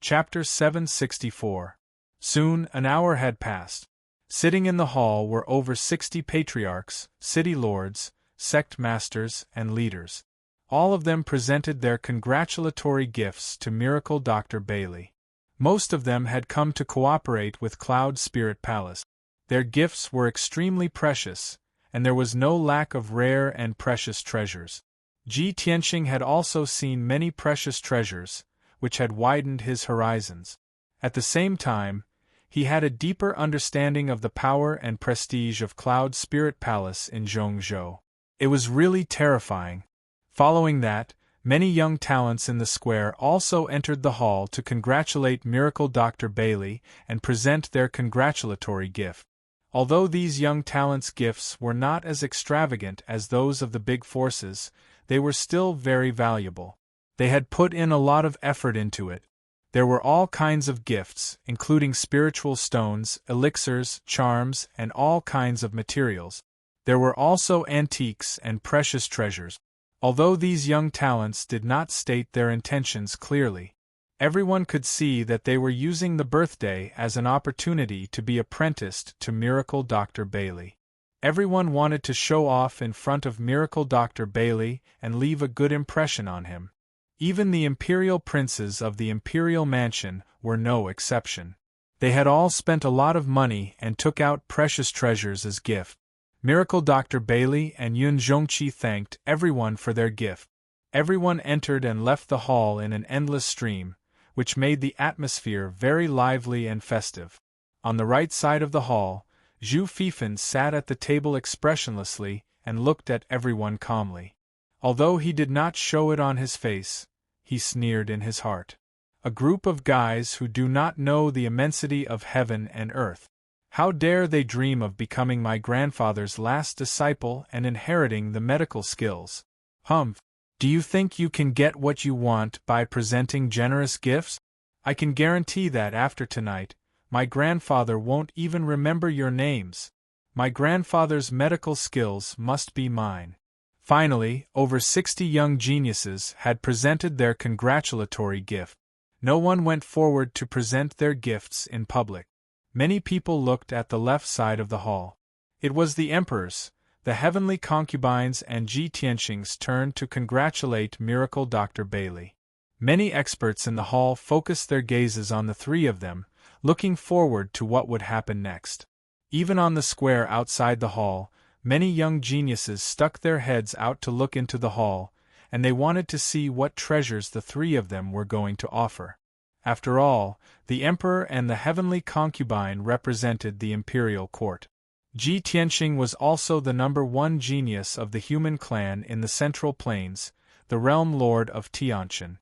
Chapter 764. Soon an hour had passed. Sitting in the hall were over 60 patriarchs, city lords, sect masters, and leaders. All of them presented their congratulatory gifts to Miracle Dr. Bailey. Most of them had come to cooperate with Cloud Spirit Palace. Their gifts were extremely precious, and there was no lack of rare and precious treasures. Ji Tianxing had also seen many precious treasures, which had widened his horizons. At the same time, he had a deeper understanding of the power and prestige of Cloud Spirit Palace in Zhongzhou. It was really terrifying. Following that, many young talents in the square also entered the hall to congratulate Miracle Dr. Bailey and present their congratulatory gift. Although these young talents' gifts were not as extravagant as those of the big forces, they were still very valuable. They had put in a lot of effort into it. There were all kinds of gifts, including spiritual stones, elixirs, charms, and all kinds of materials. There were also antiques and precious treasures. Although these young talents did not state their intentions clearly, everyone could see that they were using the birthday as an opportunity to be apprenticed to Miracle Dr. Bailey. Everyone wanted to show off in front of Miracle Dr. Bailey and leave a good impression on him. Even the imperial princes of the imperial mansion were no exception. They had all spent a lot of money and took out precious treasures as gift. Miracle Dr. Bailey and Yun Zhongqi thanked everyone for their gift. Everyone entered and left the hall in an endless stream, which made the atmosphere very lively and festive. On the right side of the hall, Zhu Fifan sat at the table expressionlessly and looked at everyone calmly. Although he did not show it on his face, he sneered in his heart. A group of guys who do not know the immensity of heaven and earth. How dare they dream of becoming my grandfather's last disciple and inheriting the medical skills? Humph! Do you think you can get what you want by presenting generous gifts? I can guarantee that after tonight, my grandfather won't even remember your names. My grandfather's medical skills must be mine. Finally, over 60 young geniuses had presented their congratulatory gift. No one went forward to present their gifts in public. Many people looked at the left side of the hall. It was the emperor's, the heavenly concubines and Ji Tianxing's turn to congratulate Miracle Dr. Bailey. Many experts in the hall focused their gazes on the three of them, looking forward to what would happen next. Even on the square outside the hall, many young geniuses stuck their heads out to look into the hall, and they wanted to see what treasures the three of them were going to offer. After all, the emperor and the heavenly concubine represented the imperial court. Ji Tianxing was also the #1 genius of the human clan in the Central Plains, the realm lord of Tianjin.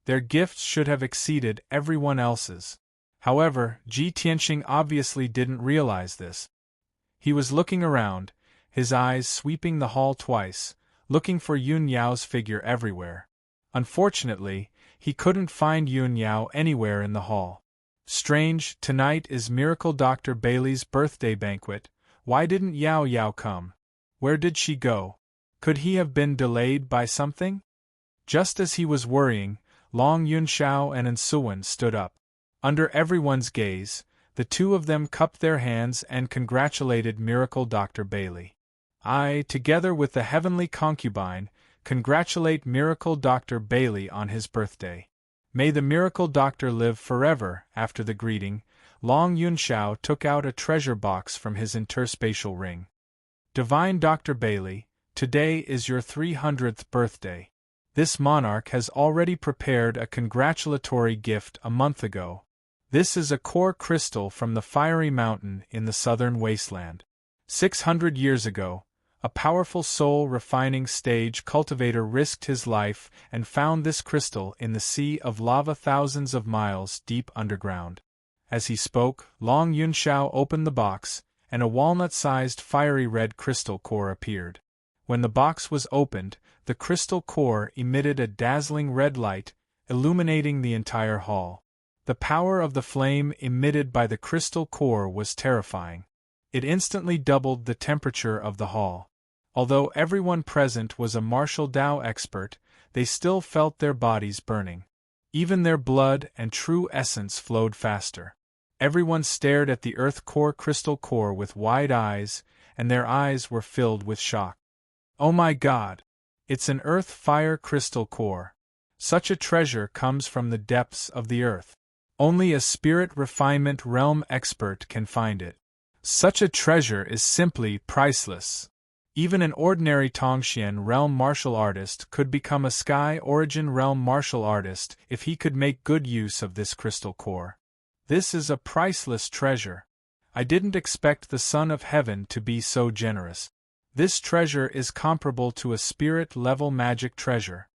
Their gifts should have exceeded everyone else's. However, Ji Tianxing obviously didn't realize this. He was looking around, his eyes sweeping the hall twice, looking for Yun Yao's figure everywhere. Unfortunately, he couldn't find Yun Yao anywhere in the hall. Strange, tonight is Miracle Dr. Bailey's birthday banquet. Why didn't Yao Yao come? Where did she go? Could he have been delayed by something? Just as he was worrying, Long Yunxiao and Ensuwen stood up. Under everyone's gaze, the two of them cupped their hands and congratulated Miracle Dr. Bailey. I, together with the heavenly concubine, congratulate Miracle Dr. Bailey on his birthday. May the Miracle Doctor live forever. After the greeting, Long Yunxiao took out a treasure box from his interspatial ring. Divine Dr. Bailey, today is your 300th birthday. This monarch has already prepared a congratulatory gift a month ago. This is a core crystal from the fiery mountain in the southern wasteland. 600 years ago, a powerful soul-refining stage cultivator risked his life and found this crystal in the sea of lava thousands of miles deep underground. As he spoke, Long Yunxiao opened the box, and a walnut-sized fiery red crystal core appeared. When the box was opened, the crystal core emitted a dazzling red light, illuminating the entire hall. The power of the flame emitted by the crystal core was terrifying. It instantly doubled the temperature of the hall. Although everyone present was a martial Dao expert, they still felt their bodies burning. Even their blood and true essence flowed faster. Everyone stared at the earth core crystal core with wide eyes, and their eyes were filled with shock. Oh my God! It's an earth fire crystal core. Such a treasure comes from the depths of the earth. Only a spirit refinement realm expert can find it. Such a treasure is simply priceless. Even an ordinary Tongxian realm martial artist could become a Sky Origin realm martial artist if he could make good use of this crystal core. This is a priceless treasure. I didn't expect the Son of Heaven to be so generous. This treasure is comparable to a spirit-level magic treasure.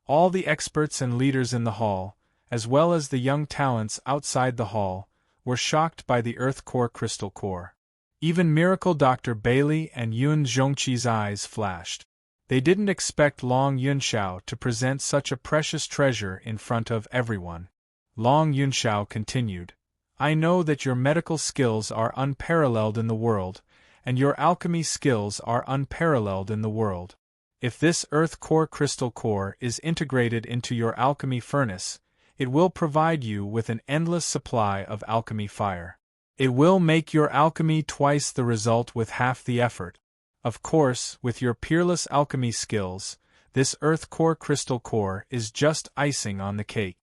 All the experts and leaders in the hall, as well as the young talents outside the hall, were shocked by the Earth Core crystal core. Even Miracle Dr. Bailey and Yun Zhongqi's eyes flashed. They didn't expect Long Yunxiao to present such a precious treasure in front of everyone. Long Yunxiao continued, I know that your medical skills are unparalleled in the world, and your alchemy skills are unparalleled in the world. If this Earth Core crystal core is integrated into your alchemy furnace, it will provide you with an endless supply of alchemy fire. It will make your alchemy twice the result with half the effort. Of course, with your peerless alchemy skills, this Earth Core crystal core is just icing on the cake.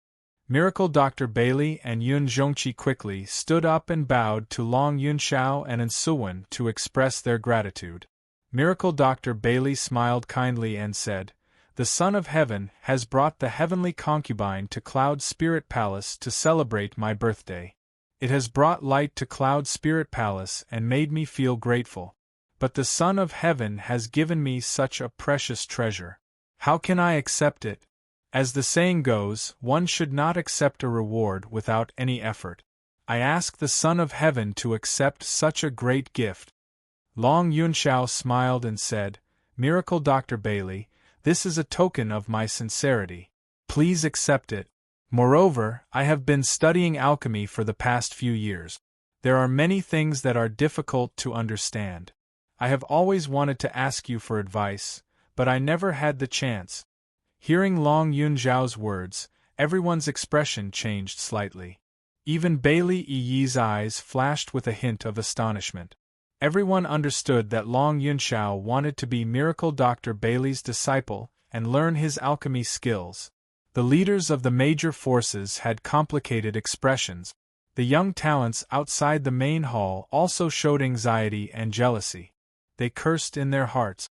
Miracle Dr. Bailey and Yun Zhongqi quickly stood up and bowed to Long Yunxiao and Ensuwen to express their gratitude. Miracle Dr. Bailey smiled kindly and said, The Son of Heaven has brought the heavenly concubine to Cloud Spirit Palace to celebrate my birthday. It has brought light to Cloud Spirit Palace and made me feel grateful. But the Son of Heaven has given me such a precious treasure. How can I accept it? As the saying goes, one should not accept a reward without any effort. I ask the Son of Heaven to accept such a great gift. Long Yunxiao smiled and said, Miracle Dr. Bailey, this is a token of my sincerity. Please accept it. Moreover, I have been studying alchemy for the past few years. There are many things that are difficult to understand. I have always wanted to ask you for advice, but I never had the chance. Hearing Long Yunxiao's words, everyone's expression changed slightly. Even Bailey Yi's eyes flashed with a hint of astonishment. Everyone understood that Long Yunxiao wanted to be Miracle Dr. Bailey's disciple and learn his alchemy skills. The leaders of the major forces had complicated expressions. The young talents outside the main hall also showed anxiety and jealousy. They cursed in their hearts.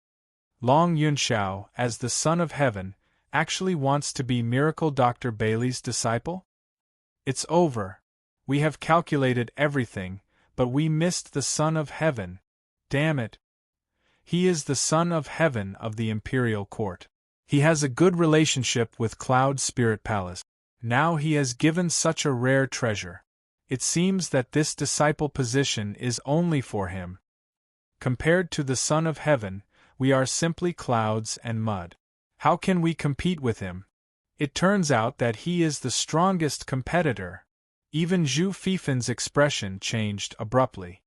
Long Yunxiao, as the Son of Heaven, actually wants to be Miracle Dr. Bailey's disciple? It's over. We have calculated everything, but we missed the Son of Heaven. Damn it. He is the Son of Heaven of the Imperial Court. He has a good relationship with Cloud Spirit Palace. Now he has given such a rare treasure. It seems that this disciple position is only for him. Compared to the Son of Heaven, we are simply clouds and mud. How can we compete with him? It turns out that he is the strongest competitor. Even Zhu Fifan's expression changed abruptly.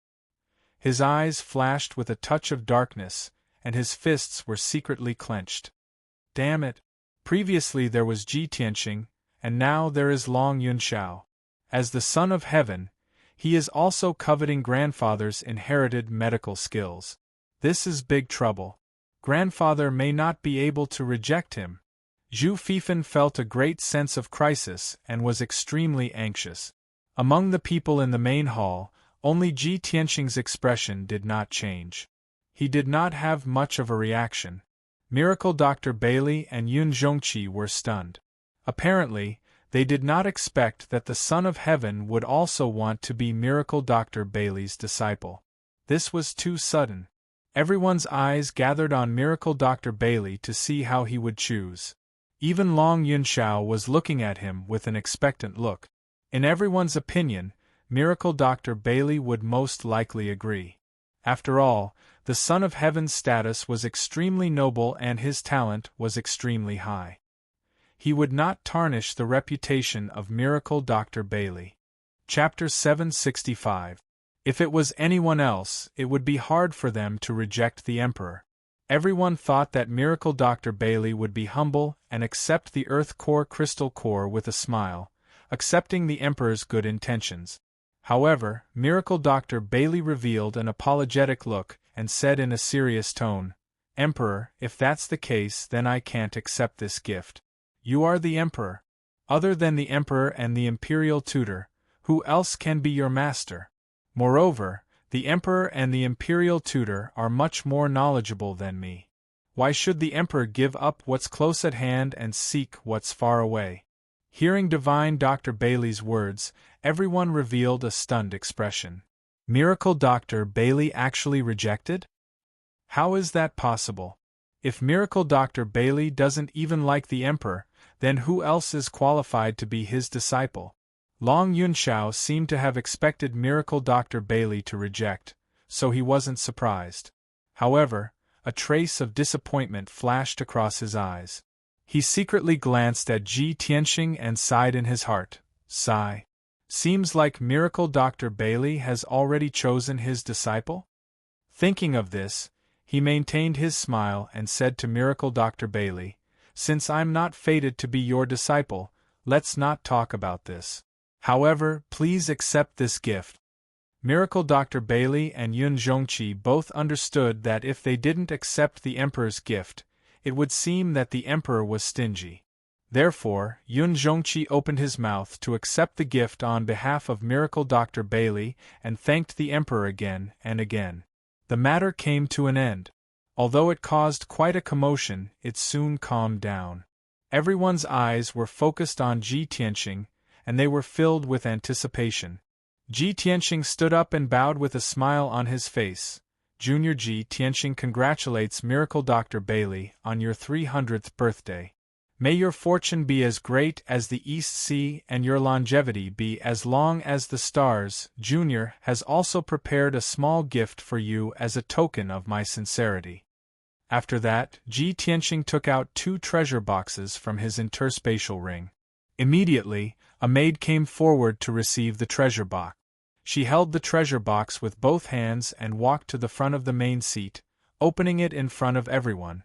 His eyes flashed with a touch of darkness, and his fists were secretly clenched. Damn it! Previously there was Ji Tianxing, and now there is Long Yunxiao. As the Son of Heaven, he is also coveting grandfather's inherited medical skills. This is big trouble. Grandfather may not be able to reject him. Zhu Fifan felt a great sense of crisis and was extremely anxious. Among the people in the main hall, only Ji Tianxing's expression did not change. He did not have much of a reaction. Miracle Dr. Bailey and Yun Zhongqi were stunned. Apparently, they did not expect that the Son of Heaven would also want to be Miracle Dr. Bailey's disciple. This was too sudden. Everyone's eyes gathered on Miracle Dr. Bailey to see how he would choose. Even Long Yunxiao was looking at him with an expectant look. In everyone's opinion, Miracle Dr. Bailey would most likely agree. After all, the Son of Heaven's status was extremely noble and his talent was extremely high. He would not tarnish the reputation of Miracle Dr. Bailey. Chapter 765. If it was anyone else, it would be hard for them to reject the Emperor. Everyone thought that Miracle Dr. Bailey would be humble and accept the Earth Core Crystal Core with a smile, accepting the Emperor's good intentions. However, Miracle Dr. Bailey revealed an apologetic look and said in a serious tone, "Emperor, if that's the case, then I can't accept this gift. You are the Emperor. Other than the Emperor and the Imperial Tutor, who else can be your master? Moreover, the Emperor and the Imperial Tutor are much more knowledgeable than me. Why should the Emperor give up what's close at hand and seek what's far away?" Hearing Divine Dr. Bailey's words, everyone revealed a stunned expression. Miracle Dr. Bailey actually rejected? How is that possible? If Miracle Dr. Bailey doesn't even like the Emperor, then who else is qualified to be his disciple? Long Yunxiao seemed to have expected Miracle Dr. Bailey to reject, so he wasn't surprised. However, a trace of disappointment flashed across his eyes. He secretly glanced at Ji Tianxing and sighed in his heart. Sigh. Seems like Miracle Dr. Bailey has already chosen his disciple? Thinking of this, he maintained his smile and said to Miracle Dr. Bailey, "Since I'm not fated to be your disciple, let's not talk about this. However, please accept this gift." Miracle Dr. Bailey and Yun Zhongqi both understood that if they didn't accept the Emperor's gift, it would seem that the Emperor was stingy. Therefore, Yun Zhongqi opened his mouth to accept the gift on behalf of Miracle Dr. Bailey and thanked the Emperor again and again. The matter came to an end. Although it caused quite a commotion, it soon calmed down. Everyone's eyes were focused on Ji Tianxing, and they were filled with anticipation. Ji Tianxing stood up and bowed with a smile on his face. "Junior Ji Tianxing congratulates Miracle Dr. Bailey on your 300th birthday. May your fortune be as great as the East Sea and your longevity be as long as the stars. Junior has also prepared a small gift for you as a token of my sincerity." After that, Ji Tianxing took out 2 treasure boxes from his interspatial ring. Immediately, a maid came forward to receive the treasure box. She held the treasure box with both hands and walked to the front of the main seat, opening it in front of everyone.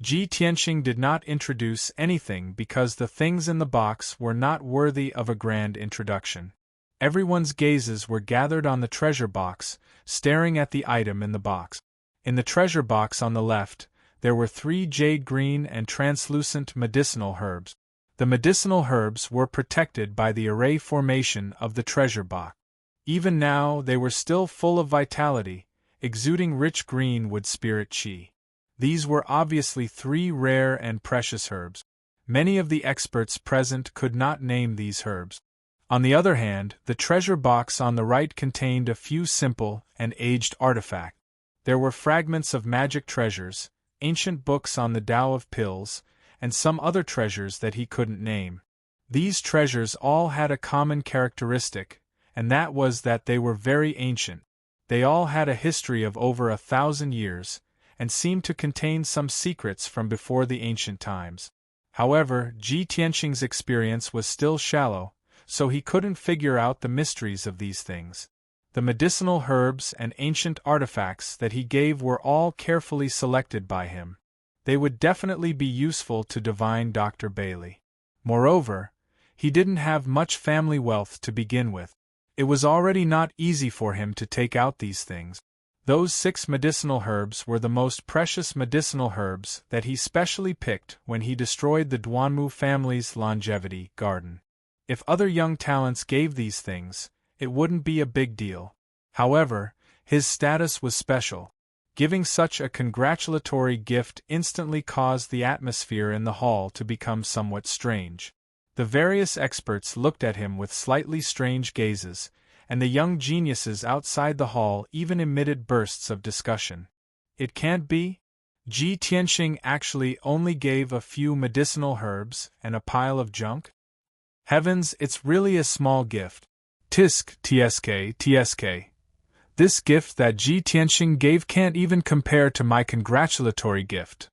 Ji Tianxing did not introduce anything because the things in the box were not worthy of a grand introduction. Everyone's gazes were gathered on the treasure box, staring at the item in the box. In the treasure box on the left, there were 3 jade green and translucent medicinal herbs. The medicinal herbs were protected by the array formation of the treasure box. Even now they were still full of vitality, exuding rich green wood spirit qi. These were obviously 3 rare and precious herbs. Many of the experts present could not name these herbs. On the other hand, the treasure box on the right contained a few simple and aged artifacts. There were fragments of magic treasures, ancient books on the Tao of pills, and some other treasures that he couldn't name. These treasures all had a common characteristic, and that was that they were very ancient. They all had a history of over 1,000 years, and seemed to contain some secrets from before the ancient times. However, Ji Tianxing's experience was still shallow, so he couldn't figure out the mysteries of these things. The medicinal herbs and ancient artifacts that he gave were all carefully selected by him. They would definitely be useful to Divine Dr. Bailey. Moreover, he didn't have much family wealth to begin with. It was already not easy for him to take out these things. Those 6 medicinal herbs were the most precious medicinal herbs that he specially picked when he destroyed the Duanmu family's longevity garden. If other young talents gave these things, it wouldn't be a big deal. However, his status was special. Giving such a congratulatory gift instantly caused the atmosphere in the hall to become somewhat strange. The various experts looked at him with slightly strange gazes, and the young geniuses outside the hall even emitted bursts of discussion. It can't be? Ji Tianxing actually only gave a few medicinal herbs and a pile of junk? Heavens, it's really a small gift. Tsk. This gift that Ji Tianxing gave can't even compare to my congratulatory gift.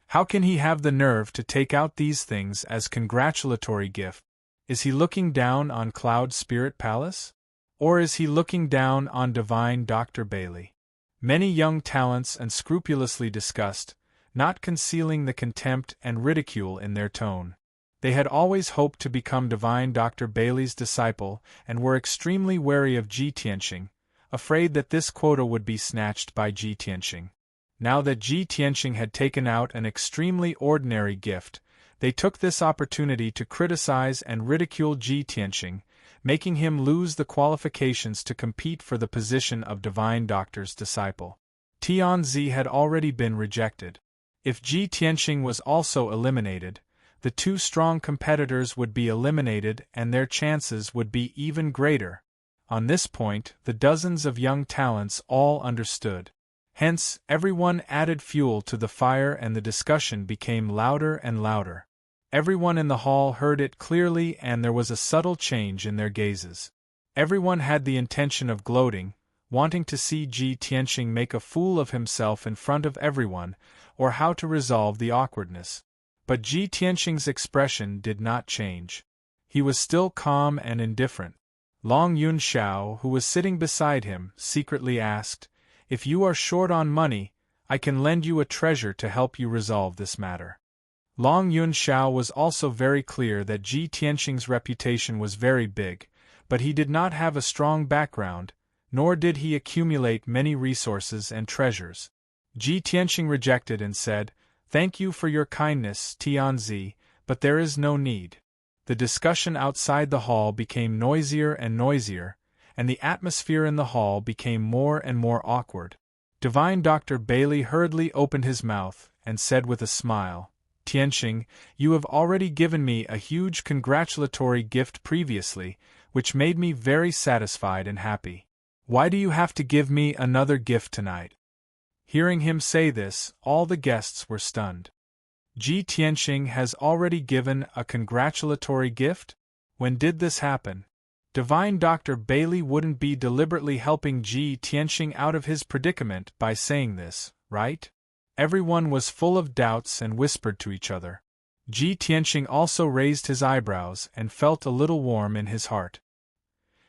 How can he have the nerve to take out these things as congratulatory gift? Is he looking down on Cloud Spirit Palace? Or is he looking down on Divine Dr. Bailey? Many young talents unscrupulously discussed, not concealing the contempt and ridicule in their tone. They had always hoped to become Divine Dr. Bailey's disciple and were extremely wary of Ji Tianxing, afraid that this quota would be snatched by Ji Tianxing. Now that Ji Tianxing had taken out an extremely ordinary gift, they took this opportunity to criticize and ridicule Ji Tianxing, making him lose the qualifications to compete for the position of Divine Doctor's disciple. Tianzi had already been rejected. If Ji Tianxing was also eliminated, the two strong competitors would be eliminated and their chances would be even greater. On this point, the dozens of young talents all understood. Hence, everyone added fuel to the fire and the discussion became louder and louder. Everyone in the hall heard it clearly and there was a subtle change in their gazes. Everyone had the intention of gloating, wanting to see Ji Tianxing make a fool of himself in front of everyone, or how to resolve the awkwardness. But Ji Tianxing's expression did not change. He was still calm and indifferent. Long Yun Xiao, who was sitting beside him, secretly asked, "If you are short on money, I can lend you a treasure to help you resolve this matter." Long Yun Xiao was also very clear that Ji Tianxing's reputation was very big, but he did not have a strong background, nor did he accumulate many resources and treasures. Ji Tianxing rejected and said, "Thank you for your kindness, Tianzi, but there is no need." The discussion outside the hall became noisier and noisier, and the atmosphere in the hall became more and more awkward. Divine Dr. Bailey hurriedly opened his mouth and said with a smile, "Tianxing, you have already given me a huge congratulatory gift previously, which made me very satisfied and happy. Why do you have to give me another gift tonight?" Hearing him say this, all the guests were stunned. Ji Tianxing has already given a congratulatory gift? When did this happen? Divine Dr. Bailey wouldn't be deliberately helping Ji Tianxing out of his predicament by saying this, right? Everyone was full of doubts and whispered to each other. Ji Tianxing also raised his eyebrows and felt a little warm in his heart.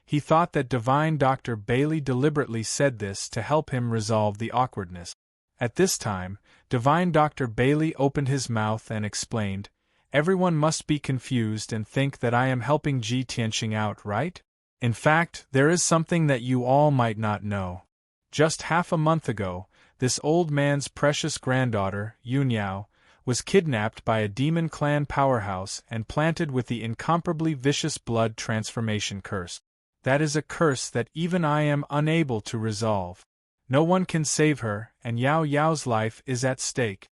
He thought that Divine Dr. Bailey deliberately said this to help him resolve the awkwardness. At this time, Divine Dr. Bailey opened his mouth and explained, "Everyone must be confused and think that I am helping Ji Tianxing out, right? In fact, there is something that you all might not know. Just half a month ago, this old man's precious granddaughter, Yunyao, was kidnapped by a demon clan powerhouse and planted with the incomparably vicious blood transformation curse. That is a curse that even I am unable to resolve. No one can save her, and Yao Yao's life is at stake."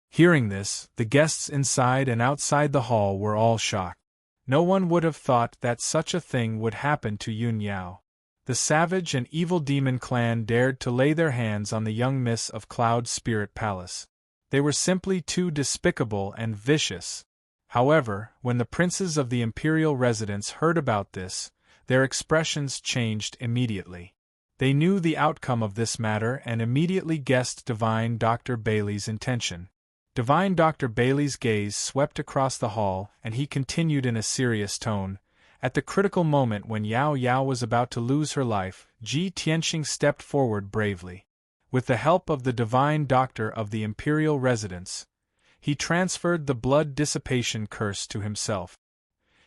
Hearing this, the guests inside and outside the hall were all shocked. No one would have thought that such a thing would happen to Yun Yao. The savage and evil demon clan dared to lay their hands on the young miss of Cloud Spirit Palace. They were simply too despicable and vicious. However, when the princes of the imperial residence heard about this, their expressions changed immediately. They knew the outcome of this matter and immediately guessed Divine Dr. Bailey's intention. Divine Dr. Bailey's gaze swept across the hall and he continued in a serious tone, "At the critical moment when Yao Yao was about to lose her life, Ji Tianxing stepped forward bravely. With the help of the Divine Doctor of the imperial residence, he transferred the blood dissipation curse to himself.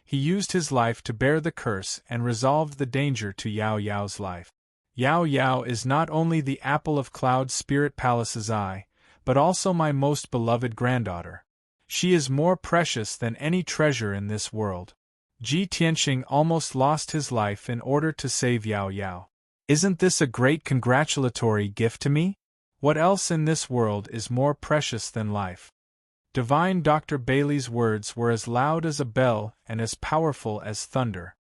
He used his life to bear the curse and resolved the danger to Yao Yao's life. Yao Yao is not only the apple of Cloud Spirit Palace's eye, but also my most beloved granddaughter. She is more precious than any treasure in this world." Ji Tianxing almost lost his life in order to save Yao Yao. Isn't this a great congratulatory gift to me? What else in this world is more precious than life? Divine Dr. Bailey's words were as loud as a bell and as powerful as thunder.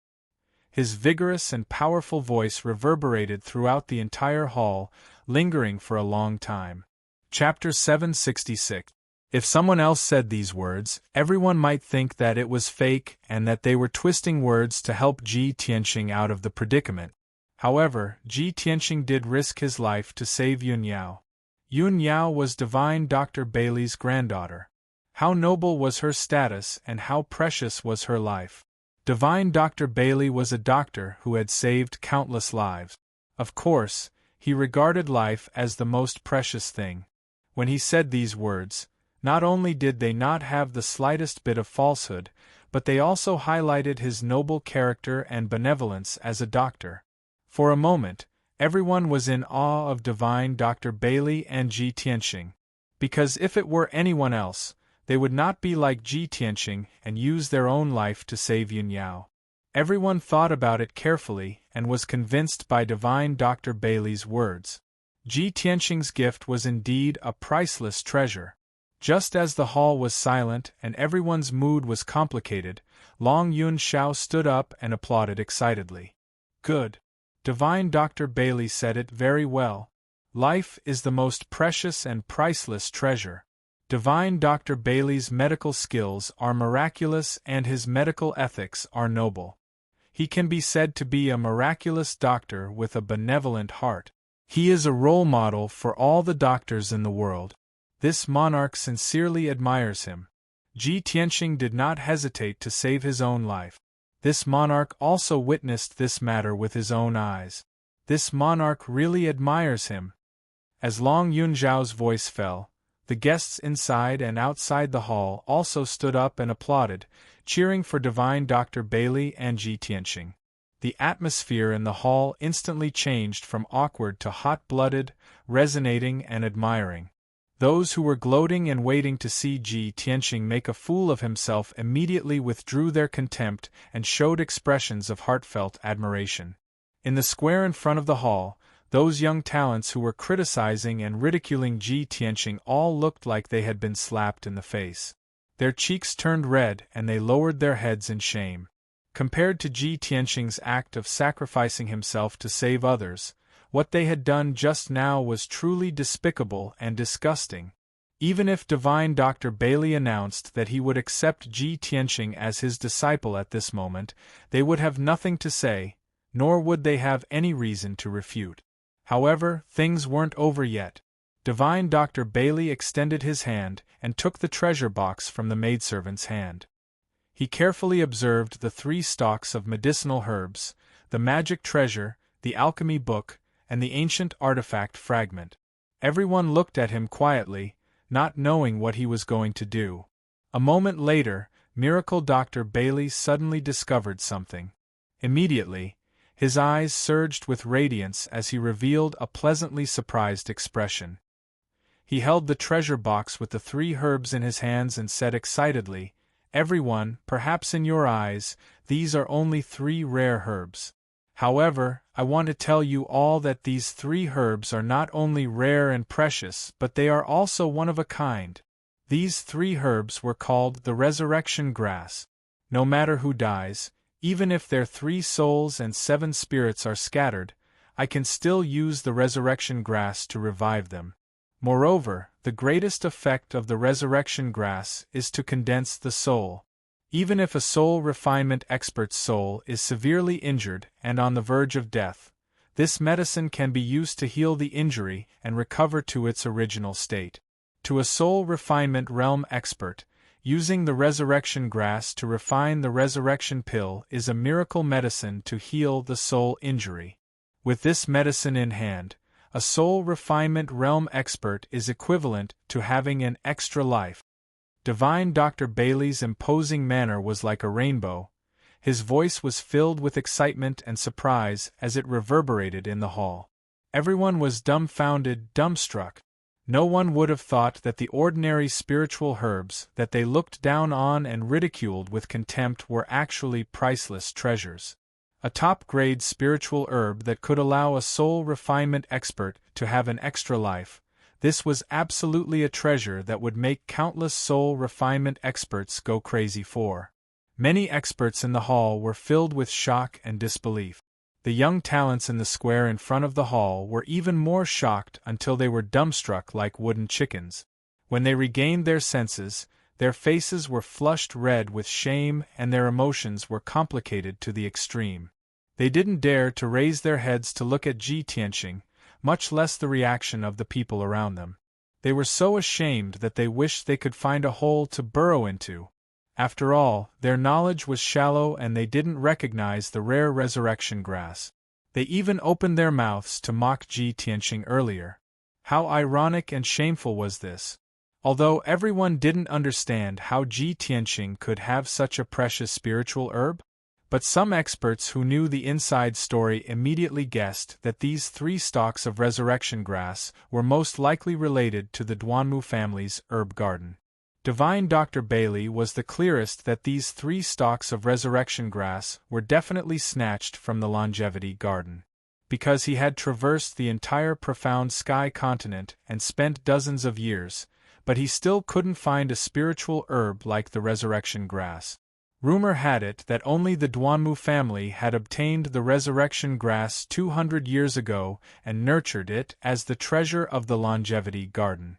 His vigorous and powerful voice reverberated throughout the entire hall, lingering for a long time. Chapter 766. If someone else said these words, everyone might think that it was fake and that they were twisting words to help Ji Tianxing out of the predicament. However, Ji Tianxing did risk his life to save Yun Yao. Yun Yao was Divine Dr. Bailey's granddaughter. How noble was her status and how precious was her life. Divine Dr. Bailey was a doctor who had saved countless lives. Of course, he regarded life as the most precious thing. When he said these words, Not only did they not have the slightest bit of falsehood, but they also highlighted his noble character and benevolence as a doctor. For a moment, everyone was in awe of divine Dr. Bailey and Ji Tianxing. Because if it were anyone else, they would not be like Ji Tianxing and use their own life to save Yun Yao. Everyone thought about it carefully and was convinced by divine Dr. Bailey's words. Ji Tianxing's gift was indeed a priceless treasure. Just as the hall was silent and everyone's mood was complicated, Long Yun Xiao stood up and applauded excitedly. Good. Divine Dr. Bailey said it very well. Life is the most precious and priceless treasure. Divine Dr. Bailey's medical skills are miraculous and his medical ethics are noble. He can be said to be a miraculous doctor with a benevolent heart. He is a role model for all the doctors in the world. This monarch sincerely admires him. Ji Tianxing did not hesitate to save his own life. This monarch also witnessed this matter with his own eyes. This monarch really admires him. As Long Yun Zhao's voice fell, the guests inside and outside the hall also stood up and applauded, cheering for divine Dr. Bailey and Ji Tianxing. The atmosphere in the hall instantly changed from awkward to hot-blooded, resonating and admiring. Those who were gloating and waiting to see Ji Tianxing make a fool of himself immediately withdrew their contempt and showed expressions of heartfelt admiration. In the square in front of the hall, those young talents who were criticizing and ridiculing Ji Tianxing all looked like they had been slapped in the face. Their cheeks turned red and they lowered their heads in shame. Compared to Ji Tianxing's act of sacrificing himself to save others, what they had done just now was truly despicable and disgusting. Even if divine Dr. Bailey announced that he would accept Ji Tianxing as his disciple at this moment, they would have nothing to say, nor would they have any reason to refute. However, things weren't over yet. Divine Dr. Bailey extended his hand and took the treasure box from the maidservant's hand. He carefully observed the 3 stalks of medicinal herbs, the magic treasure, the alchemy book, and the ancient artifact fragment. Everyone looked at him quietly, not knowing what he was going to do. A moment later, Miracle Dr. Bailey suddenly discovered something. Immediately, his eyes surged with radiance as he revealed a pleasantly surprised expression. He held the treasure box with the 3 herbs in his hands and said excitedly, "Everyone, perhaps in your eyes, these are only 3 rare herbs. However, I want to tell you all that these 3 herbs are not only rare and precious but they are also one of a kind. These 3 herbs were called the resurrection grass. No matter who dies, even if their 3 souls and 7 spirits are scattered, I can still use the resurrection grass to revive them. Moreover, the greatest effect of the resurrection grass is to condense the soul. Even if a soul refinement expert's soul is severely injured and on the verge of death, this medicine can be used to heal the injury and recover to its original state. To a soul refinement realm expert, using the resurrection grass to refine the resurrection pill is a miracle medicine to heal the soul injury. With this medicine in hand, a soul refinement realm expert is equivalent to having an extra life. Divine Dr. Bailey's imposing manner was like a rainbow. His voice was filled with excitement and surprise as it reverberated in the hall. Everyone was dumbstruck. No one would have thought that the ordinary spiritual herbs that they looked down on and ridiculed with contempt were actually priceless treasures. A top-grade spiritual herb that could allow a soul refinement expert to have an extra life. This was absolutely a treasure that would make countless soul refinement experts go crazy for. Many experts in the hall were filled with shock and disbelief. The young talents in the square in front of the hall were even more shocked until they were dumbstruck like wooden chickens. When they regained their senses, their faces were flushed red with shame and their emotions were complicated to the extreme. They didn't dare to raise their heads to look at Ji Tianxing, much less the reaction of the people around them. They were so ashamed that they wished they could find a hole to burrow into. After all, their knowledge was shallow and they didn't recognize the rare resurrection grass. They even opened their mouths to mock Ji Tianxing earlier. How ironic and shameful was this! Although everyone didn't understand how Ji Tianqing could have such a precious spiritual herb, but some experts who knew the inside story immediately guessed that these 3 stalks of resurrection grass were most likely related to the Duanmu family's herb garden. Divine Dr. Bailey was the clearest that these 3 stalks of resurrection grass were definitely snatched from the longevity garden. Because he had traversed the entire profound sky continent and spent dozens of years, but he still couldn't find a spiritual herb like the resurrection grass. Rumor had it that only the Duanmu family had obtained the resurrection grass 200 years ago and nurtured it as the treasure of the longevity garden.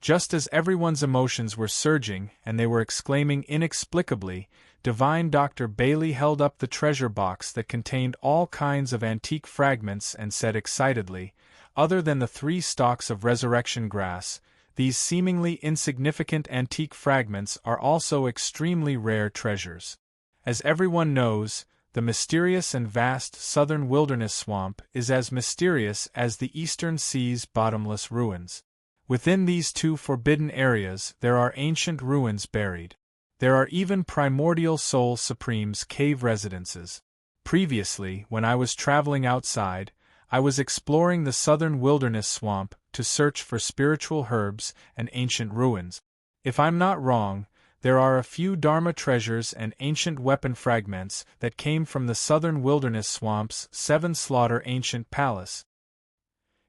Just as everyone's emotions were surging and they were exclaiming inexplicably, Divine Dr. Bailey held up the treasure box that contained all kinds of antique fragments and said excitedly, "Other than the 3 stalks of resurrection grass, these seemingly insignificant antique fragments are also extremely rare treasures. As everyone knows, the mysterious and vast southern wilderness swamp is as mysterious as the eastern sea's bottomless ruins. Within these 2 forbidden areas there are ancient ruins buried. There are even primordial Soul Supreme's cave residences. Previously, when I was traveling outside, I was exploring the southern wilderness swamp to search for spiritual herbs and ancient ruins. If I'm not wrong, there are a few Dharma treasures and ancient weapon fragments that came from the southern wilderness swamp's 7 Slaughter ancient palace."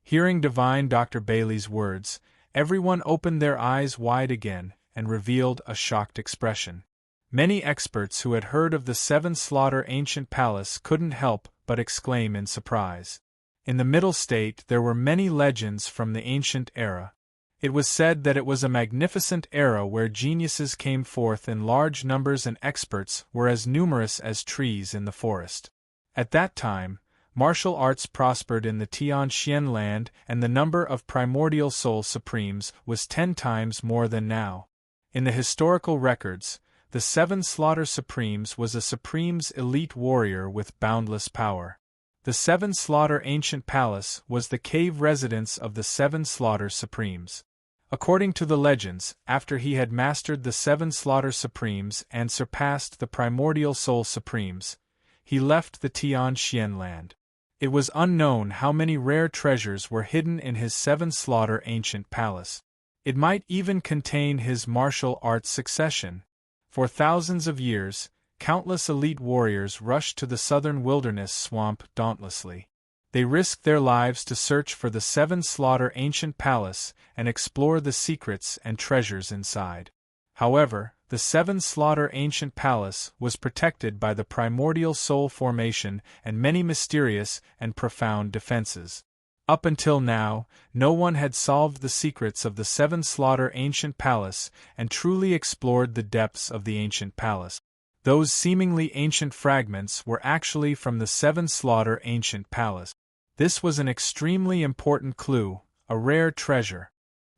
Hearing Divine Dr. Bailey's words, everyone opened their eyes wide again and revealed a shocked expression. Many experts who had heard of the 7 Slaughter ancient palace couldn't help but exclaim in surprise. In the Middle State there were many legends from the ancient era. It was said that it was a magnificent era where geniuses came forth in large numbers and experts were as numerous as trees in the forest. At that time, martial arts prospered in the Tianxian land and the number of primordial Soul Supremes was 10 times more than now. In the historical records, the 7 Slaughter Supremes was a Supreme's elite warrior with boundless power. The 7 Slaughter ancient palace was the cave residence of the 7 Slaughter Supremes. According to the legends, after he had mastered the 7 Slaughter Supremes and surpassed the primordial Soul Supremes, he left the Tianxian land. It was unknown how many rare treasures were hidden in his 7 Slaughter ancient palace. It might even contain his martial arts succession. For thousands of years, countless elite warriors rushed to the southern wilderness swamp dauntlessly. They risked their lives to search for the 7 Slaughter ancient palace and explore the secrets and treasures inside. However, the 7 Slaughter ancient palace was protected by the primordial soul formation and many mysterious and profound defenses. Up until now, no one had solved the secrets of the 7 Slaughter ancient palace and truly explored the depths of the ancient palace. Those seemingly ancient fragments were actually from the 7 Slaughter ancient palace. This was an extremely important clue, a rare treasure.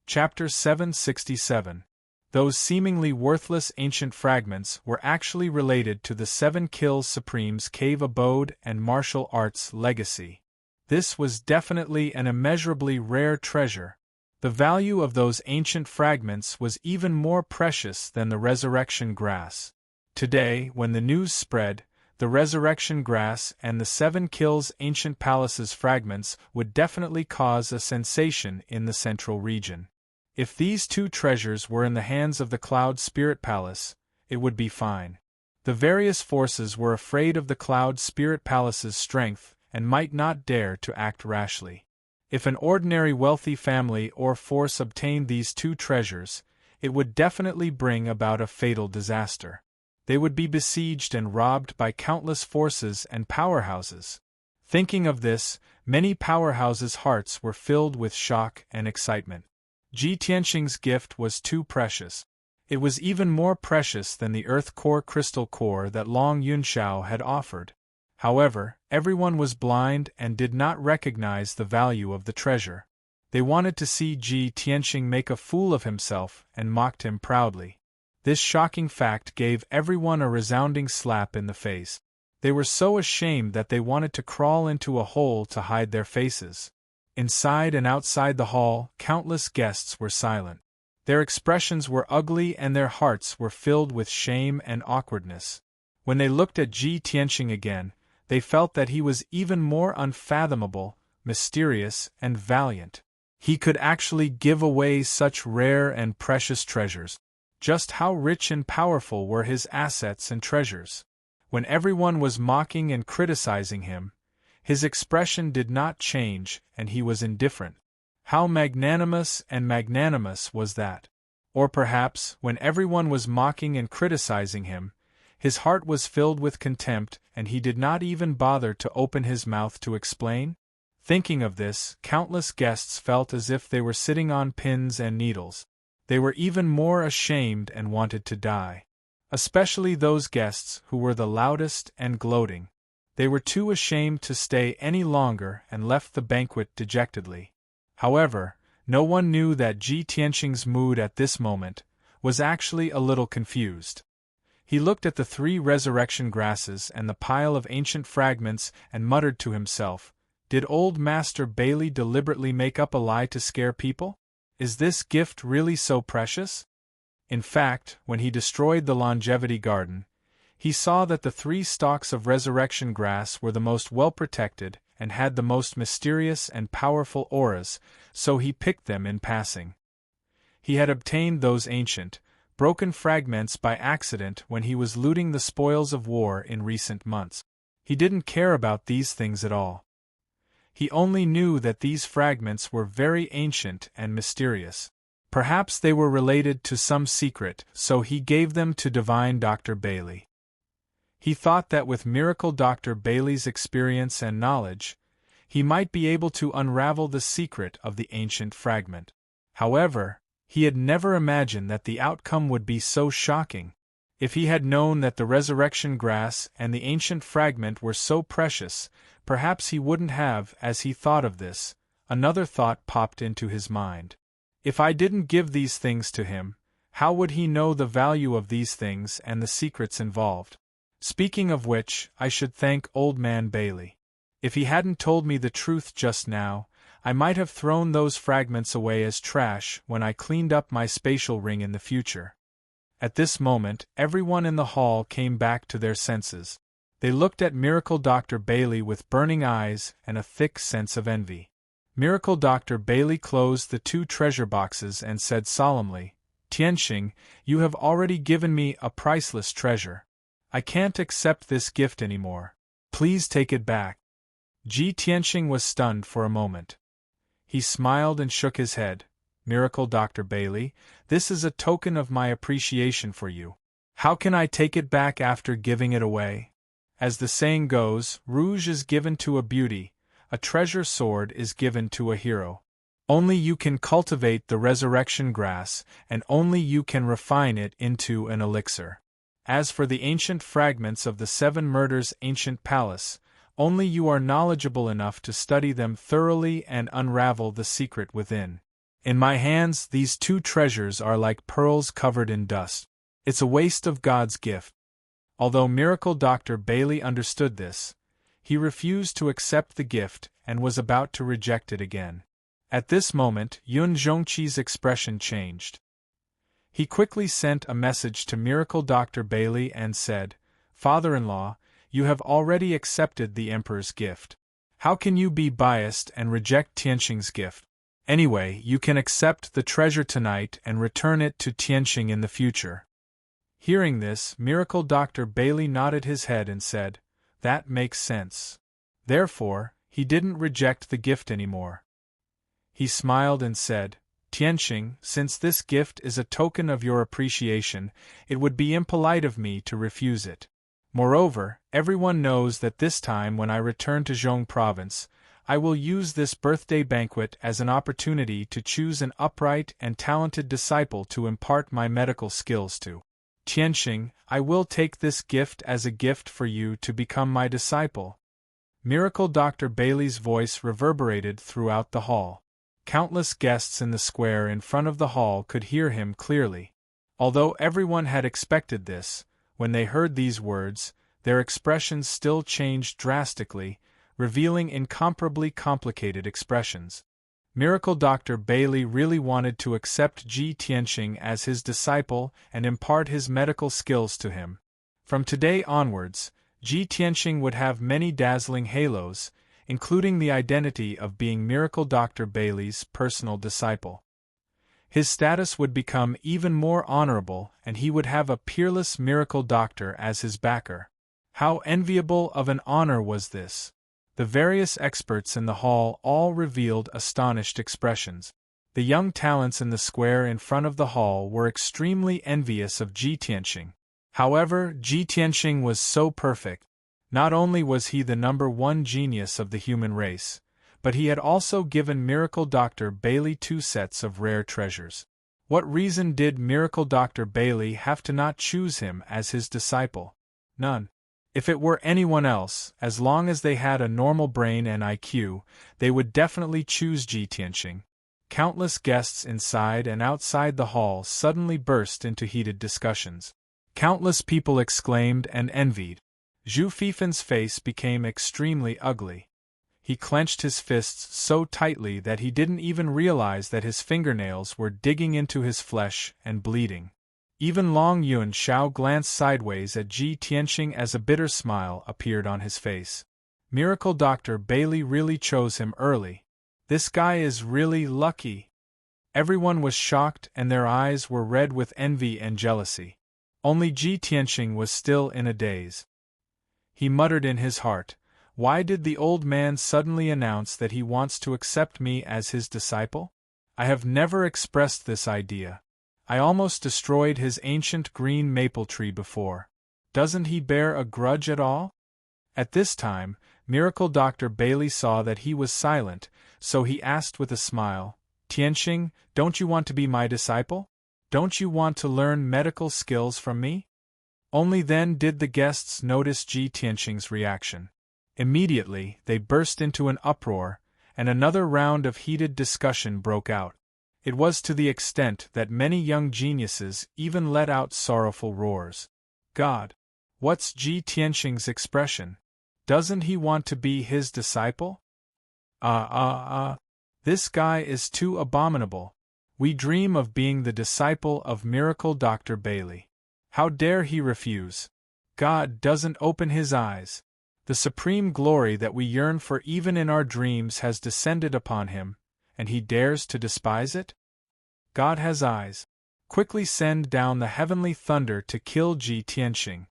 Chapter 767. Those seemingly worthless ancient fragments were actually related to the 7 Kills Supreme's cave abode and martial arts legacy. This was definitely an immeasurably rare treasure. The value of those ancient fragments was even more precious than the resurrection grass. Today, when the news spread, the resurrection grass and the 7 Kills ancient palace's fragments would definitely cause a sensation in the central region. If these 2 treasures were in the hands of the Cloud Spirit Palace, it would be fine. The various forces were afraid of the Cloud Spirit Palace's strength and might not dare to act rashly. If an ordinary wealthy family or force obtained these 2 treasures, it would definitely bring about a fatal disaster. They would be besieged and robbed by countless forces and powerhouses. Thinking of this, many powerhouses' hearts were filled with shock and excitement. Ji Tianqing's gift was too precious. It was even more precious than the Earth Core crystal core that Long Yunxiao had offered. However, everyone was blind and did not recognize the value of the treasure. They wanted to see Ji Tianqing make a fool of himself and mocked him proudly. This shocking fact gave everyone a resounding slap in the face. They were so ashamed that they wanted to crawl into a hole to hide their faces. Inside and outside the hall, countless guests were silent. Their expressions were ugly and their hearts were filled with shame and awkwardness. When they looked at Ji Tianqing again, they felt that he was even more unfathomable, mysterious, and valiant. He could actually give away such rare and precious treasures. Just how rich and powerful were his assets and treasures? When everyone was mocking and criticizing him, his expression did not change and he was indifferent. How magnanimous was that? Or perhaps, when everyone was mocking and criticizing him, his heart was filled with contempt and he did not even bother to open his mouth to explain? Thinking of this, countless guests felt as if they were sitting on pins and needles. They were even more ashamed and wanted to die. Especially those guests who were the loudest and gloating. They were too ashamed to stay any longer and left the banquet dejectedly. However, no one knew that Ji Tianqing's mood at this moment was actually a little confused. He looked at the 3 resurrection grasses and the pile of ancient fragments and muttered to himself, "Did old Master Bailey deliberately make up a lie to scare people? Is this gift really so precious?" In fact, when he destroyed the longevity garden, he saw that the 3 stalks of resurrection grass were the most well-protected and had the most mysterious and powerful auras, so he picked them in passing. He had obtained those ancient, broken fragments by accident when he was looting the spoils of war in recent months. He didn't care about these things at all. He only knew that these fragments were very ancient and mysterious. Perhaps they were related to some secret, so he gave them to divine Dr. Bailey. He thought that with miracle Dr. Bailey's experience and knowledge, he might be able to unravel the secret of the ancient fragment. However, he had never imagined that the outcome would be so shocking. If he had known that the resurrection grass and the ancient fragment were so precious, perhaps he wouldn't have. As he thought of this, another thought popped into his mind. If I didn't give these things to him, how would he know the value of these things and the secrets involved? Speaking of which, I should thank old man Bailey. If he hadn't told me the truth just now, I might have thrown those fragments away as trash when I cleaned up my spatial ring in the future. At this moment, everyone in the hall came back to their senses. They looked at Miracle Dr. Bailey with burning eyes and a thick sense of envy. Miracle Dr. Bailey closed the 2 treasure boxes and said solemnly, "Tianqing, you have already given me a priceless treasure. I can't accept this gift anymore. Please take it back." Ji Tianqing was stunned for a moment. He smiled and shook his head. "Miracle Dr. Bailey, this is a token of my appreciation for you. How can I take it back after giving it away? As the saying goes, rouge is given to a beauty, a treasure sword is given to a hero. Only you can cultivate the resurrection grass, and only you can refine it into an elixir. As for the ancient fragments of the 7 murders ancient palace, only you are knowledgeable enough to study them thoroughly and unravel the secret within. In my hands, these 2 treasures are like pearls covered in dust. It's a waste of God's gift." Although Miracle Dr. Bailey understood this, he refused to accept the gift and was about to reject it again. At this moment, Yun Zhongqi's expression changed. He quickly sent a message to Miracle Dr. Bailey and said, "Father-in-law, you have already accepted the Emperor's gift. How can you be biased and reject Tianqing's gift? Anyway, you can accept the treasure tonight and return it to Tianqing in the future." Hearing this, Miracle Dr. Bailey nodded his head and said, "That makes sense." Therefore, he didn't reject the gift anymore. He smiled and said, "Tianqing, since this gift is a token of your appreciation, it would be impolite of me to refuse it. Moreover, everyone knows that this time when I return to Zhong Province, I will use this birthday banquet as an opportunity to choose an upright and talented disciple to impart my medical skills to. Tianqing, I will take this gift as a gift for you to become my disciple." Miracle Dr. Bailey's voice reverberated throughout the hall. Countless guests in the square in front of the hall could hear him clearly. Although everyone had expected this, when they heard these words, their expressions still changed drastically, revealing incomparably complicated expressions. Miracle Dr. Bailey really wanted to accept Ji Tianxing as his disciple and impart his medical skills to him. From today onwards, Ji Tianxing would have many dazzling halos, including the identity of being Miracle Dr. Bailey's personal disciple. His status would become even more honorable, and he would have a peerless miracle doctor as his backer. How enviable of an honor was this! The various experts in the hall all revealed astonished expressions. The young talents in the square in front of the hall were extremely envious of Ji Tianxing. However, Ji Tianxing was so perfect. Not only was he the #1 genius of the human race, but he had also given Miracle Dr. Bailey 2 sets of rare treasures. What reason did Miracle Dr. Bailey have to not choose him as his disciple? None. If it were anyone else, as long as they had a normal brain and IQ, they would definitely choose Ji Tianxing. Countless guests inside and outside the hall suddenly burst into heated discussions. Countless people exclaimed and envied. Zhu Fifan's face became extremely ugly. He clenched his fists so tightly that he didn't even realize that his fingernails were digging into his flesh and bleeding. Even Long Yun Xiao glanced sideways at Ji Tianxing as a bitter smile appeared on his face. Miracle Dr. Bailey really chose him early. This guy is really lucky. Everyone was shocked and their eyes were red with envy and jealousy. Only Ji Tianxing was still in a daze. He muttered in his heart, "Why did the old man suddenly announce that he wants to accept me as his disciple? I have never expressed this idea. I almost destroyed his ancient green maple tree before. Doesn't he bear a grudge at all?" At this time, Miracle Dr. Bailey saw that he was silent, so he asked with a smile, "Tianxing, don't you want to be my disciple? Don't you want to learn medical skills from me?" Only then did the guests notice Ji Tianxing's reaction. Immediately, they burst into an uproar, and another round of heated discussion broke out. It was to the extent that many young geniuses even let out sorrowful roars. God! What's Ji Tianxing's expression? Doesn't he want to be his disciple? This guy is too abominable. We dream of being the disciple of Miracle Dr. Bailey. How dare he refuse? God doesn't open his eyes. The supreme glory that we yearn for even in our dreams has descended upon him, and he dares to despise it? God has eyes. Quickly send down the heavenly thunder to kill Ji Tianxing.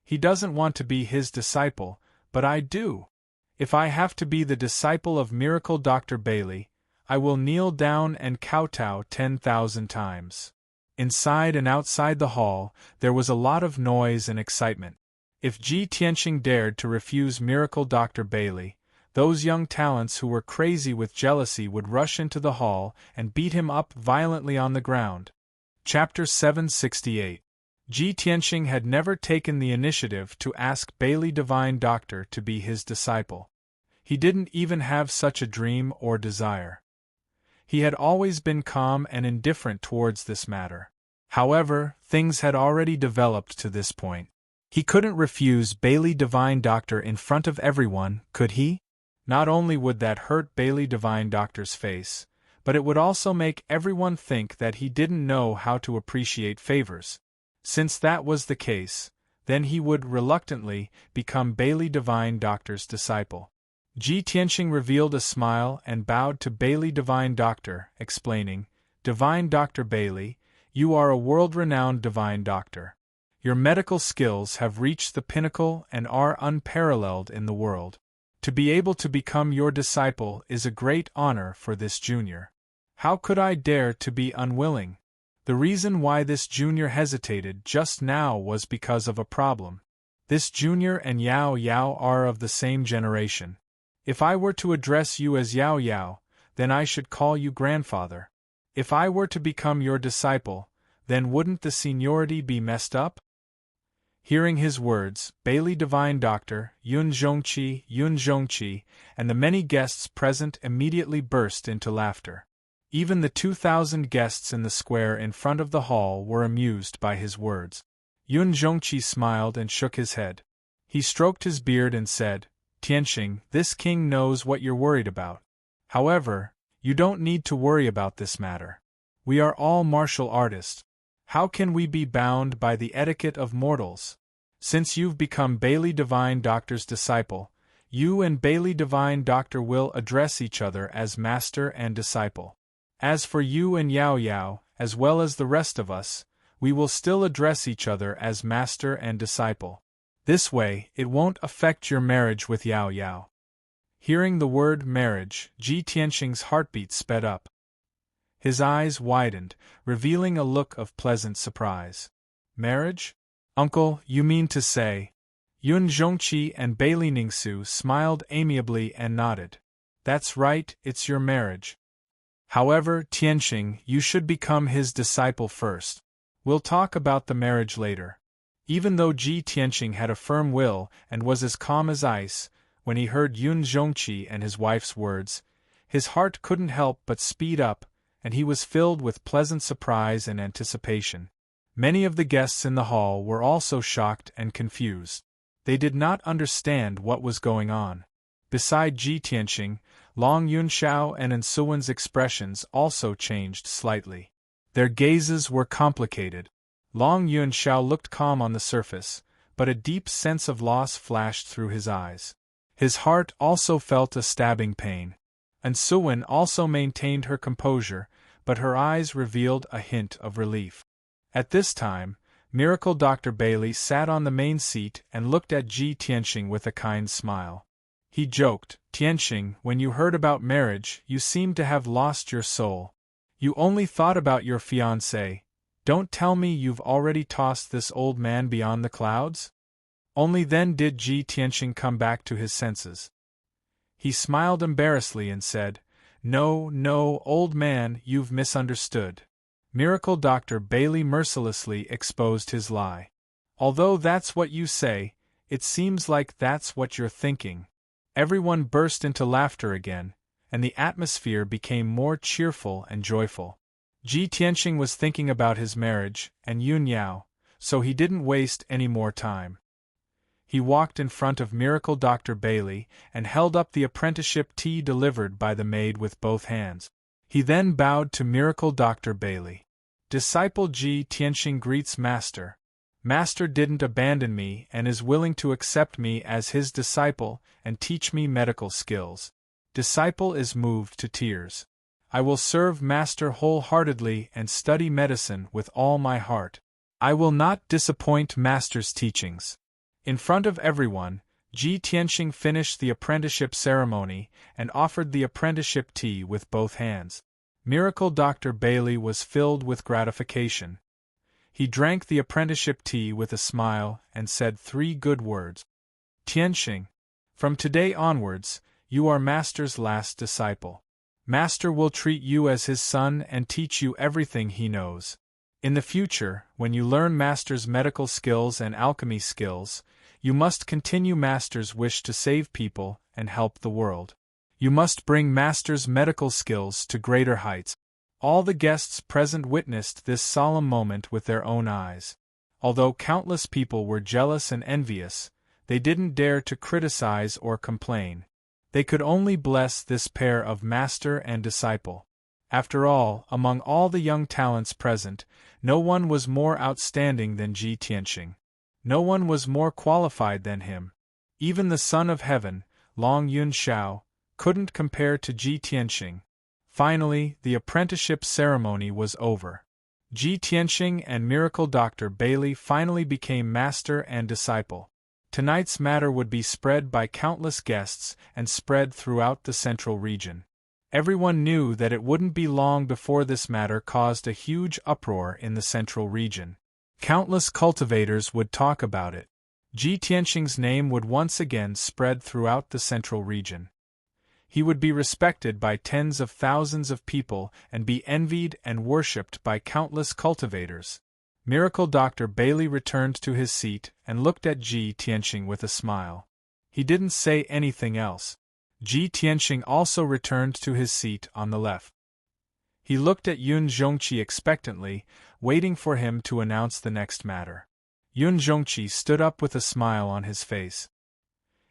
He doesn't want to be his disciple, but I do. If I have to be the disciple of Miracle Dr. Bailey, I will kneel down and kowtow 10,000 times. Inside and outside the hall, there was a lot of noise and excitement. If Ji Tianxing dared to refuse Miracle Dr. Bailey, those young talents who were crazy with jealousy would rush into the hall and beat him up violently on the ground. Chapter 768. Ji Tianxing had never taken the initiative to ask Bailey Divine Doctor to be his disciple. He didn't even have such a dream or desire. He had always been calm and indifferent towards this matter. However, things had already developed to this point. He couldn't refuse Bailey Divine Doctor in front of everyone, could he? Not only would that hurt Bailey Divine Doctor's face, but it would also make everyone think that he didn't know how to appreciate favors. Since that was the case, then he would reluctantly become Bailey Divine Doctor's disciple. Ji Tianxing revealed a smile and bowed to Bailey Divine Doctor, explaining, "Divine Dr. Bailey, you are a world-renowned Divine Doctor. Your medical skills have reached the pinnacle and are unparalleled in the world. To be able to become your disciple is a great honor for this junior. How could I dare to be unwilling?" The reason why this junior hesitated just now was because of a problem. This junior and Yao Yao are of the same generation. If I were to address you as Yao Yao, then I should call you grandfather. If I were to become your disciple, then wouldn't the seniority be messed up? Hearing his words, Bailey Divine Doctor, Yun Zhongqi, and the many guests present immediately burst into laughter. Even the 2,000 guests in the square in front of the hall were amused by his words. Yun Zhongqi smiled and shook his head. He stroked his beard and said, "Tianxing, this king knows what you're worried about. However, You don't need to worry about this matter. We are all martial artists. How can we be bound by the etiquette of mortals? Since you've become Bailey Divine Doctor's disciple, you and Bailey Divine Doctor will address each other as master and disciple. As for you and Yao Yao, as well as the rest of us, we will still address each other as master and disciple. This way, it won't affect your marriage with Yao Yao. Hearing the word marriage, Ji Tianxing's heartbeat sped up. His eyes widened, revealing a look of pleasant surprise. Marriage? Uncle, you mean to say? Yun Zhongqi and Bailey Ningsu smiled amiably and nodded. That's right, it's your marriage. However, Tianxing, you should become his disciple first. We'll talk about the marriage later. Even though Ji Tianxing had a firm will and was as calm as ice, when he heard Yun Zhongqi and his wife's words, his heart couldn't help but speed up, and he was filled with pleasant surprise and anticipation. Many of the guests in the hall were also shocked and confused. They did not understand what was going on. Beside Ji Tianxing, Long Yunxiao and Ensuwen's expressions also changed slightly. Their gazes were complicated. Long Yunxiao looked calm on the surface, but a deep sense of loss flashed through his eyes. His heart also felt a stabbing pain. Ensuwen also maintained her composure, but her eyes revealed a hint of relief. At this time, Miracle Dr. Bailey sat on the main seat and looked at Ji Tianxing with a kind smile. He joked, Tianxing, when you heard about marriage, you seemed to have lost your soul. You only thought about your fiancé. Don't tell me you've already tossed this old man beyond the clouds? Only then did Ji Tianxing come back to his senses. He smiled embarrassedly and said, No, old man, you've misunderstood. Miracle Dr. Bailey mercilessly exposed his lie. Although that's what you say, it seems like that's what you're thinking. Everyone burst into laughter again, and the atmosphere became more cheerful and joyful. Ji Tianxing was thinking about his marriage and Yun Yao, so he didn't waste any more time. He walked in front of Miracle Dr. Bailey and held up the apprenticeship tea delivered by the maid with both hands. He then bowed to Miracle Dr. Bailey. Disciple Ji Tianxing greets Master. Master didn't abandon me and is willing to accept me as his disciple and teach me medical skills. Disciple is moved to tears. I will serve Master wholeheartedly and study medicine with all my heart. I will not disappoint Master's teachings. In front of everyone, Ji Tianxing finished the apprenticeship ceremony and offered the apprenticeship tea with both hands. Miracle Dr. Bailey was filled with gratification. He drank the apprenticeship tea with a smile and said 3 good words. Tianxing, from today onwards, you are Master's last disciple. Master will treat you as his son and teach you everything he knows. In the future, when you learn Master's medical skills and alchemy skills, you must continue Master's wish to save people and help the world. You must bring Master's medical skills to greater heights. All the guests present witnessed this solemn moment with their own eyes. Although countless people were jealous and envious, they didn't dare to criticize or complain. They could only bless this pair of master and disciple. After all, among all the young talents present, no one was more outstanding than Ji Tianxing. No one was more qualified than him. Even the Son of Heaven, Long Yunxiao, couldn't compare to Ji Tianxing. Finally, the apprenticeship ceremony was over. Ji Tianxing and Miracle Dr. Bailey finally became master and disciple. Tonight's matter would be spread by countless guests and spread throughout the central region. Everyone knew that it wouldn't be long before this matter caused a huge uproar in the central region. Countless cultivators would talk about it. Ji Tianxing's name would once again spread throughout the central region. He would be respected by tens of thousands of people and be envied and worshipped by countless cultivators. Miracle Dr. Bailey returned to his seat and looked at Ji Tianxing with a smile. He didn't say anything else. Ji Tianxing also returned to his seat on the left. He looked at Yun Zhongqi expectantly, waiting for him to announce the next matter. Yun Zhongqi stood up with a smile on his face.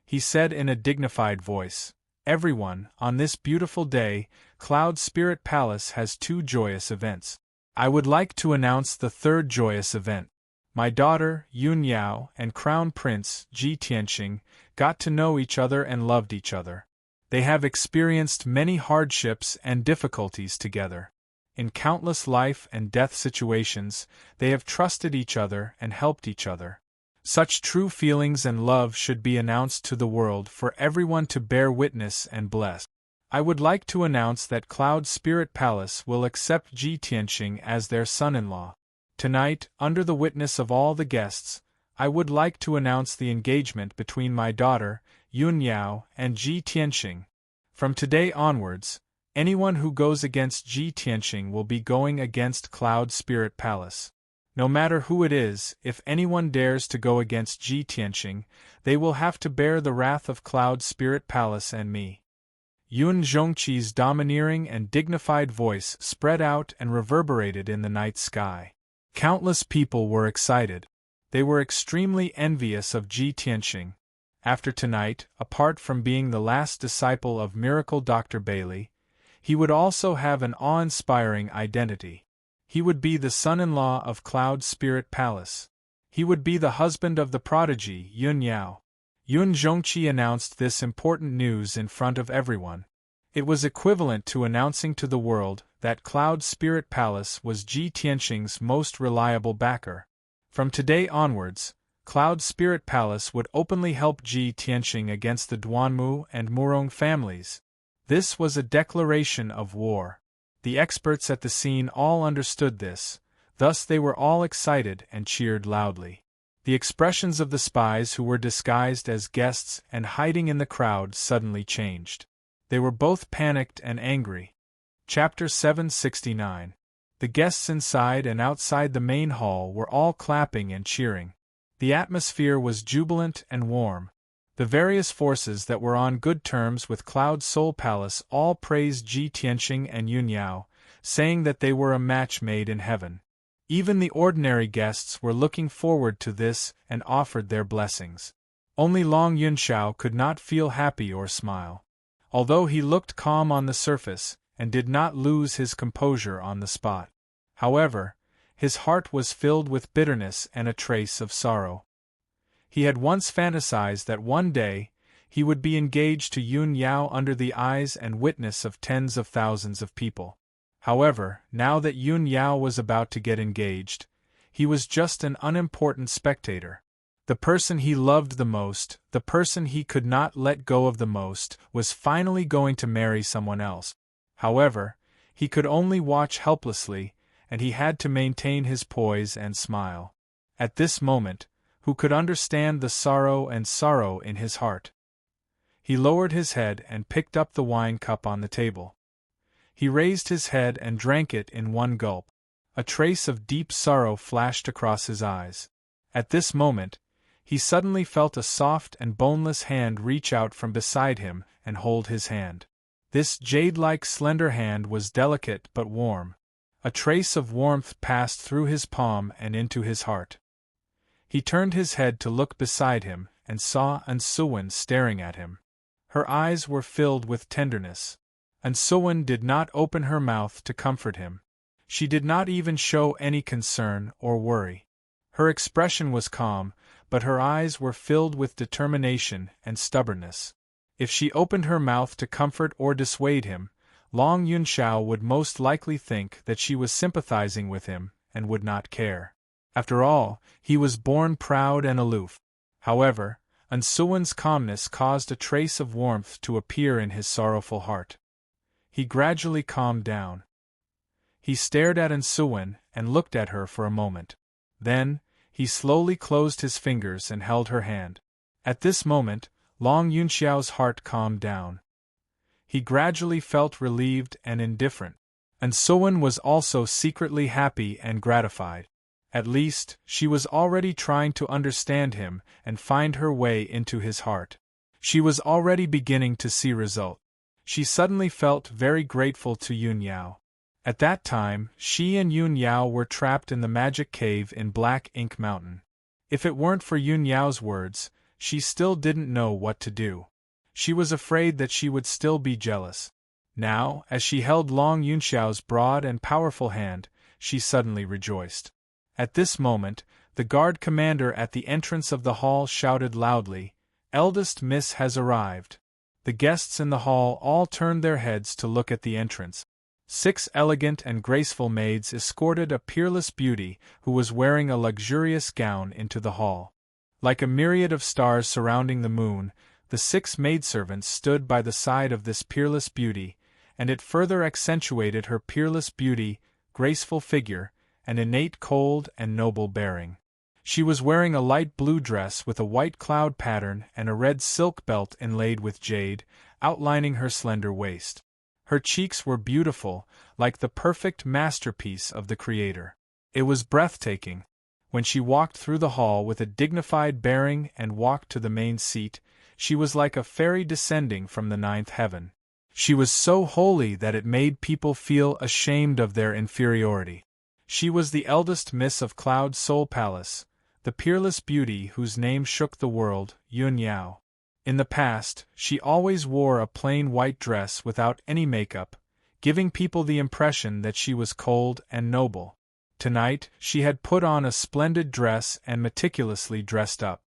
He said in a dignified voice, Everyone, on this beautiful day, Cloud Spirit Palace has two joyous events. I would like to announce the third joyous event. My daughter, Yun Yao, and Crown Prince, Ji Tianxing, got to know each other and loved each other. They have experienced many hardships and difficulties together. In countless life and death situations, they have trusted each other and helped each other. Such true feelings and love should be announced to the world for everyone to bear witness and bless. I would like to announce that Cloud Spirit Palace will accept Ji Tianxing as their son-in-law. Tonight, under the witness of all the guests, I would like to announce the engagement between my daughter, Yun Yao, and Ji Tianxing. From today onwards, anyone who goes against Ji Tianxing will be going against Cloud Spirit Palace. No matter who it is, if anyone dares to go against Ji Tianxing, they will have to bear the wrath of Cloud Spirit Palace and me. Yun Zhongqi's domineering and dignified voice spread out and reverberated in the night sky. Countless people were excited. They were extremely envious of Ji Tianxing. After tonight, apart from being the last disciple of Miracle Dr. Bailey, he would also have an awe-inspiring identity. He would be the son-in-law of Cloud Spirit Palace. He would be the husband of the prodigy, Yun Yao. Yun Zhongqi announced this important news in front of everyone. It was equivalent to announcing to the world that Cloud Spirit Palace was Ji Tianxing's most reliable backer. From today onwards, Cloud Spirit Palace would openly help Ji Tianxing against the Duanmu and Murong families. This was a declaration of war. The experts at the scene all understood this, thus they were all excited and cheered loudly. The expressions of the spies who were disguised as guests and hiding in the crowd suddenly changed. They were both panicked and angry. Chapter 769. The guests inside and outside the main hall were all clapping and cheering. The atmosphere was jubilant and warm. The various forces that were on good terms with Cloud Soul Palace all praised Ji Tianxing and Yun Yao, saying that they were a match made in heaven. Even the ordinary guests were looking forward to this and offered their blessings. Only Long Yunxiao could not feel happy or smile. Although he looked calm on the surface, and did not lose his composure on the spot. However, his heart was filled with bitterness and a trace of sorrow. He had once fantasized that one day, he would be engaged to Yun Yao under the eyes and witness of tens of thousands of people. However, now that Yun Yao was about to get engaged, he was just an unimportant spectator. The person he loved the most, the person he could not let go of the most, was finally going to marry someone else. However, he could only watch helplessly, and he had to maintain his poise and smile. At this moment, who could understand the sorrow in his heart? He lowered his head and picked up the wine cup on the table. He raised his head and drank it in one gulp. A trace of deep sorrow flashed across his eyes. At this moment, he suddenly felt a soft and boneless hand reach out from beside him and hold his hand. This jade-like slender hand was delicate but warm. A trace of warmth passed through his palm and into his heart. He turned his head to look beside him and saw Ansuwen staring at him. Her eyes were filled with tenderness. Ansuwen did not open her mouth to comfort him. She did not even show any concern or worry. Her expression was calm, but her eyes were filled with determination and stubbornness. If she opened her mouth to comfort or dissuade him, Long Yunxiao would most likely think that she was sympathizing with him and would not care. After all, he was born proud and aloof. However, Ansuwen's calmness caused a trace of warmth to appear in his sorrowful heart. He gradually calmed down. He stared at Ansuwen and looked at her for a moment. Then, he slowly closed his fingers and held her hand. At this moment, Long Yunxiao's heart calmed down. He gradually felt relieved and indifferent. Ansuwen was also secretly happy and gratified. At least, she was already trying to understand him and find her way into his heart. She was already beginning to see result. She suddenly felt very grateful to Yun Yao. At that time, she and Yun Yao were trapped in the magic cave in Black Ink Mountain. If it weren't for Yun Yao's words, she still didn't know what to do. She was afraid that she would still be jealous. Now, as she held Long Yunxiao's broad and powerful hand, she suddenly rejoiced. At this moment, the guard commander at the entrance of the hall shouted loudly, "Eldest Miss has arrived." The guests in the hall all turned their heads to look at the entrance. 6 elegant and graceful maids escorted a peerless beauty who was wearing a luxurious gown into the hall. Like a myriad of stars surrounding the moon, the 6 maidservants stood by the side of this peerless beauty, and it further accentuated her peerless beauty, graceful figure, and innate cold and noble bearing. She was wearing a light blue dress with a white cloud pattern and a red silk belt inlaid with jade, outlining her slender waist. Her cheeks were beautiful, like the perfect masterpiece of the Creator. It was breathtaking. When she walked through the hall with a dignified bearing and walked to the main seat, she was like a fairy descending from the 9th heaven. She was so holy that it made people feel ashamed of their inferiority. She was the eldest miss of Cloud Soul Palace, the peerless beauty whose name shook the world, Yun Yao. In the past, she always wore a plain white dress without any makeup, giving people the impression that she was cold and noble. Tonight, she had put on a splendid dress and meticulously dressed up.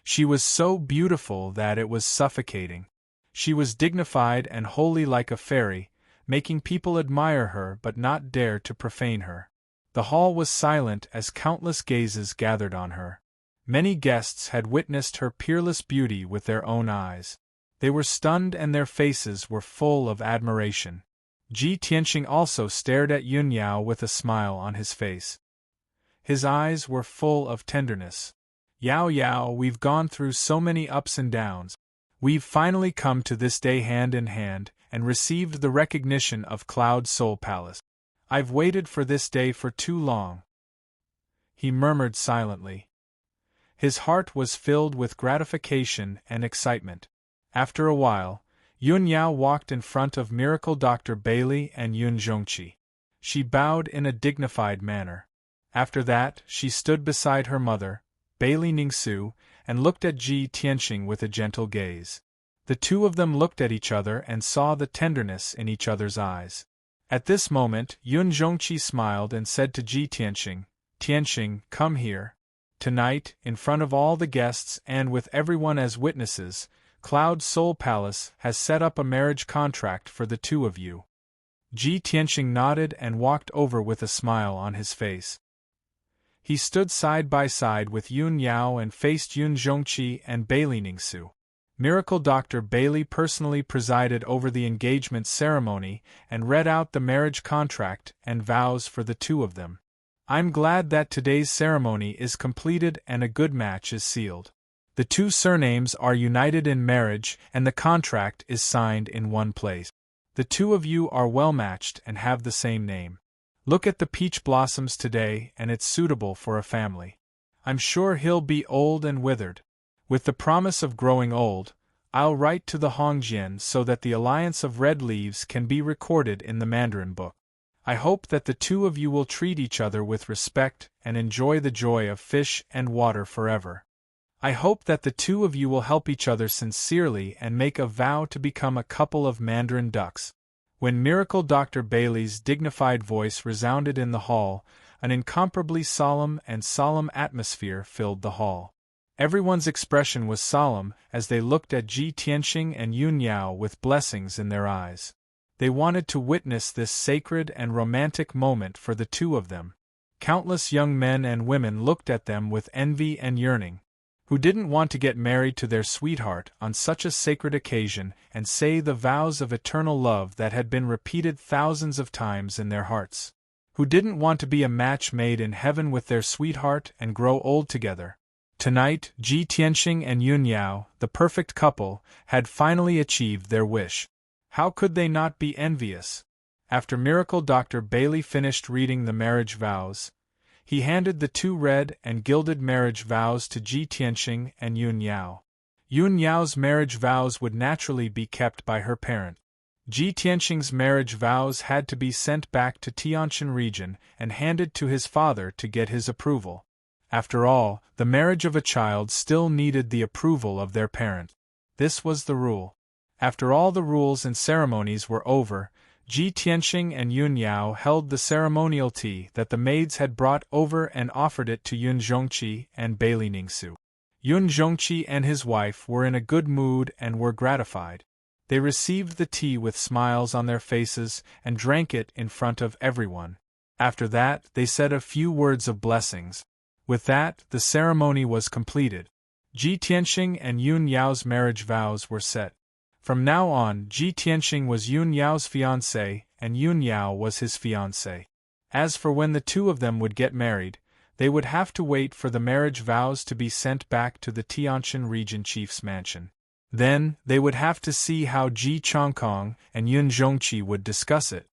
She was so beautiful that it was suffocating. She was dignified and holy like a fairy, making people admire her but not dare to profane her. The hall was silent as countless gazes gathered on her. Many guests had witnessed her peerless beauty with their own eyes. They were stunned and their faces were full of admiration. Ji Tianxing also stared at Yun Yao with a smile on his face. His eyes were full of tenderness. "Yao Yao, we've gone through so many ups and downs. We've finally come to this day hand in hand, and received the recognition of Cloud Soul Palace. I've waited for this day for too long," he murmured silently. His heart was filled with gratification and excitement. After a while, Yun Yao walked in front of Miracle Dr. Bailey and Yun Zhongqi. She bowed in a dignified manner. After that, she stood beside her mother, Bailey Ningsu, and looked at Ji Tianxing with a gentle gaze. The two of them looked at each other and saw the tenderness in each other's eyes. At this moment, Yun Zhongqi smiled and said to Ji Tianxing, "Tianxing, come here. Tonight, in front of all the guests and with everyone as witnesses, Cloud Soul Palace has set up a marriage contract for the two of you." Ji Tianxing nodded and walked over with a smile on his face. He stood side by side with Yun Yao and faced Yun Zhongqi and Bailey Ningsu. Miracle Dr. Bailey personally presided over the engagement ceremony and read out the marriage contract and vows for the two of them. "I'm glad that today's ceremony is completed and a good match is sealed. The two surnames are united in marriage and the contract is signed in one place. The two of you are well matched and have the same name. Look at the peach blossoms today and it's suitable for a family. I'm sure he'll be old and withered. With the promise of growing old, I'll write to the Hongjian so that the alliance of red leaves can be recorded in the Mandarin book. I hope that the two of you will treat each other with respect and enjoy the joy of fish and water forever. I hope that the two of you will help each other sincerely and make a vow to become a couple of Mandarin ducks." When Miracle Dr. Bailey's dignified voice resounded in the hall, an incomparably solemn atmosphere filled the hall. Everyone's expression was solemn as they looked at Ji Tianxing and Yun Yao with blessings in their eyes. They wanted to witness this sacred and romantic moment for the two of them. Countless young men and women looked at them with envy and yearning. Who didn't want to get married to their sweetheart on such a sacred occasion and say the vows of eternal love that had been repeated thousands of times in their hearts? Who didn't want to be a match made in heaven with their sweetheart and grow old together? Tonight, Ji Tianxing and Yun Yao, the perfect couple, had finally achieved their wish. How could they not be envious? After Miracle Dr. Bailey finished reading the marriage vows, he handed the two red and gilded marriage vows to Ji Tianxing and Yun Yao. Yun Yao's marriage vows would naturally be kept by her parent. Ji Tianxing's marriage vows had to be sent back to Tianshan region and handed to his father to get his approval. After all, the marriage of a child still needed the approval of their parent. This was the rule. After all the rules and ceremonies were over, Ji Tianxing and Yun Yao held the ceremonial tea that the maids had brought over and offered it to Yun Zhongqi and Bailey Ningsu. Yun Zhongqi and his wife were in a good mood and were gratified. They received the tea with smiles on their faces and drank it in front of everyone. After that, they said a few words of blessings. With that, the ceremony was completed. Ji Tianxing and Yun Yao's marriage vows were set. From now on, Ji Tianxing was Yun Yao's fiancé and Yun Yao was his fiancé. As for when the two of them would get married, they would have to wait for the marriage vows to be sent back to the Tianshan region chief's mansion. Then, they would have to see how Ji Chongkong and Yun Zhongqi would discuss it.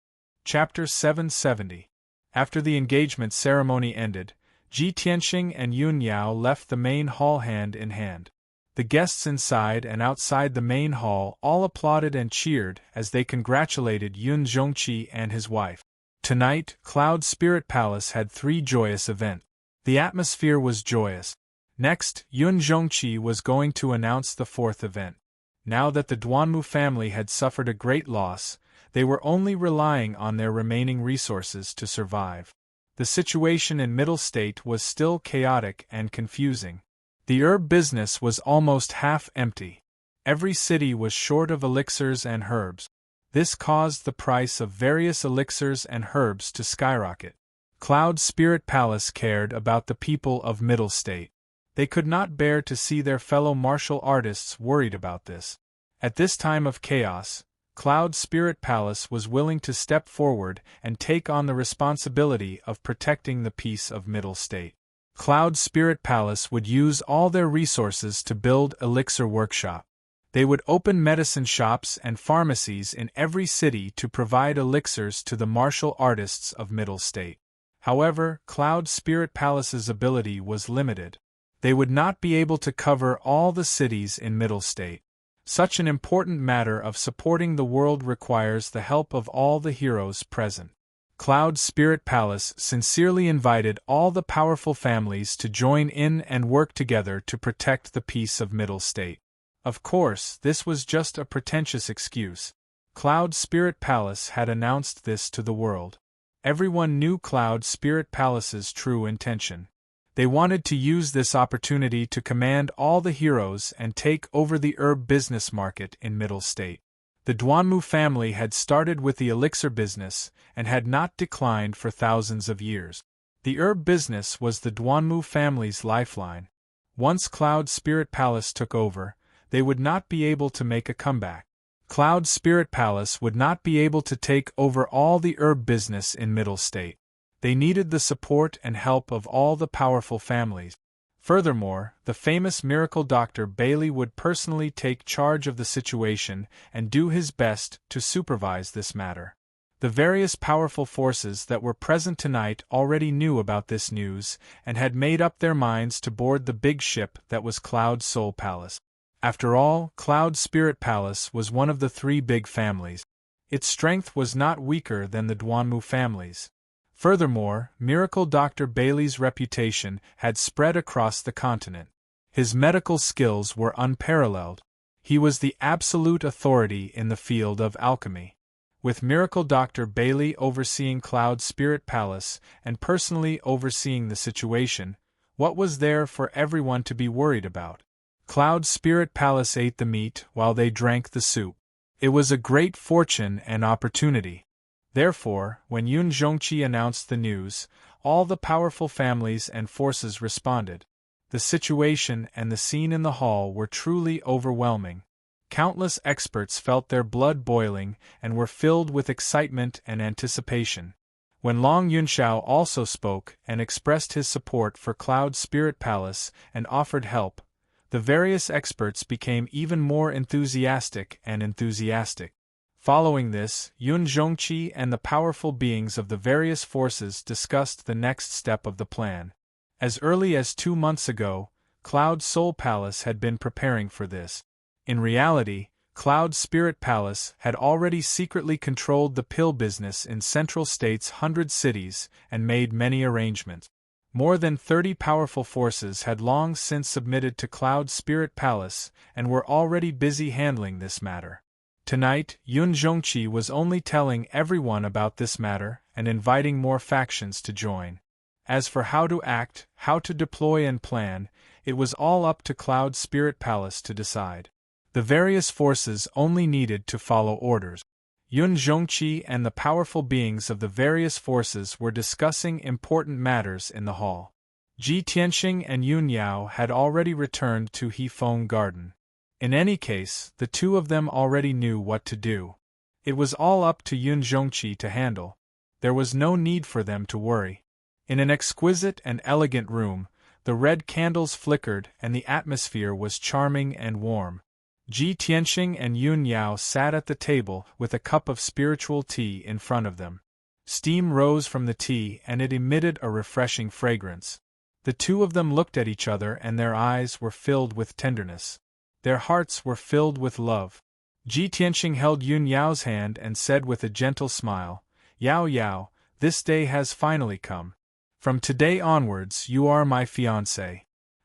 Chapter 770. After the engagement ceremony ended, Ji Tianxing and Yun Yao left the main hall hand in hand. The guests inside and outside the main hall all applauded and cheered as they congratulated Yun Zhongqi and his wife. Tonight, Cloud Spirit Palace had 3 joyous events. The atmosphere was joyous. Next, Yun Zhongqi was going to announce the 4th event. Now that the Duanmu family had suffered a great loss, they were only relying on their remaining resources to survive. The situation in Middle State was still chaotic and confusing. The herb business was almost half empty. Every city was short of elixirs and herbs. This caused the price of various elixirs and herbs to skyrocket. Cloud Spirit Palace cared about the people of Middle State. They could not bear to see their fellow martial artists worried about this. At this time of chaos, Cloud Spirit Palace was willing to step forward and take on the responsibility of protecting the peace of Middle State. Cloud Spirit Palace would use all their resources to build elixir workshop. They would open medicine shops and pharmacies in every city to provide elixirs to the martial artists of Middle State. However, Cloud Spirit Palace's ability was limited. They would not be able to cover all the cities in Middle State. Such an important matter of supporting the world requires the help of all the heroes present. Cloud Spirit Palace sincerely invited all the powerful families to join in and work together to protect the peace of Middle State. Of course, this was just a pretentious excuse. Cloud Spirit Palace had announced this to the world. Everyone knew Cloud Spirit Palace's true intention. They wanted to use this opportunity to command all the heroes and take over the herb business market in Middle State. The Duanmu family had started with the elixir business and had not declined for thousands of years. The herb business was the Duanmu family's lifeline. Once Cloud Spirit Palace took over, they would not be able to make a comeback. Cloud Spirit Palace would not be able to take over all the herb business in Middle State. They needed the support and help of all the powerful families. Furthermore, the famous miracle doctor Bailey would personally take charge of the situation and do his best to supervise this matter. The various powerful forces that were present tonight already knew about this news and had made up their minds to board the big ship that was Cloud Soul Palace. After all, Cloud Spirit Palace was one of the 3 big families. Its strength was not weaker than the Duanmu families. Furthermore, Miracle Dr. Bailey's reputation had spread across the continent. His medical skills were unparalleled. He was the absolute authority in the field of alchemy. With Miracle Dr. Bailey overseeing Cloud Spirit Palace and personally overseeing the situation, what was there for everyone to be worried about? Cloud Spirit Palace ate the meat while they drank the soup. It was a great fortune and opportunity. Therefore, when Yun Zhongqi announced the news, all the powerful families and forces responded. The situation and the scene in the hall were truly overwhelming. Countless experts felt their blood boiling and were filled with excitement and anticipation. When Long Yunxiao also spoke and expressed his support for Cloud Spirit Palace and offered help, the various experts became even more enthusiastic and enthusiastic. Following this, Yun Zhongqi and the powerful beings of the various forces discussed the next step of the plan. As early as 2 months ago, Cloud Soul Palace had been preparing for this. In reality, Cloud Spirit Palace had already secretly controlled the pill business in Central State's 100 cities and made many arrangements. More than 30 powerful forces had long since submitted to Cloud Spirit Palace and were already busy handling this matter. Tonight, Yun Zhongqi was only telling everyone about this matter and inviting more factions to join. As for how to act, how to deploy and plan, it was all up to Cloud Spirit Palace to decide. The various forces only needed to follow orders. Yun Zhongqi and the powerful beings of the various forces were discussing important matters in the hall. Ji Tianxing and Yun Yao had already returned to Hefeng Garden. In any case, the two of them already knew what to do. It was all up to Yun Zhongqi to handle. There was no need for them to worry. In an exquisite and elegant room, the red candles flickered and the atmosphere was charming and warm. Ji Tianxing and Yun Yao sat at the table with a cup of spiritual tea in front of them. Steam rose from the tea and it emitted a refreshing fragrance. The two of them looked at each other and their eyes were filled with tenderness. Their hearts were filled with love. Ji Tianxing held Yun Yao's hand and said with a gentle smile, "Yao Yao, this day has finally come. From today onwards you are my fiancé.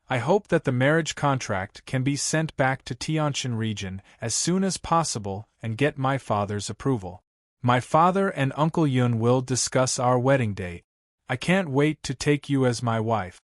I hope that the marriage contract can be sent back to Tianshan region as soon as possible and get my father's approval. My father and Uncle Yun will discuss our wedding date. I can't wait to take you as my wife."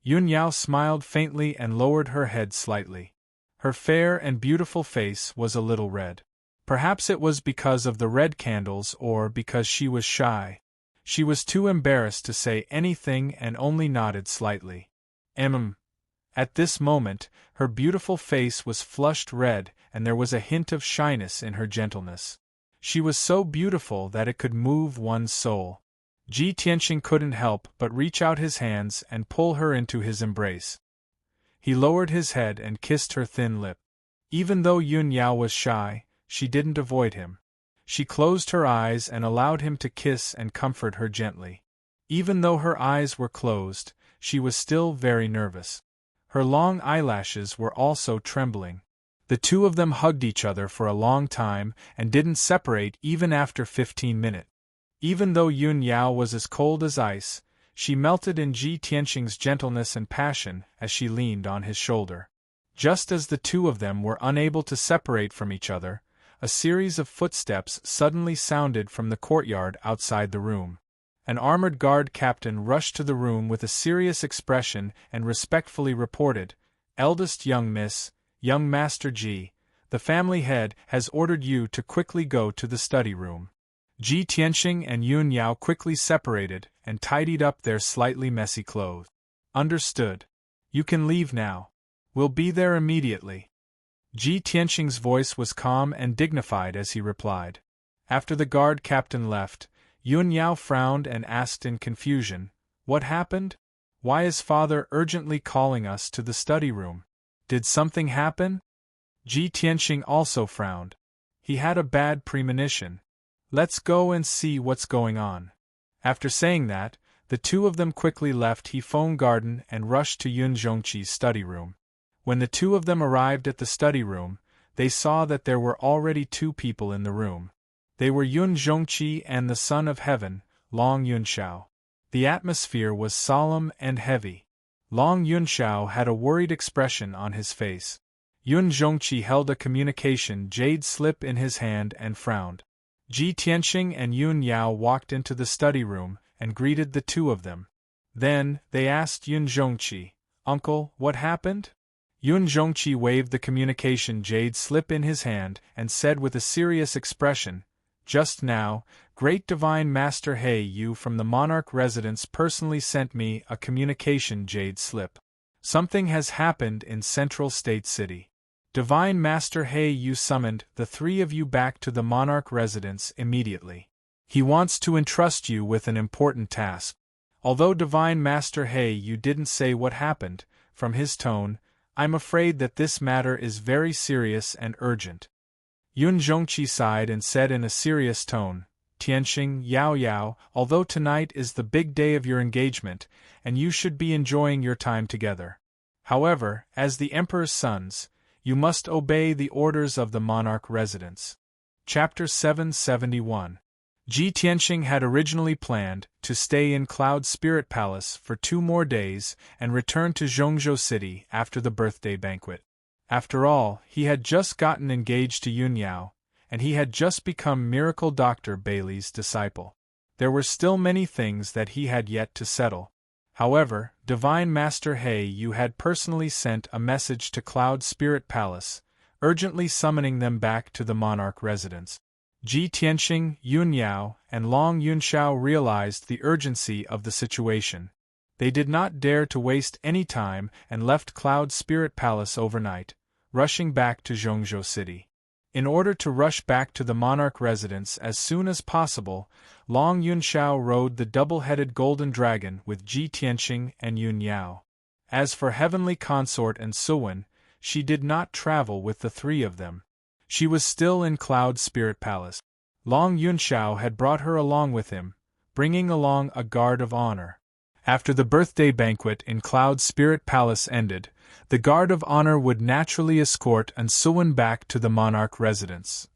Yun Yao smiled faintly and lowered her head slightly. Her fair and beautiful face was a little red. Perhaps it was because of the red candles or because she was shy. She was too embarrassed to say anything and only nodded slightly. At this moment, her beautiful face was flushed red and there was a hint of shyness in her gentleness. She was so beautiful that it could move one's soul. Ji Tianxing couldn't help but reach out his hands and pull her into his embrace. He lowered his head and kissed her thin lip. Even though Yun Yao was shy, she didn't avoid him. She closed her eyes and allowed him to kiss and comfort her gently. Even though her eyes were closed, she was still very nervous. Her long eyelashes were also trembling. The two of them hugged each other for a long time and didn't separate even after 15 minutes. Even though Yun Yao was as cold as ice, she melted in Ji Tianxing's gentleness and passion as she leaned on his shoulder. Just as the two of them were unable to separate from each other, a series of footsteps suddenly sounded from the courtyard outside the room. An armored guard captain rushed to the room with a serious expression and respectfully reported, "Eldest young miss, young Master Ji, the family head has ordered you to quickly go to the study room." Ji Tianxing and Yun Yao quickly separated and tidied up their slightly messy clothes. "Understood. You can leave now. We'll be there immediately." Ji Tianxing's voice was calm and dignified as he replied. After the guard captain left, Yun Yao frowned and asked in confusion, "What happened? Why is father urgently calling us to the study room? Did something happen?" Ji Tianxing also frowned. He had a bad premonition. "Let's go and see what's going on." After saying that, the two of them quickly left Hefeng Garden and rushed to Yun Zhongqi's study room. When the two of them arrived at the study room, they saw that there were already two people in the room. They were Yun Zhongqi and the son of heaven, Long Yunshao. The atmosphere was solemn and heavy. Long Yunshao had a worried expression on his face. Yun Zhongqi held a communication jade slip in his hand and frowned. Ji Tianxing and Yun Yao walked into the study room and greeted the two of them. Then, they asked Yun Zhongqi, "Uncle, what happened?" Yun Zhongqi waved the communication jade slip in his hand and said with a serious expression, "Just now, Great Divine Master He Yu from the Monarch Residence personally sent me a communication jade slip. Something has happened in Central State City. Divine Master He Yu summoned the three of you back to the Monarch Residence immediately. He wants to entrust you with an important task." Although Divine Master He Yu didn't say what happened, from his tone, I'm afraid that this matter is very serious and urgent. Yun Zhongqi sighed and said in a serious tone, "Tianxing, Yao Yao, although tonight is the big day of your engagement, and you should be enjoying your time together. However, as the Emperor's sons, you must obey the orders of the Monarch Residence." Chapter 771. Ji Tianxing had originally planned to stay in Cloud Spirit Palace for 2 more days and return to Zhongzhou City after the birthday banquet. After all, he had just gotten engaged to Yun Yao, and he had just become Miracle Dr. Bailey's disciple. There were still many things that he had yet to settle. However, Divine Master He had personally sent a message to Cloud Spirit Palace, urgently summoning them back to the monarch residence. Ji Tianxing, Yun Yao, and Long Yunxiao realized the urgency of the situation. They did not dare to waste any time and left Cloud Spirit Palace overnight, rushing back to Zhongzhou City. In order to rush back to the monarch residence as soon as possible, Long Yunxiao rode the double-headed golden dragon with Ji Tianxing and Yun Yao. As for Heavenly Consort and Suwen, she did not travel with the three of them. She was still in Cloud Spirit Palace. Long Yunxiao had brought her along with him, bringing along a guard of honor. After the birthday banquet in Cloud Spirit Palace ended, the guard of honor would naturally escort An Suwen back to the monarch residence.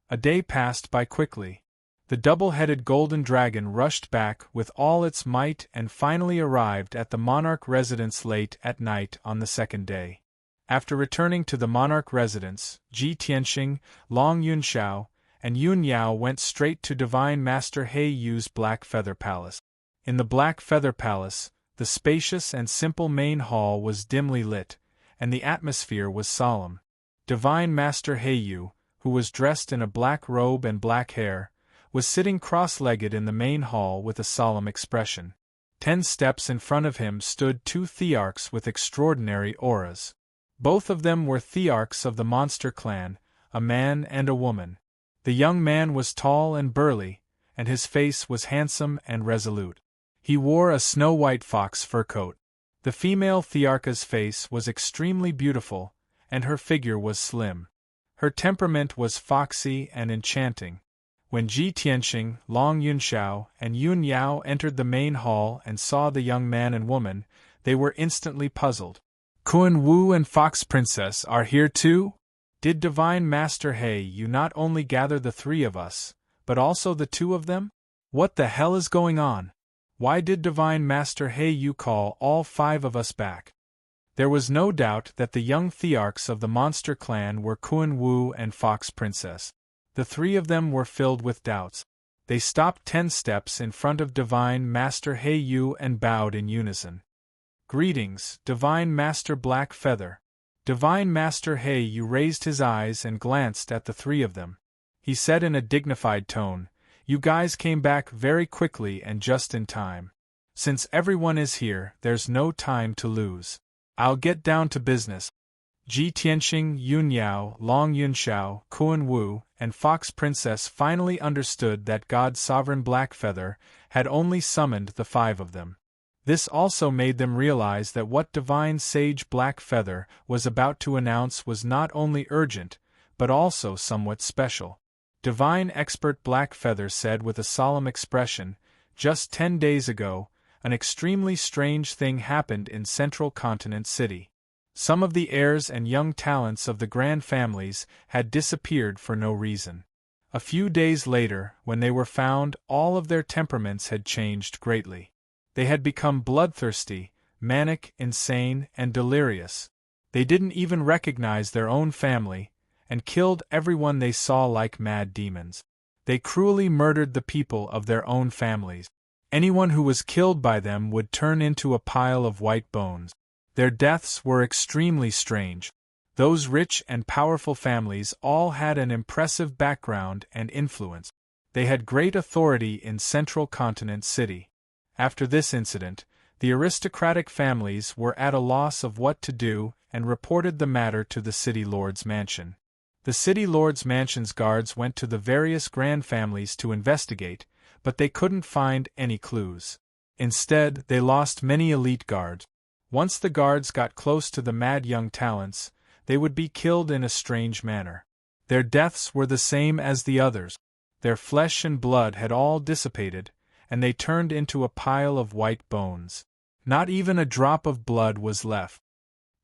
A day passed by quickly. The double-headed golden dragon rushed back with all its might and finally arrived at the monarch residence late at night on the second day. After returning to the monarch residence, Ji Tianxing, Long Yunxiao, and Yun Yao went straight to Divine Master Heiyu's Black Feather Palace. In the Black Feather Palace, the spacious and simple main hall was dimly lit, and the atmosphere was solemn. Divine Master Heiyu, who was dressed in a black robe and black hair, was sitting cross-legged in the main hall with a solemn expression. 10 steps in front of him stood 2 thearchs with extraordinary auras. Both of them were thearchs of the monster clan, a man and a woman. The young man was tall and burly, and his face was handsome and resolute. He wore a snow-white fox fur coat. The female thearch's face was extremely beautiful, and her figure was slim. Her temperament was foxy and enchanting. When Ji Tianxing, Long Yunxiao, and Yun Yao entered the main hall and saw the young man and woman, they were instantly puzzled. Kun Wu and Fox Princess are here too? Did Divine Master Heiyu not only gather the 3 of us, but also the 2 of them? What the hell is going on? Why did Divine Master Heiyu call all 5 of us back? There was no doubt that the young thearchs of the monster clan were Kun Wu and Fox Princess. The 3 of them were filled with doubts. They stopped 10 steps in front of Divine Master Heiyu and bowed in unison. Greetings, Divine Master Black Feather. Divine Master Heiyu raised his eyes and glanced at the 3 of them. He said in a dignified tone, "You guys came back very quickly and just in time. Since everyone is here, there's no time to lose. I'll get down to business." Ji Tianxing, Yun Yao, Long Yunxiao, Kun Wu, and Fox Princess finally understood that God Sovereign Blackfeather had only summoned the 5 of them. This also made them realize that what Divine Sage Blackfeather was about to announce was not only urgent, but also somewhat special. Divine Expert Blackfeather said with a solemn expression, "Just 10 days ago, an extremely strange thing happened in Central Continent City. Some of the heirs and young talents of the grand families had disappeared for no reason. A few days later, when they were found, all of their temperaments had changed greatly. They had become bloodthirsty, manic, insane, and delirious. They didn't even recognize their own family, and killed everyone they saw like mad demons. They cruelly murdered the people of their own families. Anyone who was killed by them would turn into a pile of white bones. Their deaths were extremely strange. Those rich and powerful families all had an impressive background and influence. They had great authority in Central Continent City. After this incident, the aristocratic families were at a loss of what to do and reported the matter to the City Lord's mansion. The City Lord's mansion's guards went to the various grand families to investigate, but they couldn't find any clues. Instead, they lost many elite guards. Once the guards got close to the mad young talents, they would be killed in a strange manner. Their deaths were the same as the others. Their flesh and blood had all dissipated, and they turned into a pile of white bones. Not even a drop of blood was left.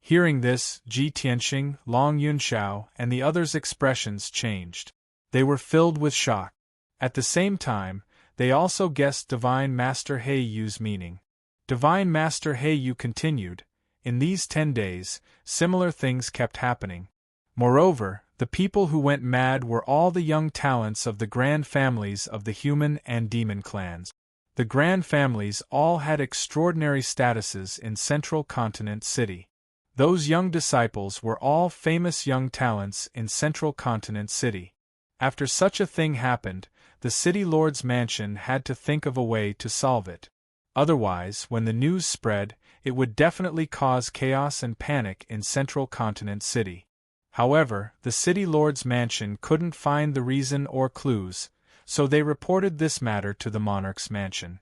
Hearing this, Ji Tianxing, Long Yunxiao, and the others' expressions changed. They were filled with shock. At the same time, they also guessed Divine Master Heiyu's meaning. Divine Master Heiyu continued, "In these 10 days, similar things kept happening. Moreover, the people who went mad were all the young talents of the grand families of the human and demon clans. The grand families all had extraordinary statuses in Central Continent City. Those young disciples were all famous young talents in Central Continent City. After such a thing happened, the city lord's mansion had to think of a way to solve it. Otherwise, when the news spread, it would definitely cause chaos and panic in Central Continent City. However, the city lord's mansion couldn't find the reason or clues, so they reported this matter to the monarch's mansion.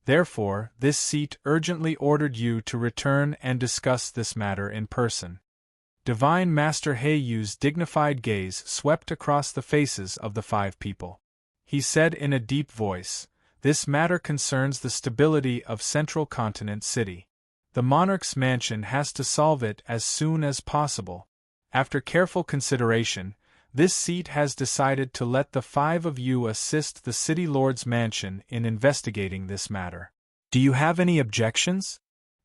Therefore, this seat urgently ordered you to return and discuss this matter in person. Divine Master Heiyu's dignified gaze swept across the faces of the 5 people. He said in a deep voice, "This matter concerns the stability of Central Continent City. The monarch's mansion has to solve it as soon as possible. After careful consideration, this seat has decided to let the 5 of you assist the city lord's mansion in investigating this matter. Do you have any objections?"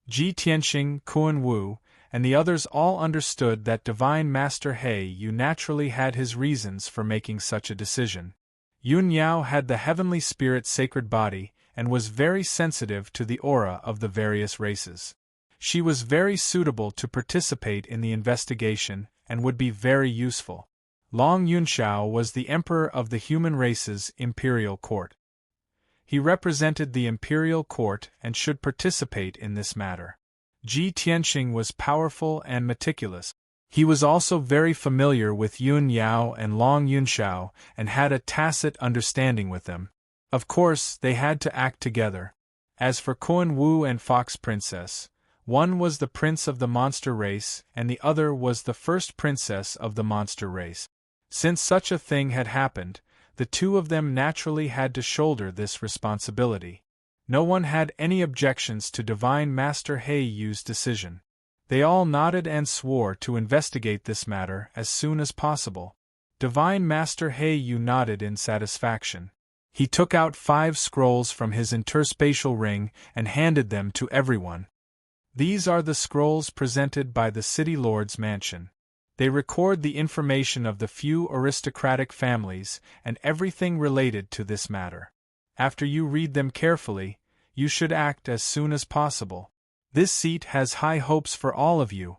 Ji Tianxing, Kuan Wu, and the others all understood that Divine Master Heiyu naturally had his reasons for making such a decision. Yun Yao had the heavenly spirit's sacred body and was very sensitive to the aura of the various races. She was very suitable to participate in the investigation and would be very useful. Long Yunshao was the emperor of the human race's imperial court. He represented the imperial court and should participate in this matter. Ji Tianxing was powerful and meticulous. He was also very familiar with Yun Yao and Long Yunshao and had a tacit understanding with them. Of course, they had to act together. As for Kuan Wu and Fox Princess, one was the prince of the monster race and the other was the first princess of the monster race. Since such a thing had happened, the 2 of them naturally had to shoulder this responsibility. No one had any objections to Divine Master Heiyu's decision. They all nodded and swore to investigate this matter as soon as possible. Divine Master Heiyu nodded in satisfaction. He took out 5 scrolls from his interspatial ring and handed them to everyone. These are the scrolls presented by the city lord's mansion. They record the information of the few aristocratic families and everything related to this matter. After you read them carefully, you should act as soon as possible. This seat has high hopes for all of you.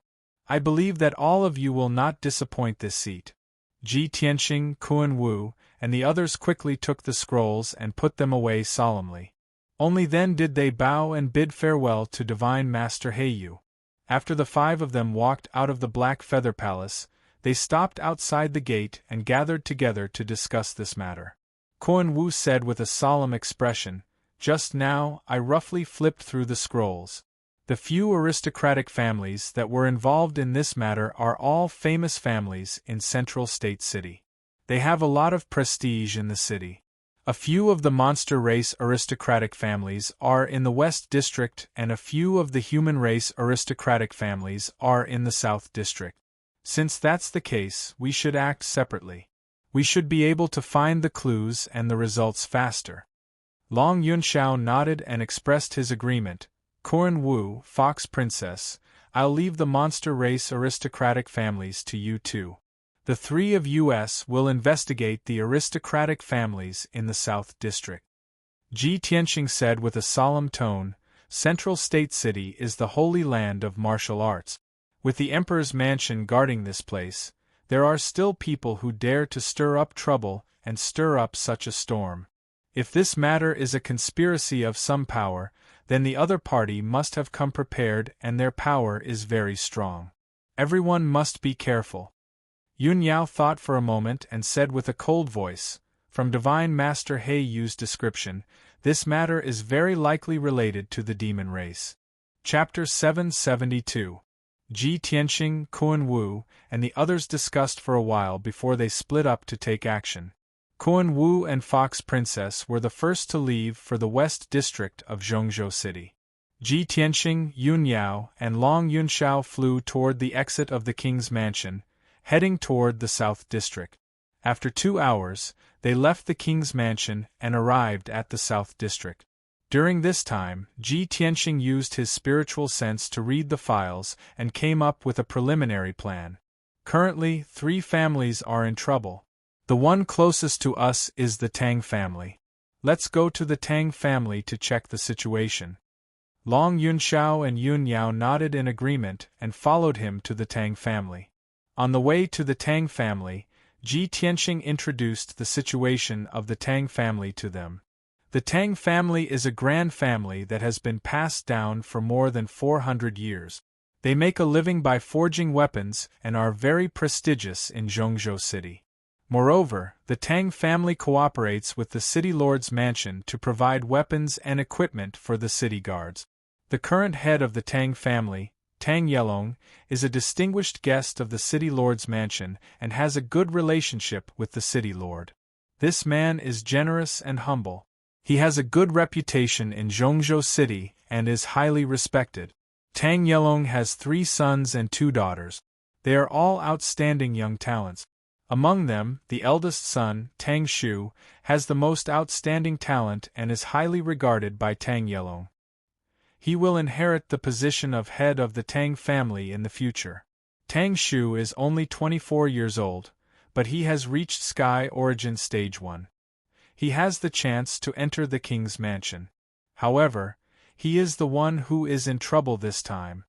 I believe that all of you will not disappoint this seat. Ji Tianxing, Kuan Wu, and the others quickly took the scrolls and put them away solemnly. Only then did they bow and bid farewell to Divine Master Heiyu. After the 5 of them walked out of the Black Feather Palace, they stopped outside the gate and gathered together to discuss this matter. Kuan Wu said with a solemn expression, "Just now, I roughly flipped through the scrolls. The few aristocratic families that were involved in this matter are all famous families in Central State City. They have a lot of prestige in the city. A few of the monster race aristocratic families are in the West District and a few of the human race aristocratic families are in the South District. Since that's the case, we should act separately. We should be able to find the clues and the results faster." Long Yunshao nodded and expressed his agreement. "Kuan Wu, Fox Princess, I'll leave the monster race aristocratic families to you two. The 3 of us will investigate the aristocratic families in the South District." Ji Tianxing said with a solemn tone, "Central State City is the holy land of martial arts. With the Emperor's mansion guarding this place, there are still people who dare to stir up trouble and stir up such a storm. If this matter is a conspiracy of some power, then the other party must have come prepared and their power is very strong. Everyone must be careful." Yun Yao thought for a moment and said with a cold voice, "From Divine Master Heiyu's description, this matter is very likely related to the demon race." Chapter 772. Ji Tianxing, Kuan Wu, and the others discussed for a while before they split up to take action. Kuan Wu and Fox Princess were the first to leave for the West District of Zhongzhou City. Ji Tianxing, Yun Yao, and Long Yunshao flew toward the exit of the king's mansion, heading toward the South District. After 2 hours, they left the king's mansion and arrived at the South District. During this time, Ji Tianxing used his spiritual sense to read the files and came up with a preliminary plan. Currently, 3 families are in trouble. The one closest to us is the Tang family. Let's go to the Tang family to check the situation. Long Yunxiao and Yun Yao nodded in agreement and followed him to the Tang family. On the way to the Tang family, Ji Tianxing introduced the situation of the Tang family to them. The Tang family is a grand family that has been passed down for more than 400 years. They make a living by forging weapons and are very prestigious in Zhongzhou City. Moreover, the Tang family cooperates with the city lord's mansion to provide weapons and equipment for the city guards. The current head of the Tang family, Tang Yelong, is a distinguished guest of the city lord's mansion and has a good relationship with the city lord. This man is generous and humble. He has a good reputation in Zhongzhou City and is highly respected. Tang Yelong has 3 sons and 2 daughters. They are all outstanding young talents. Among them, the eldest son, Tang Shu, has the most outstanding talent and is highly regarded by Tang Yelong. He will inherit the position of head of the Tang family in the future. Tang Shu is only 24 years old, but he has reached Sky Origin Stage 1. He has the chance to enter the king's mansion. However, he is the one who is in trouble this time.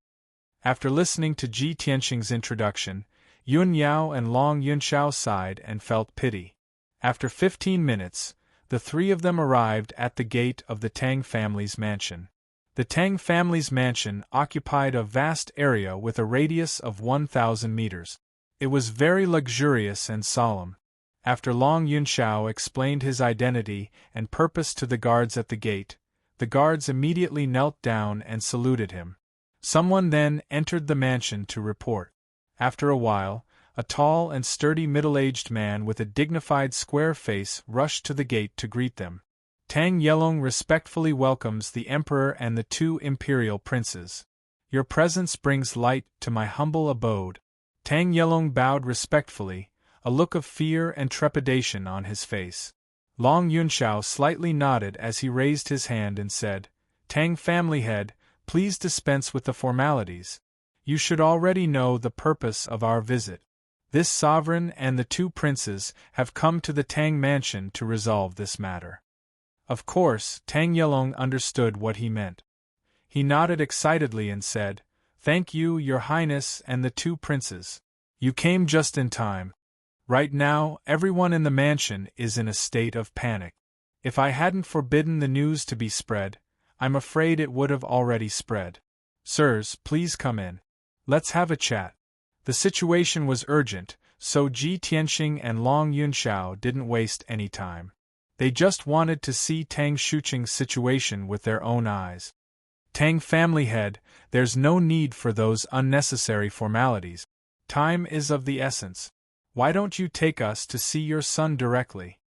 After listening to Ji Tianxing's introduction, Yun Yao and Long Yunxiao sighed and felt pity. After 15 minutes, the 3 of them arrived at the gate of the Tang family's mansion. The Tang family's mansion occupied a vast area with a radius of 1,000 meters. It was very luxurious and solemn. After Long Yunxiao explained his identity and purpose to the guards at the gate, the guards immediately knelt down and saluted him. Someone then entered the mansion to report. After a while, a tall and sturdy middle-aged man with a dignified square face rushed to the gate to greet them. Tang Yelong respectfully welcomes the emperor and the 2 imperial princes. Your presence brings light to my humble abode. Tang Yelong bowed respectfully, a look of fear and trepidation on his face. Long Yunxiao slightly nodded as he raised his hand and said, Tang family head, please dispense with the formalities. You should already know the purpose of our visit. This sovereign and the 2 princes have come to the Tang mansion to resolve this matter. Of course, Tang Yelong understood what he meant. He nodded excitedly and said, Thank you, Your Highness and the 2 princes. You came just in time. Right now, everyone in the mansion is in a state of panic. If I hadn't forbidden the news to be spread, I'm afraid it would have already spread. Sirs, please come in. Let's have a chat. The situation was urgent, so Ji Tianxing and Long Yunxiao didn't waste any time. They just wanted to see Tang Shuqing's situation with their own eyes. Tang family head, there's no need for those unnecessary formalities. Time is of the essence. Why don't you take us to see your son directly?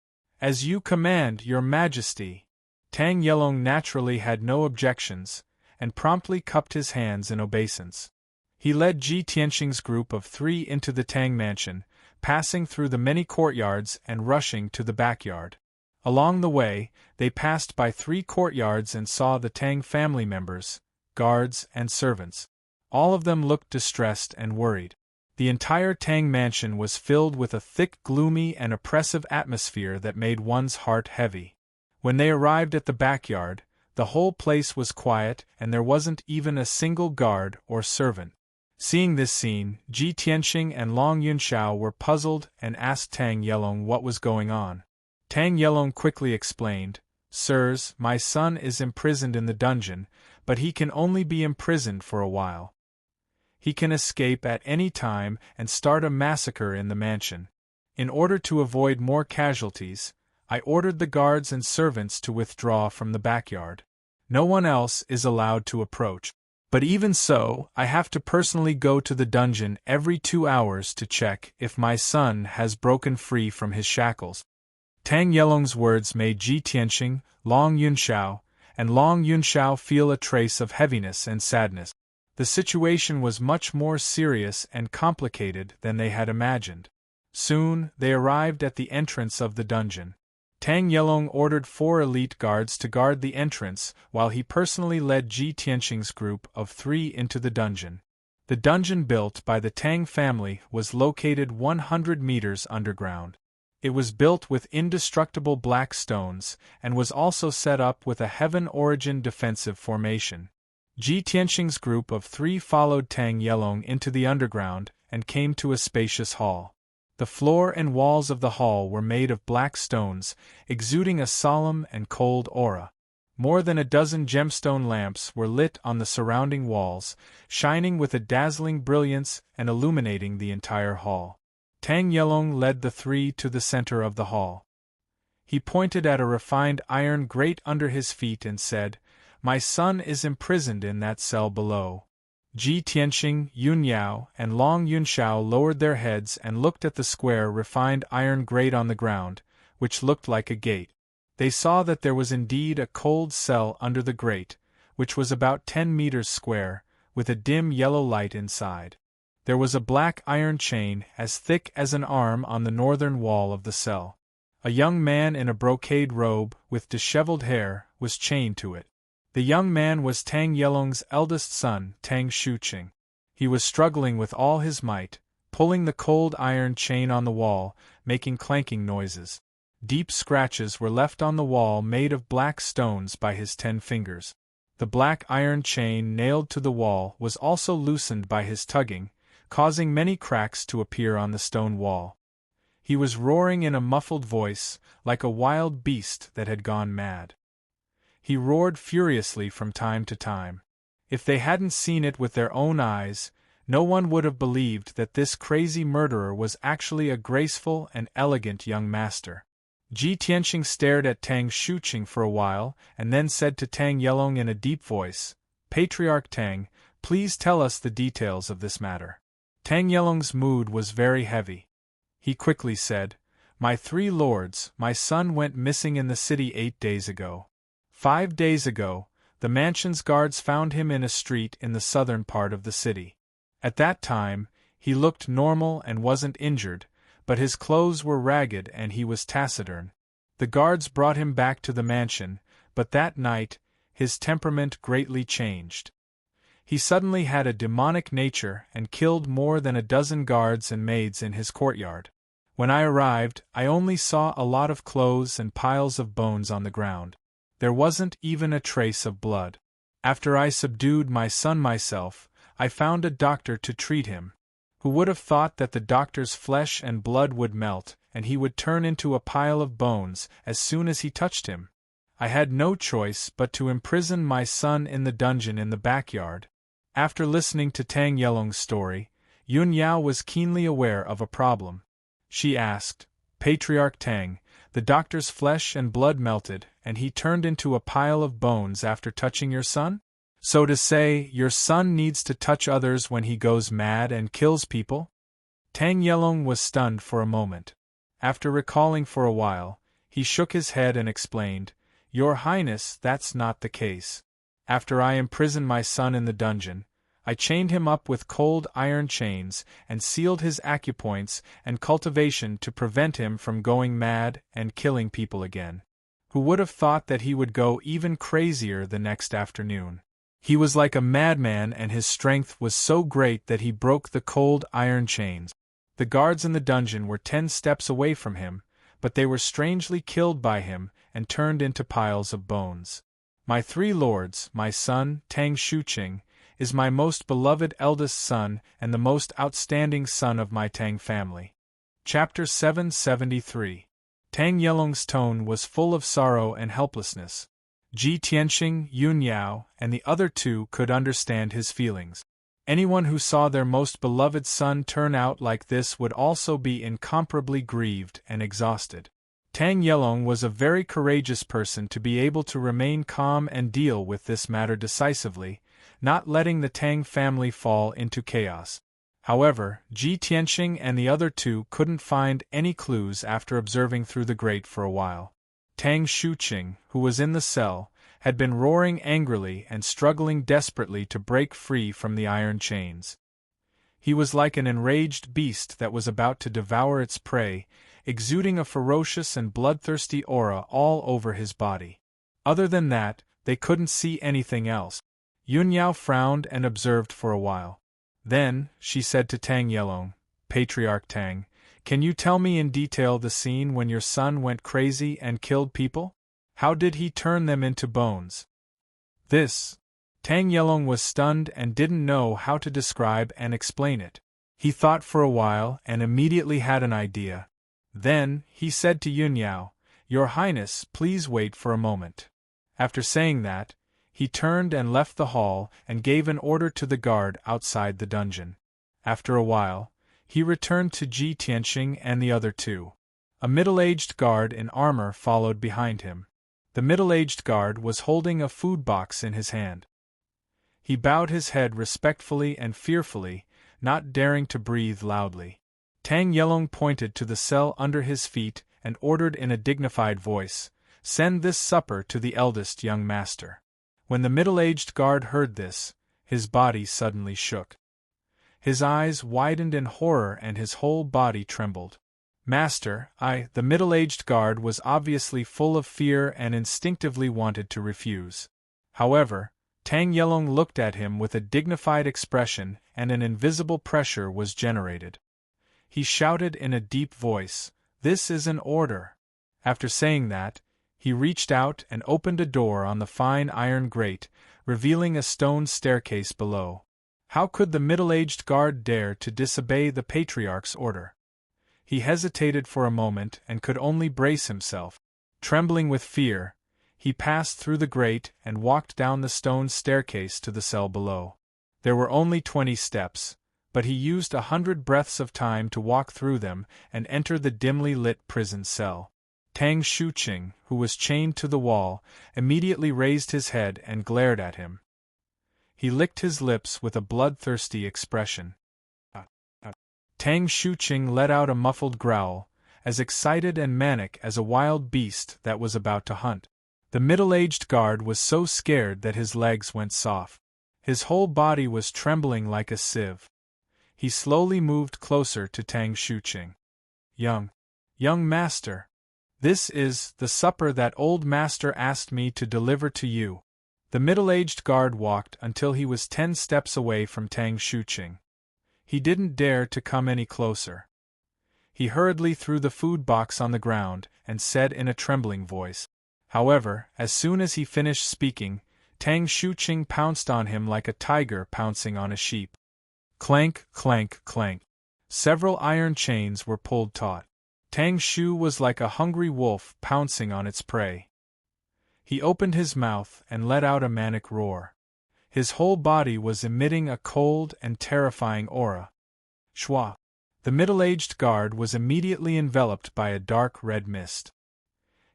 As you command, Your Majesty. Tang Yelong naturally had no objections, and promptly cupped his hands in obeisance. He led Ji Tianxing's group of 3 into the Tang mansion, passing through the many courtyards and rushing to the backyard. Along the way, they passed by 3 courtyards and saw the Tang family members, guards, and servants. All of them looked distressed and worried. The entire Tang mansion was filled with a thick, gloomy, and oppressive atmosphere that made one's heart heavy. When they arrived at the backyard, the whole place was quiet and there wasn't even a single guard or servant. Seeing this scene, Ji Tianxing and Long Yunxiao were puzzled and asked Tang Yelong what was going on. Tang Yelong quickly explained, Sirs, my son is imprisoned in the dungeon, but he can only be imprisoned for a while. He can escape at any time and start a massacre in the mansion. In order to avoid more casualties, I ordered the guards and servants to withdraw from the backyard. No one else is allowed to approach. But even so, I have to personally go to the dungeon every 2 hours to check if my son has broken free from his shackles. Tang Yelong's words made Ji Tianxing, Long Yunxiao, and Long Yunxiao feel a trace of heaviness and sadness. The situation was much more serious and complicated than they had imagined. Soon, they arrived at the entrance of the dungeon. Tang Yelong ordered 4 elite guards to guard the entrance while he personally led Ji Tianxing's group of 3 into the dungeon. The dungeon built by the Tang family was located 100 meters underground. It was built with indestructible black stones, and was also set up with a heaven-origin defensive formation. Ji Tianxing's group of 3 followed Tang Yelong into the underground, and came to a spacious hall. The floor and walls of the hall were made of black stones, exuding a solemn and cold aura. More than a dozen gemstone lamps were lit on the surrounding walls, shining with a dazzling brilliance and illuminating the entire hall. Tang Yelong led the 3 to the center of the hall. He pointed at a refined iron grate under his feet and said, "My son is imprisoned in that cell below." Ji Tianxing, Yun Yao, and Long Yunshao lowered their heads and looked at the square refined iron grate on the ground, which looked like a gate. They saw that there was indeed a cold cell under the grate, which was about 10 meters square, with a dim yellow light inside. There was a black iron chain as thick as an arm on the northern wall of the cell. A young man in a brocade robe, with disheveled hair, was chained to it. The young man was Tang Yelong's eldest son, Tang Shuqing. He was struggling with all his might, pulling the cold iron chain on the wall, making clanking noises. Deep scratches were left on the wall made of black stones by his 10 fingers. The black iron chain nailed to the wall was also loosened by his tugging, causing many cracks to appear on the stone wall. He was roaring in a muffled voice, like a wild beast that had gone mad. He roared furiously from time to time. If they hadn't seen it with their own eyes, no one would have believed that this crazy murderer was actually a graceful and elegant young master. Ji Tianxing stared at Tang Shuqing for a while, and then said to Tang Yelong in a deep voice, "Patriarch Tang, please tell us the details of this matter." Tang Yelong's mood was very heavy. He quickly said, "My 3 lords, my son went missing in the city 8 days ago. 5 days ago, the mansion's guards found him in a street in the southern part of the city. At that time, he looked normal and wasn't injured, but his clothes were ragged and he was taciturn. The guards brought him back to the mansion, but that night, his temperament greatly changed. He suddenly had a demonic nature and killed more than a dozen guards and maids in his courtyard. When I arrived, I only saw a lot of clothes and piles of bones on the ground. There wasn't even a trace of blood. After I subdued my son myself, I found a doctor to treat him. Who would have thought that the doctor's flesh and blood would melt, and he would turn into a pile of bones as soon as he touched him? I had no choice but to imprison my son in the dungeon in the backyard." After listening to Tang Yelong's story, Yun Yao was keenly aware of a problem. She asked, "Patriarch Tang, the doctor's flesh and blood melted, and he turned into a pile of bones after touching your son? So to say, your son needs to touch others when he goes mad and kills people?" Tang Yelong was stunned for a moment. After recalling for a while, he shook his head and explained, "Your Highness, that's not the case. After I imprisoned my son in the dungeon, I chained him up with cold iron chains and sealed his acupoints and cultivation to prevent him from going mad and killing people again. Who would have thought that he would go even crazier the next afternoon? He was like a madman, and his strength was so great that he broke the cold iron chains. The guards in the dungeon were 10 steps away from him, but they were strangely killed by him and turned into piles of bones. My 3 lords, my son, Tang Shuqing, is my most beloved eldest son and the most outstanding son of my Tang family." Chapter 773. Tang Yelong's tone was full of sorrow and helplessness. Ji Tianxing, Yun Yao, and the other 2 could understand his feelings. Anyone who saw their most beloved son turn out like this would also be incomparably grieved and exhausted. Tang Yelong was a very courageous person to be able to remain calm and deal with this matter decisively, not letting the Tang family fall into chaos. However, Ji Tianxing and the other 2 couldn't find any clues after observing through the grate for a while. Tang Shuqing, who was in the cell, had been roaring angrily and struggling desperately to break free from the iron chains. He was like an enraged beast that was about to devour its prey, exuding a ferocious and bloodthirsty aura all over his body. Other than that, they couldn't see anything else. Yun Yao frowned and observed for a while. Then, she said to Tang Yelong, Patriarch Tang, can you tell me in detail the scene when your son went crazy and killed people? How did he turn them into bones? This. Tang Yelong was stunned and didn't know how to describe and explain it. He thought for a while and immediately had an idea. Then, he said to Yun Yao, Your Highness, please wait for a moment. After saying that, he turned and left the hall and gave an order to the guard outside the dungeon. After a while, he returned to Ji Tianxing and the other two. A middle-aged guard in armor followed behind him. The middle-aged guard was holding a food box in his hand. He bowed his head respectfully and fearfully, not daring to breathe loudly. Tang Yelong pointed to the cell under his feet and ordered in a dignified voice, Send this supper to the eldest young master. When the middle-aged guard heard this, his body suddenly shook. His eyes widened in horror and his whole body trembled. Master, the middle-aged guard was obviously full of fear and instinctively wanted to refuse. However, Tang Yelong looked at him with a dignified expression and an invisible pressure was generated. He shouted in a deep voice, This is an order. After saying that, he reached out and opened a door on the fine iron grate, revealing a stone staircase below. How could the middle-aged guard dare to disobey the patriarch's order? He hesitated for a moment and could only brace himself. Trembling with fear, he passed through the grate and walked down the stone staircase to the cell below. There were only 20 steps, but he used 100 breaths of time to walk through them and enter the dimly lit prison cell. Tang Shuqing, who was chained to the wall, immediately raised his head and glared at him. He licked his lips with a bloodthirsty expression. Tang Shuqing let out a muffled growl, as excited and manic as a wild beast that was about to hunt. The middle-aged guard was so scared that his legs went soft. His whole body was trembling like a sieve. He slowly moved closer to Tang Shuqing. Young master. This is the supper that old master asked me to deliver to you. The middle-aged guard walked until he was 10 steps away from Tang Shuqing. He didn't dare to come any closer. He hurriedly threw the food box on the ground and said in a trembling voice. However, as soon as he finished speaking, Tang Shuqing pounced on him like a tiger pouncing on a sheep. Clank, clank, clank. Several iron chains were pulled taut. Tang Shu was like a hungry wolf pouncing on its prey. He opened his mouth and let out a manic roar. His whole body was emitting a cold and terrifying aura. Shwa! The middle-aged guard was immediately enveloped by a dark red mist.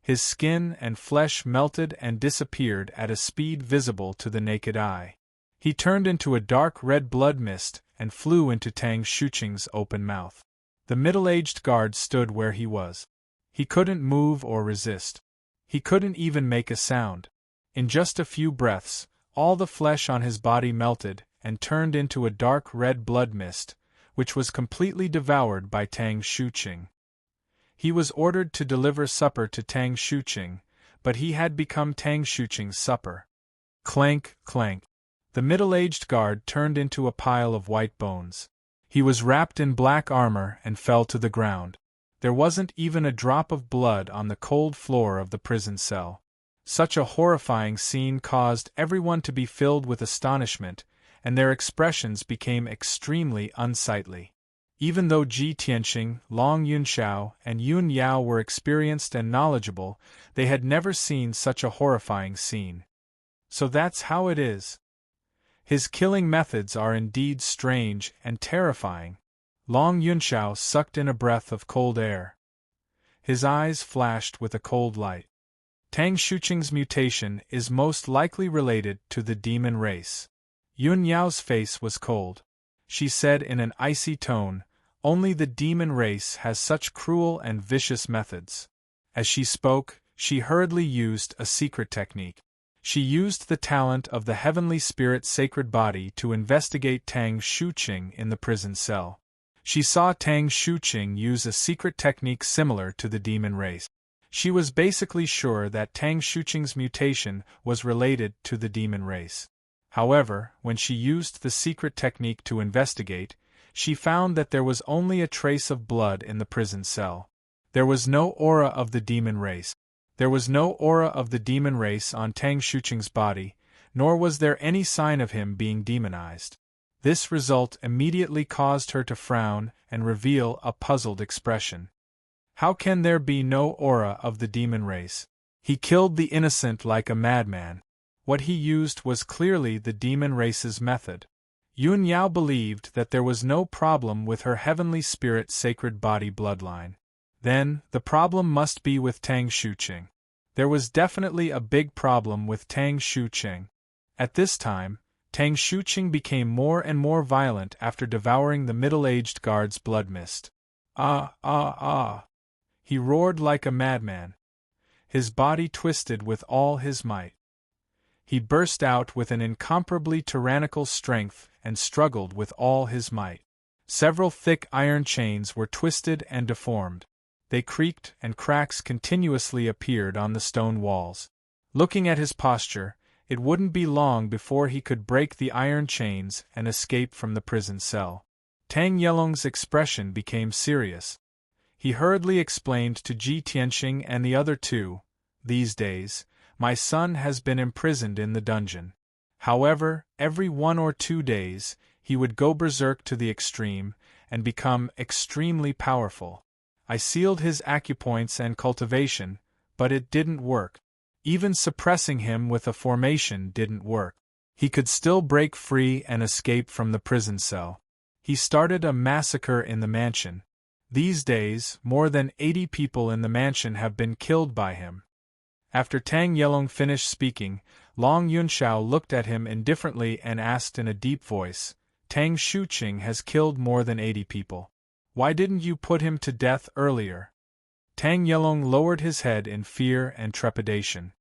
His skin and flesh melted and disappeared at a speed visible to the naked eye. He turned into a dark red blood mist and flew into Tang Shuqing's open mouth. The middle-aged guard stood where he was. He couldn't move or resist. He couldn't even make a sound. In just a few breaths, all the flesh on his body melted and turned into a dark red blood mist, which was completely devoured by Tang Shuqing. He was ordered to deliver supper to Tang Shuqing, but he had become Tang Shuqing's supper. Clank, clank. The middle-aged guard turned into a pile of white bones. He was wrapped in black armor and fell to the ground. There wasn't even a drop of blood on the cold floor of the prison cell. Such a horrifying scene caused everyone to be filled with astonishment, and their expressions became extremely unsightly. Even though Ji Tianxing, Long Yunxiao, and Yun Yao were experienced and knowledgeable, they had never seen such a horrifying scene. So that's how it is. His killing methods are indeed strange and terrifying. Long Yunxiao sucked in a breath of cold air. His eyes flashed with a cold light. Tang Shuqing's mutation is most likely related to the demon race. Yun Yao's face was cold. She said in an icy tone, Only the demon race has such cruel and vicious methods. As she spoke, she hurriedly used a secret technique. She used the talent of the heavenly spirit's sacred body to investigate Tang Shuqing in the prison cell. She saw Tang Shuqing use a secret technique similar to the demon race. She was basically sure that Tang Shuqing's mutation was related to the demon race. However, when she used the secret technique to investigate, she found that there was only a trace of blood in the prison cell. There was no aura of the demon race. There was no aura of the demon race on Tang Shuqing's body, nor was there any sign of him being demonized. This result immediately caused her to frown and reveal a puzzled expression. How can there be no aura of the demon race? He killed the innocent like a madman. What he used was clearly the demon race's method. Yun Yao believed that there was no problem with her heavenly spirit sacred body bloodline. Then, the problem must be with Tang Shuqing. There was definitely a big problem with Tang Shuqing. At this time, Tang Shuqing became more and more violent after devouring the middle-aged guard's blood mist. Ah, ah, ah! He roared like a madman. His body twisted with all his might. He burst out with an incomparably tyrannical strength and struggled with all his might. Several thick iron chains were twisted and deformed. They creaked and cracks continuously appeared on the stone walls. Looking at his posture, it wouldn't be long before he could break the iron chains and escape from the prison cell. Tang Yelong's expression became serious. He hurriedly explained to Ji Tianqing and the other two, "These days, my son has been imprisoned in the dungeon. However, every 1 or 2 days, he would go berserk to the extreme and become extremely powerful. I sealed his acupoints and cultivation, but it didn't work. Even suppressing him with a formation didn't work. He could still break free and escape from the prison cell. He started a massacre in the mansion. These days, more than 80 people in the mansion have been killed by him." After Tang Yelong finished speaking, Long Yunxiao looked at him indifferently and asked in a deep voice, "Tang Shuqing has killed more than 80 people. Why didn't you put him to death earlier?" Tang Yelong lowered his head in fear and trepidation.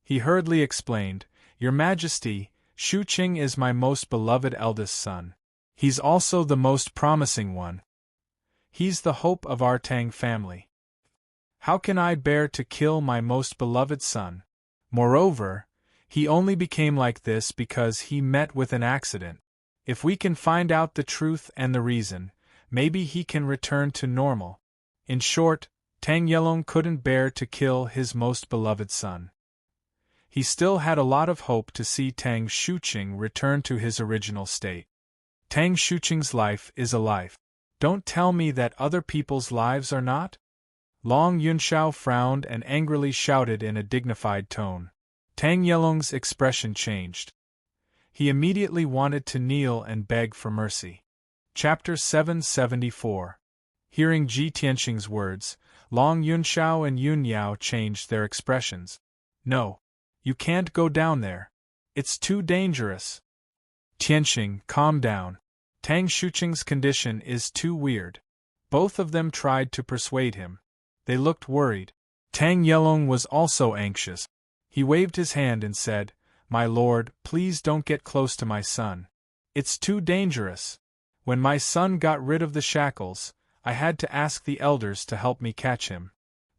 He hurriedly explained, "Your Majesty, Shuqing is my most beloved eldest son. He's also the most promising one. He's the hope of our Tang family. How can I bear to kill my most beloved son? Moreover, he only became like this because he met with an accident. If we can find out the truth and the reason, maybe he can return to normal." In short, Tang Yelong couldn't bear to kill his most beloved son. He still had a lot of hope to see Tang Shuqing return to his original state. Tang Shuqing's life is a life. Don't tell me that other people's lives are not? Long Yunxiao frowned and angrily shouted in a dignified tone. Tang Yelong's expression changed. He immediately wanted to kneel and beg for mercy. Chapter 774. Hearing Ji Tianqing's words, Long Yunxiao and Yun Yao changed their expressions. "No. You can't go down there. It's too dangerous." "Tianqing, calm down. Tang Shuqing's condition is too weird." Both of them tried to persuade him. They looked worried. Tang Yelong was also anxious. He waved his hand and said, "My lord, please don't get close to my son. It's too dangerous. When my son got rid of the shackles, I had to ask the elders to help me catch him.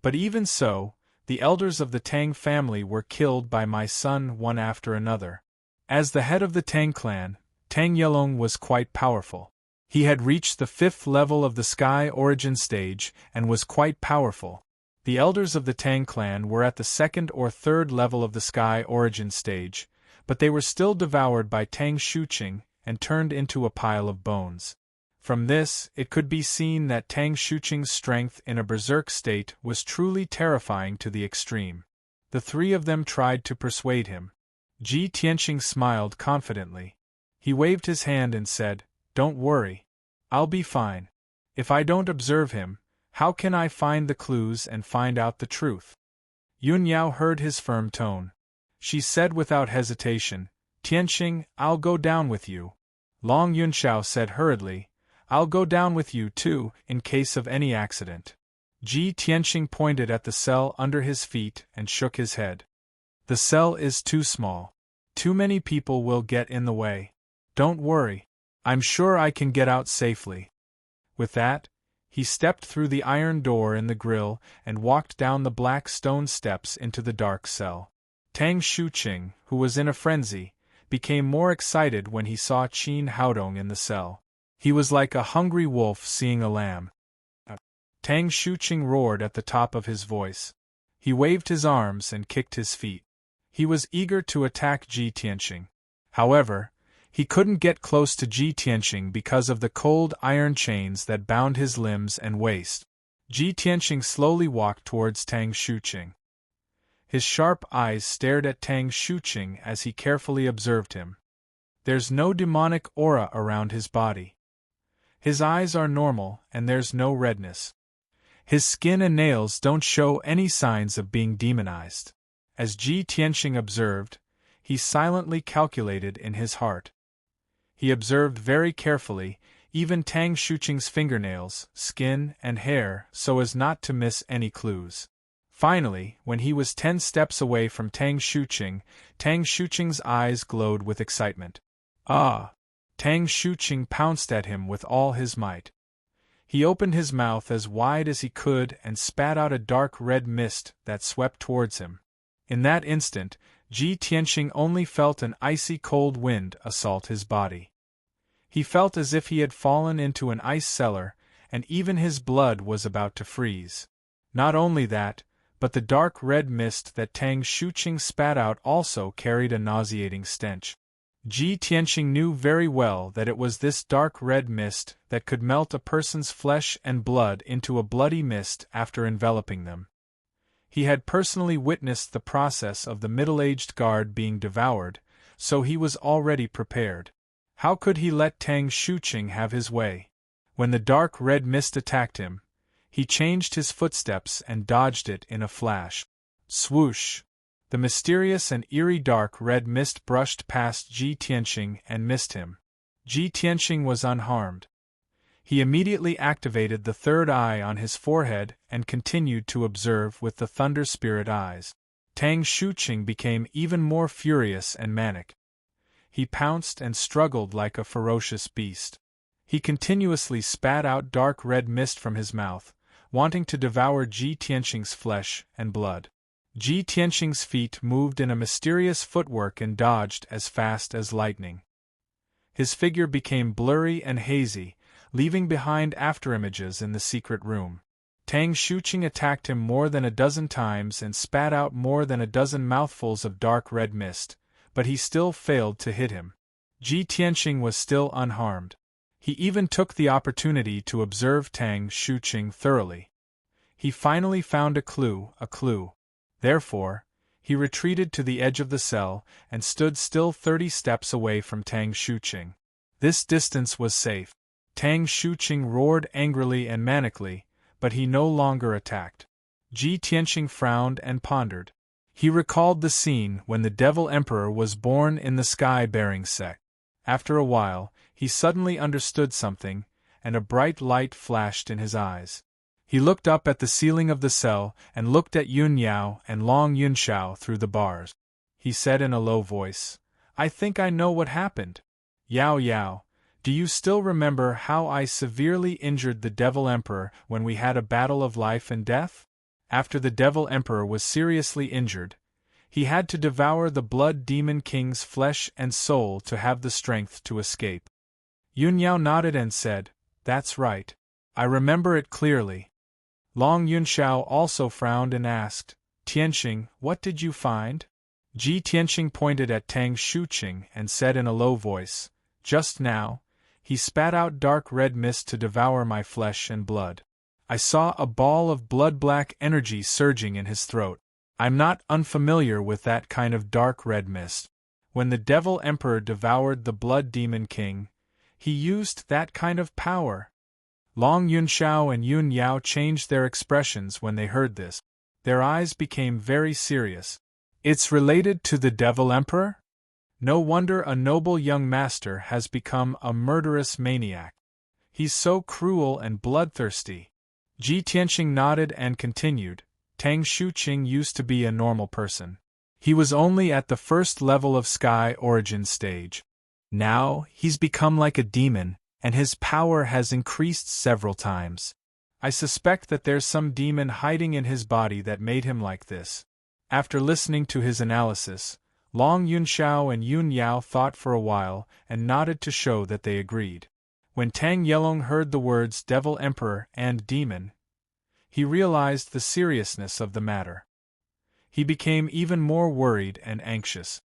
But even so, the elders of the Tang family were killed by my son one after another. As the head of the Tang clan, Tang Yelong was quite powerful. He had reached the 5th level of the Sky Origin stage and was quite powerful. The elders of the Tang clan were at the 2nd or 3rd level of the Sky Origin stage, but they were still devoured by Tang Shuqing and turned into a pile of bones. From this, it could be seen that Tang Shuqing's strength in a berserk state was truly terrifying to the extreme. The three of them tried to persuade him. Ji Tianqing smiled confidently. He waved his hand and said, "Don't worry. I'll be fine. If I don't observe him, how can I find the clues and find out the truth?" Yun Yao heard his firm tone. She said without hesitation, "Tianqing, I'll go down with you." Long Yunxiao said hurriedly, "I'll go down with you too, in case of any accident." Ji Tianqing pointed at the cell under his feet and shook his head. "The cell is too small. Too many people will get in the way. Don't worry. I'm sure I can get out safely." With that, he stepped through the iron door in the grill and walked down the black stone steps into the dark cell. Tang Shuqing, who was in a frenzy, became more excited when he saw Qin Haodong in the cell. He was like a hungry wolf seeing a lamb. Tang Shuqing roared at the top of his voice. He waved his arms and kicked his feet. He was eager to attack Ji Tianqing. However, he couldn't get close to Ji Tianqing because of the cold iron chains that bound his limbs and waist. Ji Tianqing slowly walked towards Tang Shuqing. His sharp eyes stared at Tang Shuqing as he carefully observed him. There's no demonic aura around his body. His eyes are normal and there's no redness. His skin and nails don't show any signs of being demonized. As Ji Tianqing observed, he silently calculated in his heart. He observed very carefully, even Tang Shuqing's fingernails, skin, and hair, so as not to miss any clues. Finally, when he was 10 steps away from Tang Shuqing's eyes glowed with excitement. Ah! Tang Shuqing pounced at him with all his might. He opened his mouth as wide as he could and spat out a dark red mist that swept towards him. In that instant, Ji Tianqing only felt an icy cold wind assault his body. He felt as if he had fallen into an ice cellar, and even his blood was about to freeze. Not only that, but the dark red mist that Tang Shuqing spat out also carried a nauseating stench. Ji Tianqing knew very well that it was this dark red mist that could melt a person's flesh and blood into a bloody mist after enveloping them. He had personally witnessed the process of the middle-aged guard being devoured, so he was already prepared. How could he let Tang Shuqing have his way? When the dark red mist attacked him, he changed his footsteps and dodged it in a flash. Swoosh! The mysterious and eerie dark red mist brushed past Ji Tianqing and missed him. Ji Tianqing was unharmed. He immediately activated the third eye on his forehead and continued to observe with the Thunder Spirit eyes. Tang Shuqing became even more furious and manic. He pounced and struggled like a ferocious beast. He continuously spat out dark red mist from his mouth, wanting to devour Ji Tianqing's flesh and blood. Ji Tianqing's feet moved in a mysterious footwork and dodged as fast as lightning. His figure became blurry and hazy, leaving behind afterimages in the secret room. Tang Shuqing attacked him more than a dozen times and spat out more than a dozen mouthfuls of dark red mist, but he still failed to hit him. Ji Tianqing was still unharmed. He even took the opportunity to observe Tang Shuqing thoroughly. He finally found a clue. Therefore, he retreated to the edge of the cell and stood still 30 steps away from Tang Shuqing. This distance was safe. Tang Shuqing roared angrily and manically, but he no longer attacked. Ji Tianqing frowned and pondered. He recalled the scene when the Devil Emperor was born in the sky-bearing sect. After a while, he suddenly understood something, and a bright light flashed in his eyes. He looked up at the ceiling of the cell and looked at Yun Yao and Long Yunshao through the bars. He said in a low voice, "I think I know what happened. Yao, do you still remember how I severely injured the Devil Emperor when we had a battle of life and death? After the Devil Emperor was seriously injured, he had to devour the Blood Demon King's flesh and soul to have the strength to escape." Yun Yao nodded and said, "That's right. I remember it clearly." Long Yunshao also frowned and asked, "Tianqing, what did you find?" Ji Tianqing pointed at Tang Shuqing and said in a low voice, "Just now, he spat out dark red mist to devour my flesh and blood. I saw a ball of blood-black energy surging in his throat. I'm not unfamiliar with that kind of dark red mist. When the Devil Emperor devoured the Blood Demon King, he used that kind of power." Long Yunshao and Yun Yao changed their expressions when they heard this. Their eyes became very serious. "It's related to the Devil Emperor? No wonder a noble young master has become a murderous maniac. He's so cruel and bloodthirsty." Ji Tianqing nodded and continued, "Tang Shuqing used to be a normal person. He was only at the first level of Sky Origin stage. Now, he's become like a demon, and his power has increased several times. I suspect that there's some demon hiding in his body that made him like this." After listening to his analysis, Long Yunxiao and Yun Yao thought for a while and nodded to show that they agreed. When Tang Yelong heard the words Devil Emperor and Demon, he realized the seriousness of the matter. He became even more worried and anxious.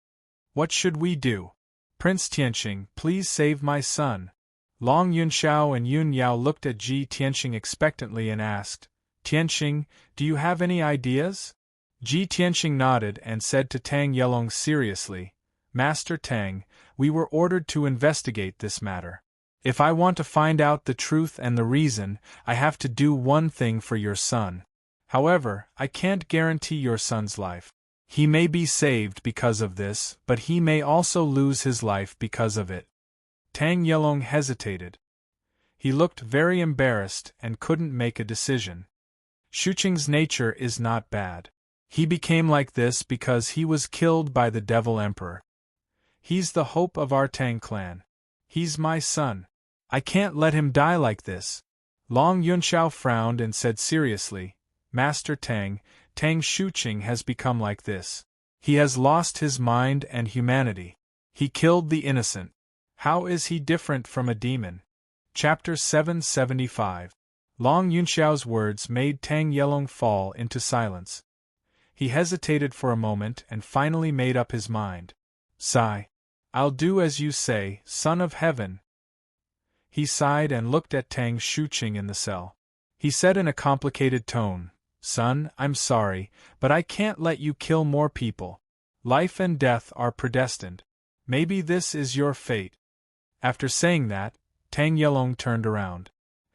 What should we do? Prince Tianqing, please save my son. Long Yunxiao and Yun Yao looked at Ji Tianqing expectantly and asked, Tianqing, do you have any ideas? Ji Tianqing nodded and said to Tang Yelong seriously, Master Tang, we were ordered to investigate this matter. If I want to find out the truth and the reason, I have to do one thing for your son. However, I can't guarantee your son's life. He may be saved because of this, but he may also lose his life because of it. Tang Yelong hesitated. He looked very embarrassed and couldn't make a decision. Shuqing's nature is not bad. He became like this because he was killed by the Devil Emperor. He's the hope of our Tang clan. He's my son. I can't let him die like this. Long Yunxiao frowned and said seriously, Master Tang, Tang Shuqing has become like this. He has lost his mind and humanity. He killed the innocent. How is he different from a demon? Chapter 775. Long Yunxiao's words made Tang Yelong fall into silence. He hesitated for a moment and finally made up his mind. Sigh. I'll do as you say, son of heaven. He sighed and looked at Tang Shuqing in the cell. He said in a complicated tone, Son, I'm sorry, but I can't let you kill more people. Life and death are predestined. Maybe this is your fate. After saying that, Tang Yelong turned around.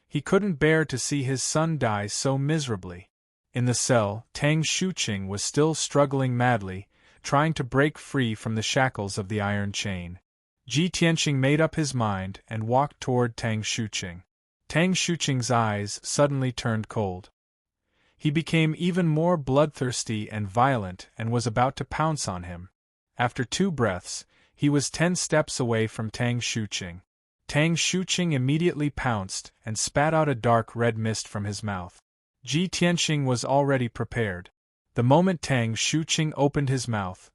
He couldn't bear to see his son die so miserably. In the cell, Tang Shuqing was still struggling madly, trying to break free from the shackles of the iron chain. Ji Tianqing made up his mind and walked toward Tang Shuqing. Tang Shuqing's eyes suddenly turned cold. He became even more bloodthirsty and violent and was about to pounce on him. After 2 breaths, he was 10 steps away from Tang Shuqing. Tang Shuqing immediately pounced and spat out a dark red mist from his mouth. Ji Tianqing was already prepared. The moment Tang Shuqing opened his mouth,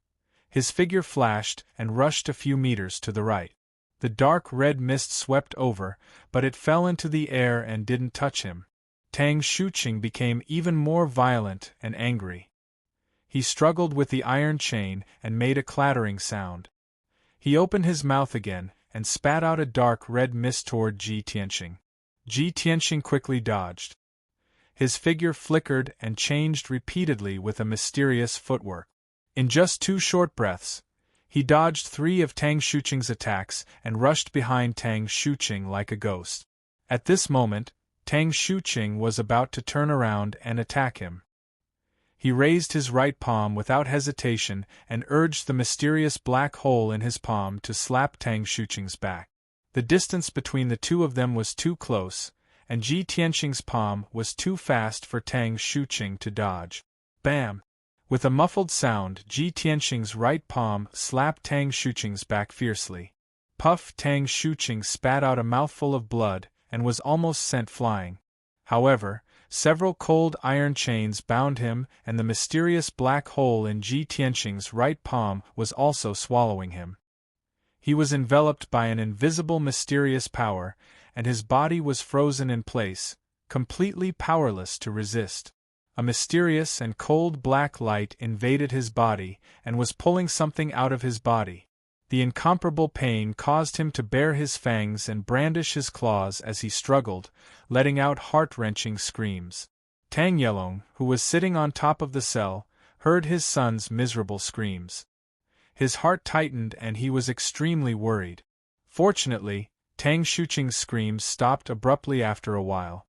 his figure flashed and rushed a few meters to the right. The dark red mist swept over, but it fell into the air and didn't touch him. Tang Shuqing became even more violent and angry. He struggled with the iron chain and made a clattering sound. He opened his mouth again and spat out a dark red mist toward Ji Tianqing. Ji Tianqing quickly dodged. His figure flickered and changed repeatedly with a mysterious footwork. In just 2 short breaths, he dodged 3 of Tang Shuqing's attacks and rushed behind Tang Shuqing like a ghost. At this moment, Tang Shuqing was about to turn around and attack him. He raised his right palm without hesitation and urged the mysterious black hole in his palm to slap Tang Shuqing's back. The distance between the 2 of them was too close, and Ji Tianqing's palm was too fast for Tang Shuqing to dodge. Bam! With a muffled sound, Ji Tianqing's right palm slapped Tang Shuqing's back fiercely. Puff! Tang Shuqing spat out a mouthful of blood and was almost sent flying. However, several cold iron chains bound him, and the mysterious black hole in Ji Tianqing's right palm was also swallowing him. He was enveloped by an invisible mysterious power, and his body was frozen in place, completely powerless to resist. A mysterious and cold black light invaded his body and was pulling something out of his body. The incomparable pain caused him to bare his fangs and brandish his claws as he struggled, letting out heart-wrenching screams. Tang Yelong, who was sitting on top of the cell, heard his son's miserable screams. His heart tightened and he was extremely worried. Fortunately, Tang Shuqing's screams stopped abruptly after a while.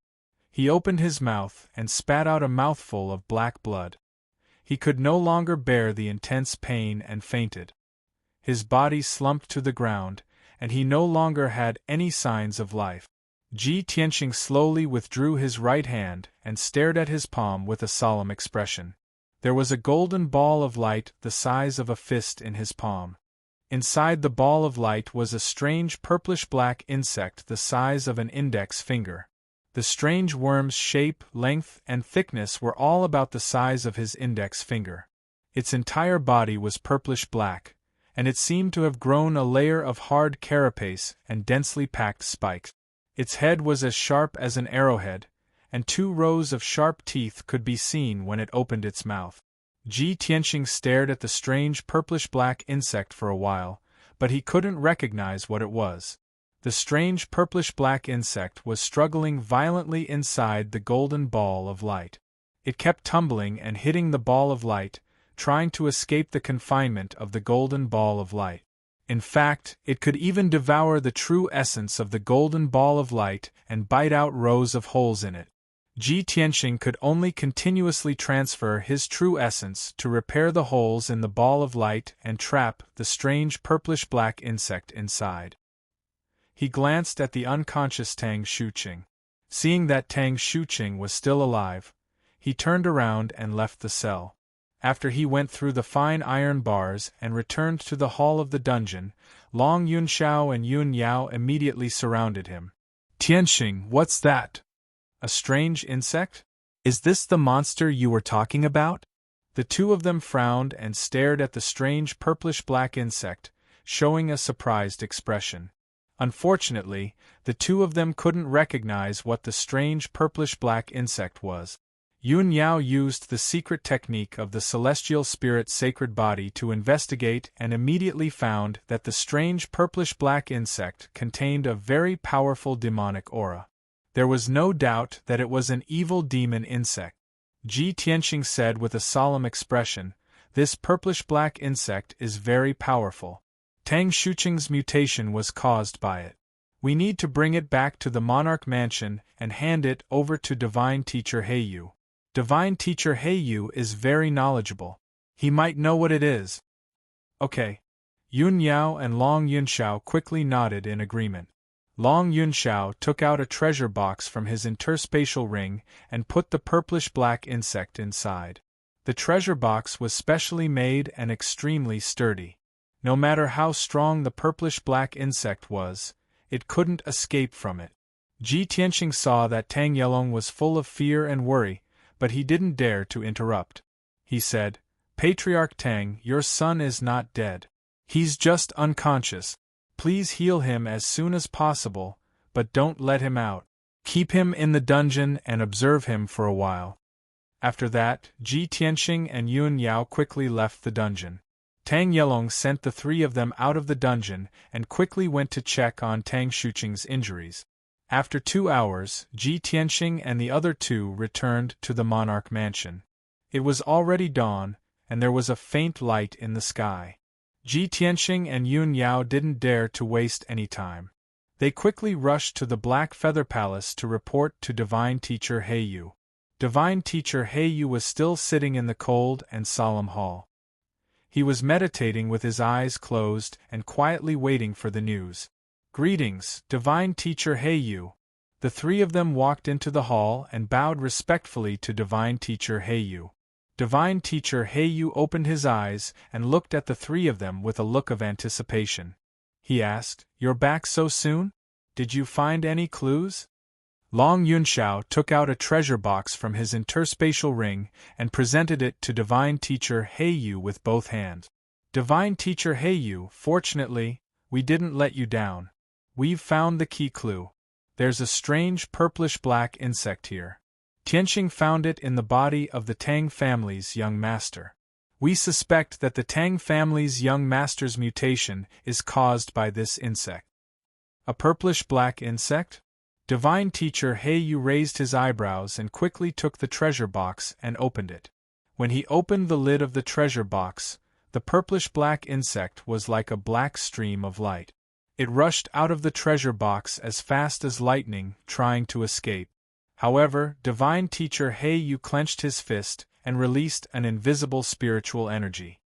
He opened his mouth and spat out a mouthful of black blood. He could no longer bear the intense pain and fainted. His body slumped to the ground, and he no longer had any signs of life. Ji Tianqing slowly withdrew his right hand and stared at his palm with a solemn expression. There was a golden ball of light the size of a fist in his palm. Inside the ball of light was a strange purplish-black insect the size of an index finger. The strange worm's shape, length, and thickness were all about the size of his index finger. Its entire body was purplish-black, and it seemed to have grown a layer of hard carapace and densely packed spikes. Its head was as sharp as an arrowhead, and 2 rows of sharp teeth could be seen when it opened its mouth. Ji Tianxing stared at the strange purplish-black insect for a while, but he couldn't recognize what it was. The strange purplish-black insect was struggling violently inside the golden ball of light. It kept tumbling and hitting the ball of light, trying to escape the confinement of the golden ball of light. In fact, it could even devour the true essence of the golden ball of light and bite out rows of holes in it. Ji Tianxing could only continuously transfer his true essence to repair the holes in the ball of light and trap the strange purplish-black insect inside. He glanced at the unconscious Tang Shuqing. Seeing that Tang Shuqing was still alive, he turned around and left the cell. After he went through the fine iron bars and returned to the hall of the dungeon, Long Yunxiao and Yun Yao immediately surrounded him. "Tianxing, what's that? A strange insect? Is this the monster you were talking about?" The 2 of them frowned and stared at the strange purplish-black insect, showing a surprised expression. Unfortunately, the 2 of them couldn't recognize what the strange purplish-black insect was. Yun Yao used the secret technique of the celestial spirit's sacred body to investigate and immediately found that the strange purplish-black insect contained a very powerful demonic aura. There was no doubt that it was an evil demon insect. Ji Tianxing said with a solemn expression, "This purplish-black insect is very powerful. Tang Shuqing's mutation was caused by it. We need to bring it back to the Monarch Mansion and hand it over to Divine Teacher Heiyu. Divine Teacher Heiyu is very knowledgeable. He might know what it is." "Okay." Yun Yao and Long Yunxiao quickly nodded in agreement. Long Yunxiao took out a treasure box from his interspatial ring and put the purplish-black insect inside. The treasure box was specially made and extremely sturdy. No matter how strong the purplish-black insect was, it couldn't escape from it. Ji Tianxing saw that Tang Yelong was full of fear and worry, but he didn't dare to interrupt. He said, "Patriarch Tang, your son is not dead. He's just unconscious. Please heal him as soon as possible, but don't let him out. Keep him in the dungeon and observe him for a while." After that, Ji Tianxing and Yun Yao quickly left the dungeon. Tang Yelong sent the 3 of them out of the dungeon and quickly went to check on Tang Shuqing's injuries. After 2 hours, Ji Tianxing and the other 2 returned to the Monarch Mansion. It was already dawn, and there was a faint light in the sky. Ji Tianxing and Yun Yao didn't dare to waste any time. They quickly rushed to the Black Feather Palace to report to Divine Teacher Heiyu. Divine Teacher Heiyu was still sitting in the cold and solemn hall. He was meditating with his eyes closed and quietly waiting for the news. "Greetings, Divine Teacher Heiyu." The 3 of them walked into the hall and bowed respectfully to Divine Teacher Heiyu. Divine Teacher Heiyu opened his eyes and looked at the 3 of them with a look of anticipation. He asked, "You're back so soon? Did you find any clues?" Long Yunxiao took out a treasure box from his interspatial ring and presented it to Divine Teacher Heiyu with both hands. "Divine Teacher Heiyu, fortunately, we didn't let you down. We've found the key clue. There's a strange purplish-black insect here. Tianxing found it in the body of the Tang family's young master. We suspect that the Tang family's young master's mutation is caused by this insect." "A purplish-black insect?" Divine Teacher Heiyu raised his eyebrows and quickly took the treasure box and opened it. When he opened the lid of the treasure box, the purplish-black insect was like a black stream of light. It rushed out of the treasure box as fast as lightning, trying to escape. However, Divine Teacher Heiyu clenched his fist and released an invisible spiritual energy.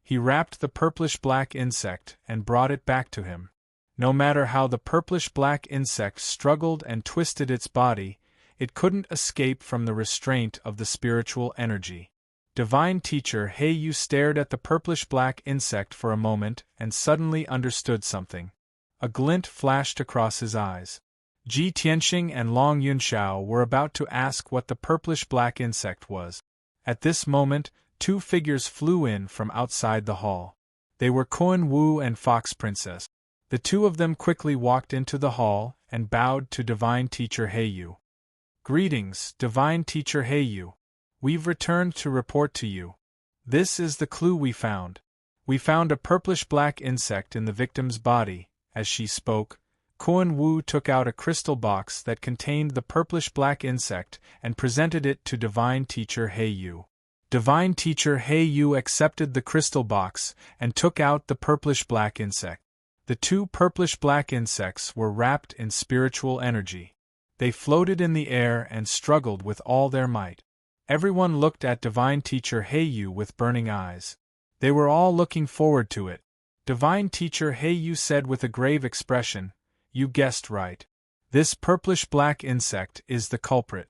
He wrapped the purplish-black insect and brought it back to him. No matter how the purplish-black insect struggled and twisted its body, it couldn't escape from the restraint of the spiritual energy. Divine Teacher Heiyu stared at the purplish-black insect for a moment and suddenly understood something. A glint flashed across his eyes. Ji Tianxing and Long Yunxiao were about to ask what the purplish-black insect was. At this moment, 2 figures flew in from outside the hall. They were Koan Wu and Fox Princess. The two of them quickly walked into the hall and bowed to Divine Teacher Heiyu. "Greetings, Divine Teacher Heiyu. We've returned to report to you. This is the clue we found. We found a purplish-black insect in the victim's body." As she spoke, Koan Wu took out a crystal box that contained the purplish-black insect and presented it to Divine Teacher Heiyu. Divine Teacher Heiyu accepted the crystal box and took out the purplish-black insect. The two purplish-black insects were wrapped in spiritual energy. They floated in the air and struggled with all their might. Everyone looked at Divine Teacher Heiyu with burning eyes. They were all looking forward to it. Divine Teacher Heiyu said with a grave expression, "You guessed right. This purplish-black insect is the culprit."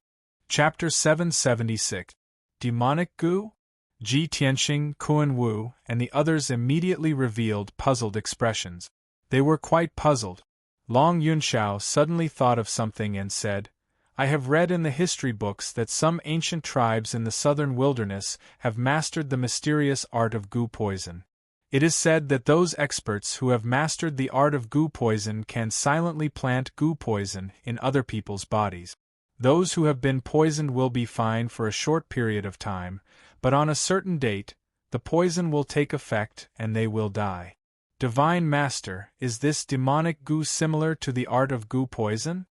Chapter 776. Demonic Goo? Ji Tianxing, Koan Wu, and the others immediately revealed puzzled expressions. They were quite puzzled. Long Yunxiao suddenly thought of something and said, "I have read in the history books that some ancient tribes in the southern wilderness have mastered the mysterious art of goo poison. It is said that those experts who have mastered the art of goo poison can silently plant goo poison in other people's bodies. Those who have been poisoned will be fine for a short period of time, but on a certain date, the poison will take effect and they will die. Divine Master, is this demonic goo similar to the art of goo poison?"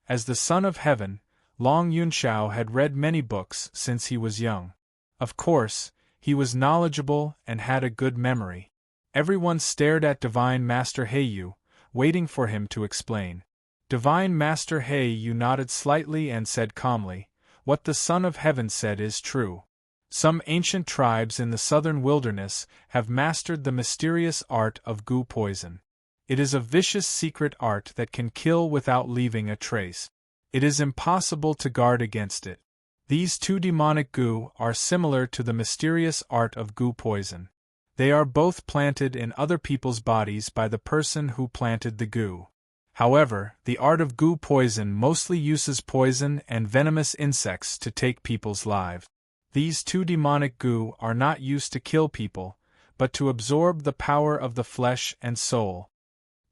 As the son of heaven, Long Yunxiao had read many books since he was young. Of course, he was knowledgeable and had a good memory. Everyone stared at Divine Master Heiyu, waiting for him to explain. Divine Master Heiyu nodded slightly and said calmly, "What the Son of Heaven said is true. Some ancient tribes in the southern wilderness have mastered the mysterious art of goo poison. It is a vicious secret art that can kill without leaving a trace. It is impossible to guard against it. These two demonic goo are similar to the mysterious art of goo poison. They are both planted in other people's bodies by the person who planted the goo. However, the art of goo poison mostly uses poison and venomous insects to take people's lives. These two demonic goo are not used to kill people, but to absorb the power of the flesh and soul."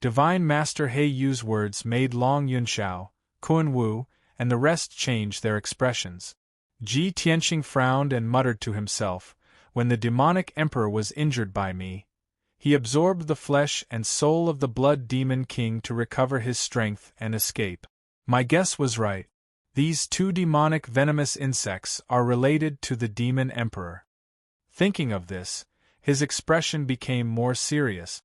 Divine Master Heiyu's words made Long Yunxiao, Koan Wu, and the rest change their expressions. Ji Tianxing frowned and muttered to himself, "When the demonic emperor was injured by me, he absorbed the flesh and soul of the blood demon king to recover his strength and escape. My guess was right. These two demonic venomous insects are related to the demon emperor." Thinking of this, his expression became more serious.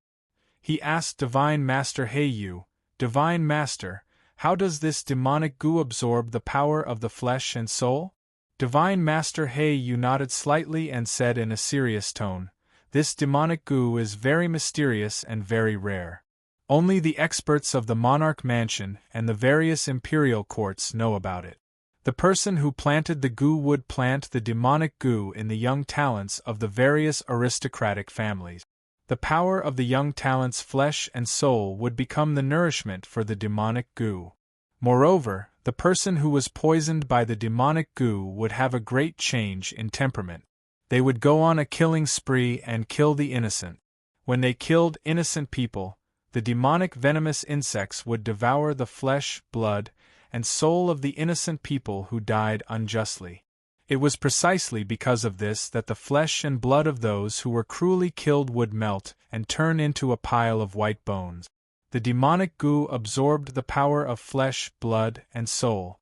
He asked Divine Master Heiyu, "Divine Master, how does this demonic goo absorb the power of the flesh and soul?" Divine Master Heiyu nodded slightly and said in a serious tone, "This demonic goo is very mysterious and very rare. Only the experts of the monarch mansion and the various imperial courts know about it. The person who planted the goo would plant the demonic goo in the young talents of the various aristocratic families. The power of the young talent's flesh and soul would become the nourishment for the demonic goo. Moreover, the person who was poisoned by the demonic goo would have a great change in temperament. They would go on a killing spree and kill the innocent. When they killed innocent people, the demonic venomous insects would devour the flesh, blood, and soul of the innocent people who died unjustly. It was precisely because of this that the flesh and blood of those who were cruelly killed would melt and turn into a pile of white bones. The demonic goo absorbed the power of flesh, blood, and soul.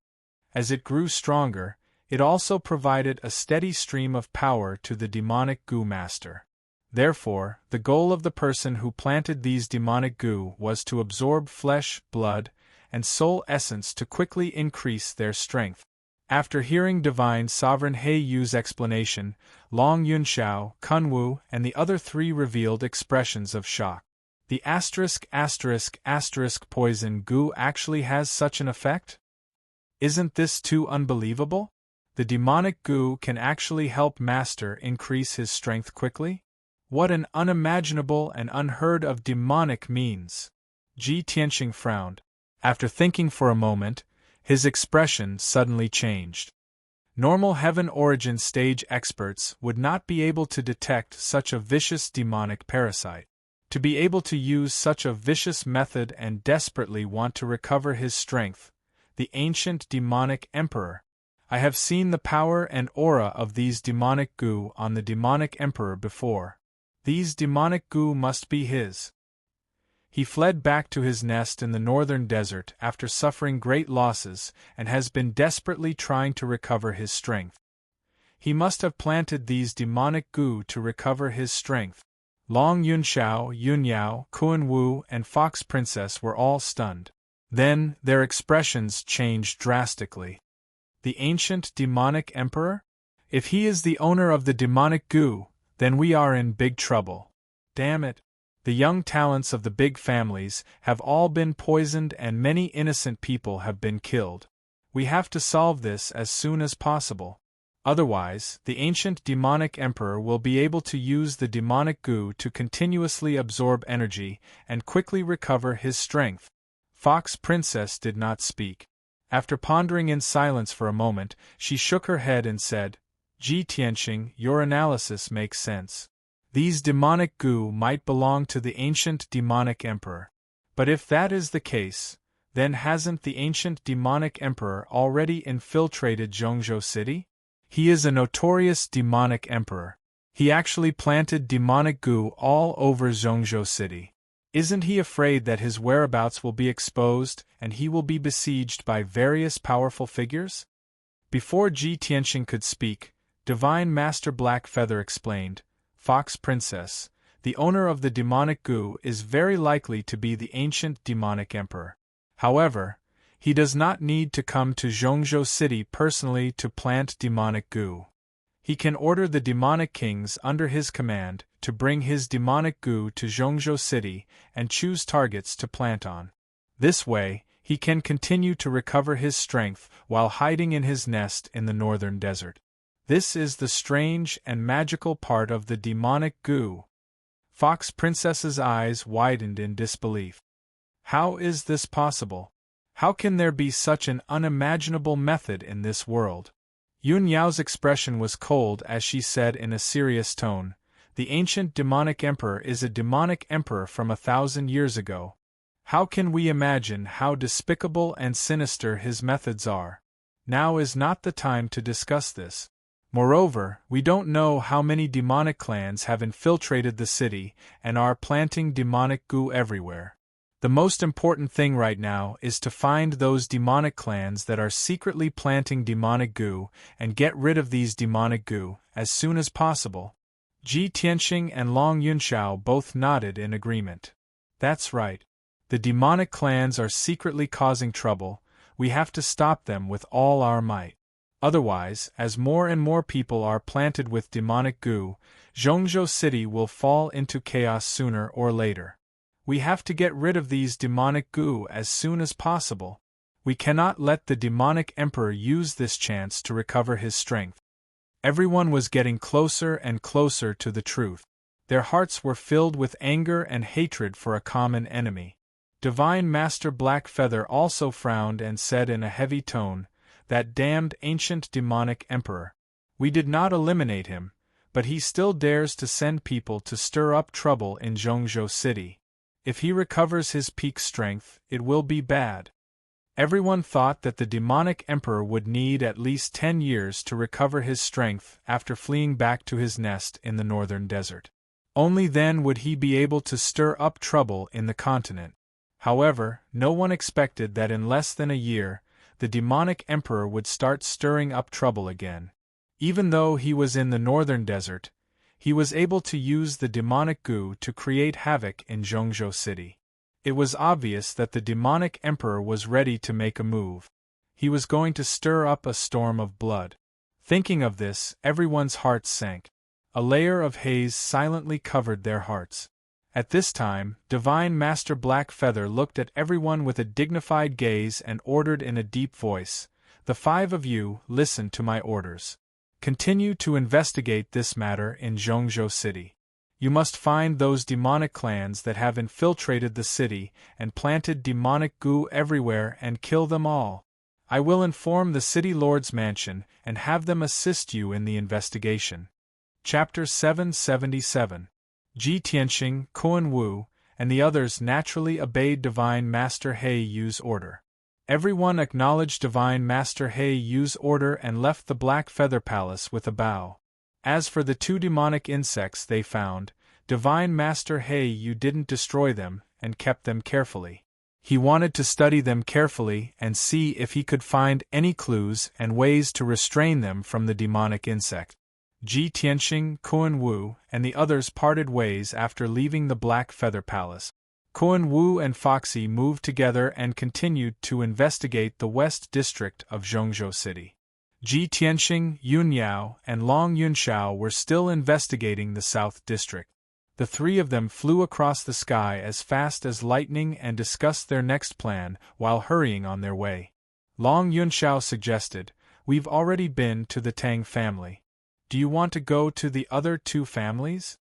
As it grew stronger, it also provided a steady stream of power to the demonic goo master. Therefore, the goal of the person who planted these demonic goo was to absorb flesh, blood, and soul essence to quickly increase their strength. After hearing Divine Sovereign Heiyu's explanation, Long Yunxiao, Kun Wu, and the other three revealed expressions of shock. The **** poison goo actually has such an effect? Isn't this too unbelievable? The demonic goo can actually help Master increase his strength quickly? What an unimaginable and unheard of demonic means! Ji Tianxing frowned. After thinking for a moment, his expression suddenly changed. Normal heaven origin stage experts would not be able to detect such a vicious demonic parasite. To be able to use such a vicious method and desperately want to recover his strength, the ancient demonic emperor. I have seen the power and aura of these demonic goo on the demonic emperor before. These demonic goo must be his. He fled back to his nest in the northern desert after suffering great losses and has been desperately trying to recover his strength. He must have planted these demonic goo to recover his strength. Long Yunxiao, Yunyao, Kuan Wu, and Fox Princess were all stunned. Then, their expressions changed drastically. The ancient demonic emperor? If he is the owner of the demonic goo, then we are in big trouble. Damn it! The young talents of the big families have all been poisoned and many innocent people have been killed. We have to solve this as soon as possible. Otherwise, the ancient demonic emperor will be able to use the demonic goo to continuously absorb energy and quickly recover his strength. Fox Princess did not speak. After pondering in silence for a moment, she shook her head and said, "Ji Tianxing, your analysis makes sense. These demonic goo might belong to the ancient demonic emperor. But if that is the case, then hasn't the ancient demonic emperor already infiltrated Zhongzhou City? He is a notorious demonic emperor. He actually planted demonic goo all over Zhongzhou City. Isn't he afraid that his whereabouts will be exposed and he will be besieged by various powerful figures?" Before Ji Tianxing could speak, Divine Master Blackfeather explained, "Fox Princess, the owner of the demonic goo is very likely to be the ancient demonic emperor. However, he does not need to come to Zhongzhou City personally to plant demonic goo. He can order the demonic kings under his command to bring his demonic goo to Zhongzhou City and choose targets to plant on. This way, he can continue to recover his strength while hiding in his nest in the northern desert. This is the strange and magical part of the demonic goo." Fox Princess's eyes widened in disbelief. How is this possible? How can there be such an unimaginable method in this world? Yun Yao's expression was cold as she said in a serious tone, "The ancient demonic emperor is a demonic emperor from 1,000 years ago. How can we imagine how despicable and sinister his methods are? Now is not the time to discuss this. Moreover, we don't know how many demonic clans have infiltrated the city and are planting demonic goo everywhere. The most important thing right now is to find those demonic clans that are secretly planting demonic goo and get rid of these demonic goo as soon as possible." Ji Tianxing and Long Yunxiao both nodded in agreement. "That's right. The demonic clans are secretly causing trouble. We have to stop them with all our might. Otherwise, as more and more people are planted with demonic goo, Zhongzhou City will fall into chaos sooner or later. We have to get rid of these demonic goo as soon as possible. We cannot let the demonic emperor use this chance to recover his strength." Everyone was getting closer and closer to the truth. Their hearts were filled with anger and hatred for a common enemy. Divine Master Blackfeather also frowned and said in a heavy tone, "That damned ancient demonic emperor. We did not eliminate him, but he still dares to send people to stir up trouble in Zhongzhou City. If he recovers his peak strength, it will be bad." Everyone thought that the demonic emperor would need at least 10 years to recover his strength after fleeing back to his nest in the northern desert. Only then would he be able to stir up trouble in the continent. However, no one expected that in less than a year, the demonic emperor would start stirring up trouble again. Even though he was in the northern desert, he was able to use the demonic goo to create havoc in Zhongzhou City. It was obvious that the demonic emperor was ready to make a move. He was going to stir up a storm of blood. Thinking of this, everyone's hearts sank. A layer of haze silently covered their hearts. At this time, Divine Master Blackfeather looked at everyone with a dignified gaze and ordered in a deep voice, "The 5 of you, listen to my orders. Continue to investigate this matter in Zhongzhou City. You must find those demonic clans that have infiltrated the city and planted demonic goo everywhere and kill them all. I will inform the City Lord's mansion and have them assist you in the investigation. Chapter 777. Ji Tianxing, Kuan Wu, and the others naturally obeyed Divine Master He Yu's order. Everyone acknowledged Divine Master He Yu's order and left the Black Feather Palace with a bow. As for the two demonic insects they found, Divine Master He Yu didn't destroy them and kept them carefully. He wanted to study them carefully and see if he could find any clues and ways to restrain them from the demonic insect. Ji Tianxing, Kuan Wu, and the others parted ways after leaving the Black Feather Palace. Kuan Wu and Foxy moved together and continued to investigate the west district of Zhongzhou City. Ji Tianxing, Yun Yao, and Long Yunxiao were still investigating the south district. The three of them flew across the sky as fast as lightning and discussed their next plan while hurrying on their way. Long Yunxiao suggested, "We've already been to the Tang family. Do you want to go to the other two families?"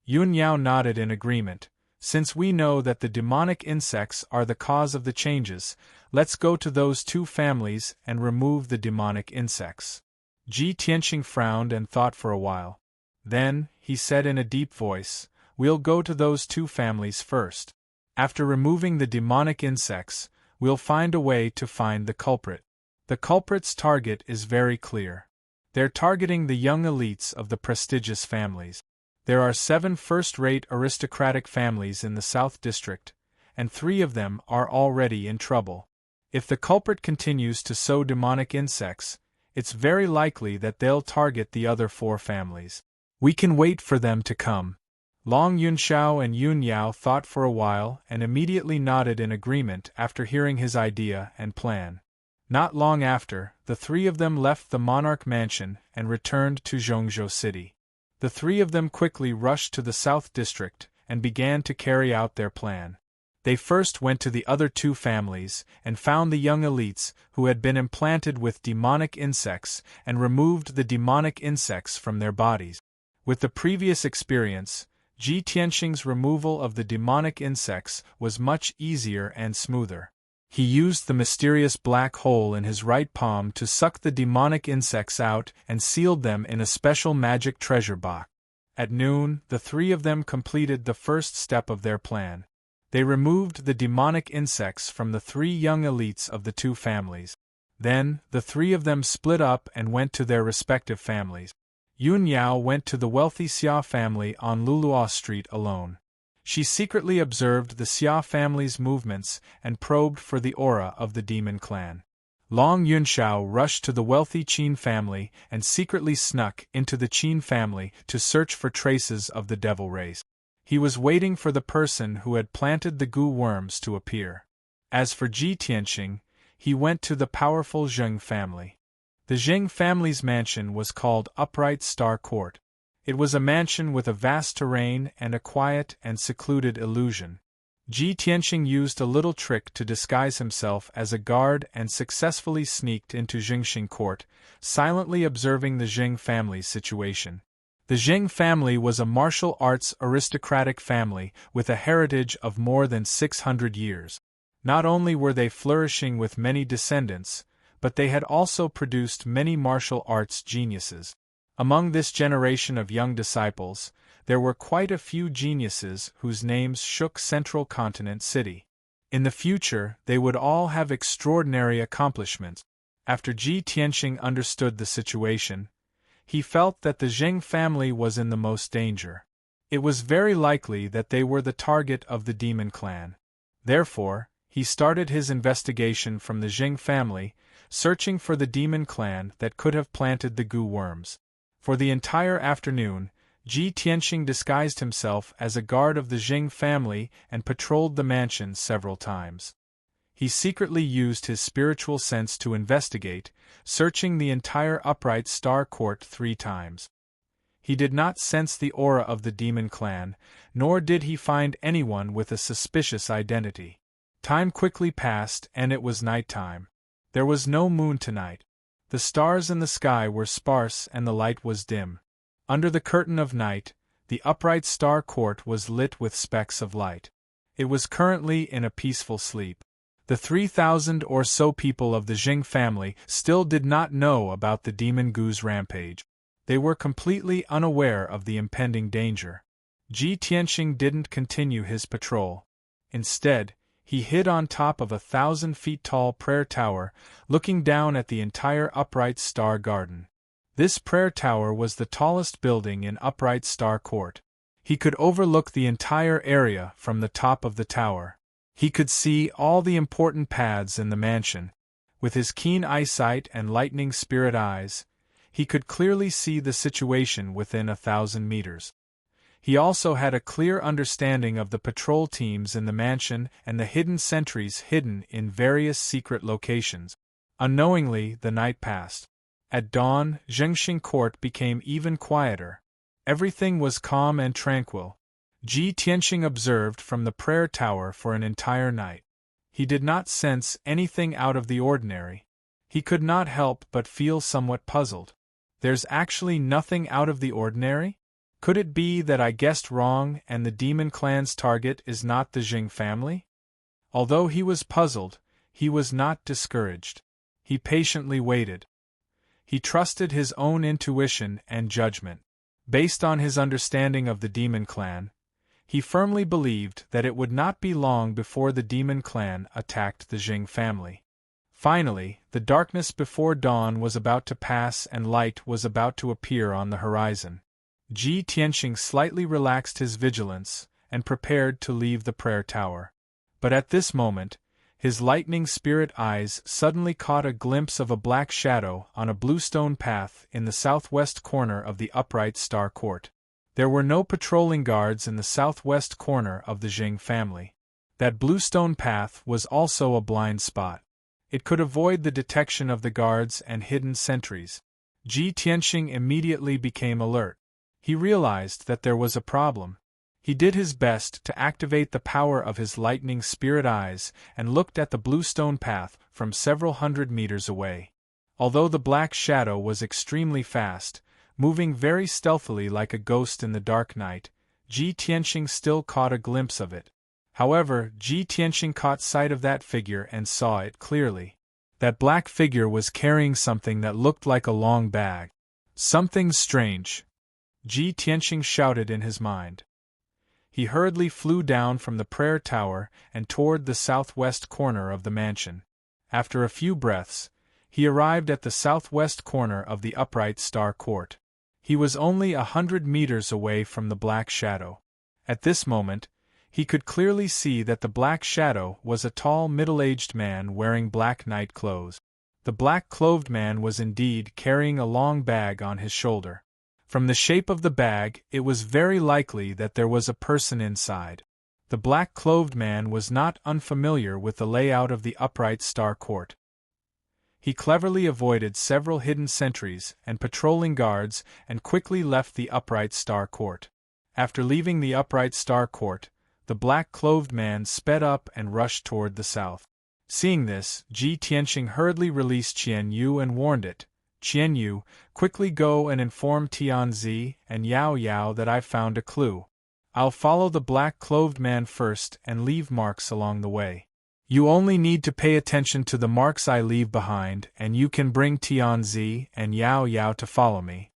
Yun Yao nodded in agreement. "Since we know that the demonic insects are the cause of the changes, let's go to those two families and remove the demonic insects." Ji Tianxing frowned and thought for a while. Then, he said in a deep voice, "We'll go to those two families first. After removing the demonic insects, we'll find a way to find the culprit. The culprit's target is very clear. They're targeting the young elites of the prestigious families. There are 7 first-rate aristocratic families in the South District, and 3 of them are already in trouble. If the culprit continues to sow demonic insects, it's very likely that they'll target the other 4 families. We can wait for them to come." Long Yunxiao and Yun Yao thought for a while and immediately nodded in agreement after hearing his idea and plan. Not long after, the 3 of them left the monarch mansion and returned to Zhongzhou City. The 3 of them quickly rushed to the South District and began to carry out their plan. They first went to the other 2 families and found the young elites who had been implanted with demonic insects and removed the demonic insects from their bodies. With the previous experience, Ji Tianxing's removal of the demonic insects was much easier and smoother. He used the mysterious black hole in his right palm to suck the demonic insects out and sealed them in a special magic treasure box. At noon, the 3 of them completed the first step of their plan. They removed the demonic insects from the 3 young elites of the 2 families. Then, the 3 of them split up and went to their respective families. Yun Yao went to the wealthy Xia family on Luluo Street alone. She secretly observed the Xia family's movements and probed for the aura of the demon clan. Long Yunxiao rushed to the wealthy Qin family and secretly snuck into the Qin family to search for traces of the devil race. He was waiting for the person who had planted the goo worms to appear. As for Ji Tianxing, he went to the powerful Zheng family. The Zheng family's mansion was called Upright Star Court. It was a mansion with a vast terrain and a quiet and secluded illusion. Ji Tianxing used a little trick to disguise himself as a guard and successfully sneaked into Zhengxing Court, silently observing the Zheng family's situation. The Zheng family was a martial arts aristocratic family with a heritage of more than 600 years. Not only were they flourishing with many descendants, but they had also produced many martial arts geniuses. Among this generation of young disciples, there were quite a few geniuses whose names shook Central Continent City. In the future, they would all have extraordinary accomplishments. After Ji Tianxing understood the situation, he felt that the Zheng family was in the most danger. It was very likely that they were the target of the demon clan. Therefore, he started his investigation from the Zheng family, searching for the demon clan that could have planted the goo worms. For the entire afternoon, Ji Tianxing disguised himself as a guard of the Zheng family and patrolled the mansion several times. He secretly used his spiritual sense to investigate, searching the entire Upright Star Court 3 times. He did not sense the aura of the demon clan, nor did he find anyone with a suspicious identity. Time quickly passed and it was nighttime. There was no moon tonight. The stars in the sky were sparse and the light was dim. Under the curtain of night, the Upright Star Court was lit with specks of light. It was currently in a peaceful sleep. The 3,000 or so people of the Jing family still did not know about the demon Gu's rampage. They were completely unaware of the impending danger. Ji Tianxing didn't continue his patrol. Instead, he hid on top of a 1,000 feet tall prayer tower, looking down at the entire Upright Star Garden. This prayer tower was the tallest building in Upright Star Court. He could overlook the entire area from the top of the tower. He could see all the important paths in the mansion. With his keen eyesight and lightning spirit eyes, he could clearly see the situation within 1,000 meters. He also had a clear understanding of the patrol teams in the mansion and the hidden sentries hidden in various secret locations. Unknowingly, the night passed. At dawn, Zhengxing Court became even quieter. Everything was calm and tranquil. Ji Tianxing observed from the prayer tower for an entire night. He did not sense anything out of the ordinary. He could not help but feel somewhat puzzled. There's actually nothing out of the ordinary? Could it be that I guessed wrong and the demon clan's target is not the Jing family? Although he was puzzled, he was not discouraged. He patiently waited. He trusted his own intuition and judgment. Based on his understanding of the demon clan, he firmly believed that it would not be long before the demon clan attacked the Jing family. Finally, the darkness before dawn was about to pass and light was about to appear on the horizon. Ji Tianxing slightly relaxed his vigilance and prepared to leave the prayer tower. But at this moment, his lightning spirit eyes suddenly caught a glimpse of a black shadow on a bluestone path in the southwest corner of the Upright Star Court. There were no patrolling guards in the southwest corner of the Jing family. That bluestone path was also a blind spot. It could avoid the detection of the guards and hidden sentries. Ji Tianxing immediately became alert. He realized that there was a problem. He did his best to activate the power of his lightning spirit eyes and looked at the bluestone path from several hundred meters away. Although the black shadow was extremely fast, moving very stealthily like a ghost in the dark night, Ji Tianxing still caught a glimpse of it. However, Ji Tianxing caught sight of that figure and saw it clearly. That black figure was carrying something that looked like a long bag. Something strange, Ji Tianxing shouted in his mind. He hurriedly flew down from the prayer tower and toward the southwest corner of the mansion. After a few breaths, he arrived at the southwest corner of the Upright Star Court. He was only 100 meters away from the black shadow. At this moment, he could clearly see that the black shadow was a tall middle-aged man wearing black night clothes. The black-clothed man was indeed carrying a long bag on his shoulder. From the shape of the bag, it was very likely that there was a person inside. The black-clothed man was not unfamiliar with the layout of the Upright Star Court. He cleverly avoided several hidden sentries and patrolling guards and quickly left the Upright Star Court. After leaving the Upright Star Court, the black-clothed man sped up and rushed toward the south. Seeing this, Ji Tianxing hurriedly released Qian Yu and warned it, "Qian Yu, quickly go and inform Tianzi and Yao Yao that I've found a clue. I'll follow the black-clothed man first and leave marks along the way. You only need to pay attention to the marks I leave behind and you can bring Tianzi and Yao Yao to follow me."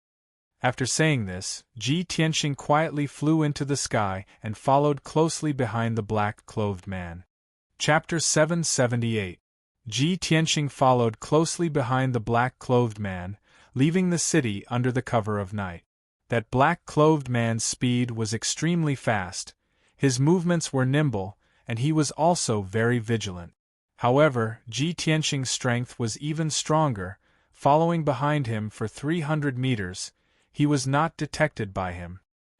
After saying this, Ji Tianxing quietly flew into the sky and followed closely behind the black-clothed man. Chapter 778. Ji Tianxing followed closely behind the black-clothed man, leaving the city under the cover of night. That black-clothed man's speed was extremely fast, his movements were nimble, and he was also very vigilant. However, Ji Tianxing's strength was even stronger. Following behind him for 300 meters, he was not detected by him.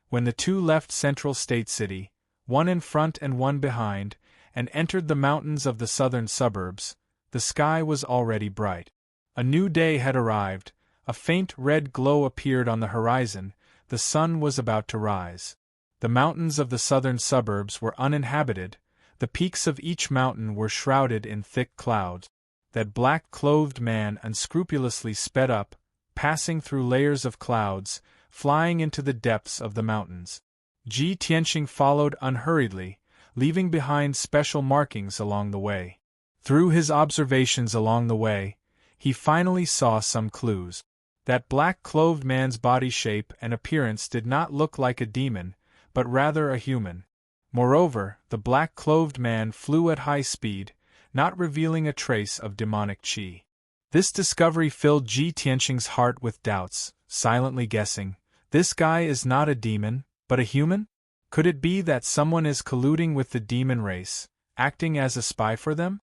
When the two left Central State City, one in front and one behind, and entered the mountains of the southern suburbs, the sky was already bright. A new day had arrived, a faint red glow appeared on the horizon, the sun was about to rise. The mountains of the southern suburbs were uninhabited, the peaks of each mountain were shrouded in thick clouds. That black-clothed man unscrupulously sped up, passing through layers of clouds, flying into the depths of the mountains. Ji Tianxing followed unhurriedly, leaving behind special markings along the way. Through his observations along the way, he finally saw some clues. That black-clothed man's body shape and appearance did not look like a demon, but rather a human. Moreover, the black-clothed man flew at high speed, not revealing a trace of demonic qi. This discovery filled Ji Tianqing's heart with doubts, silently guessing, this guy is not a demon, but a human? Could it be that someone is colluding with the demon race, acting as a spy for them?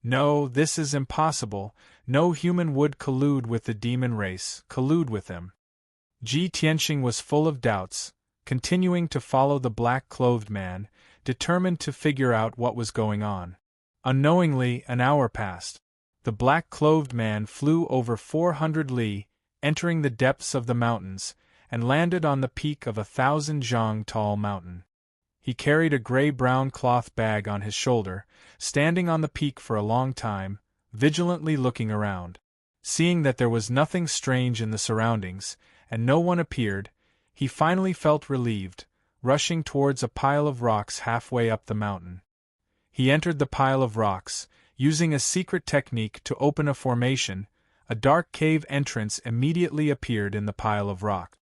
No, this is impossible. No human would collude with the demon race, collude with them. Ji Tianqing was full of doubts, continuing to follow the black-clothed man, determined to figure out what was going on. Unknowingly, an hour passed. The black-clothed man flew over 400 li, entering the depths of the mountains, and landed on the peak of 1,000 zhang tall mountain. He carried a gray-brown cloth bag on his shoulder, standing on the peak for a long time, vigilantly looking around. Seeing that there was nothing strange in the surroundings, and no one appeared, he finally felt relieved, rushing towards a pile of rocks halfway up the mountain. He entered the pile of rocks, using a secret technique to open a formation. A dark cave entrance immediately appeared in the pile of rock.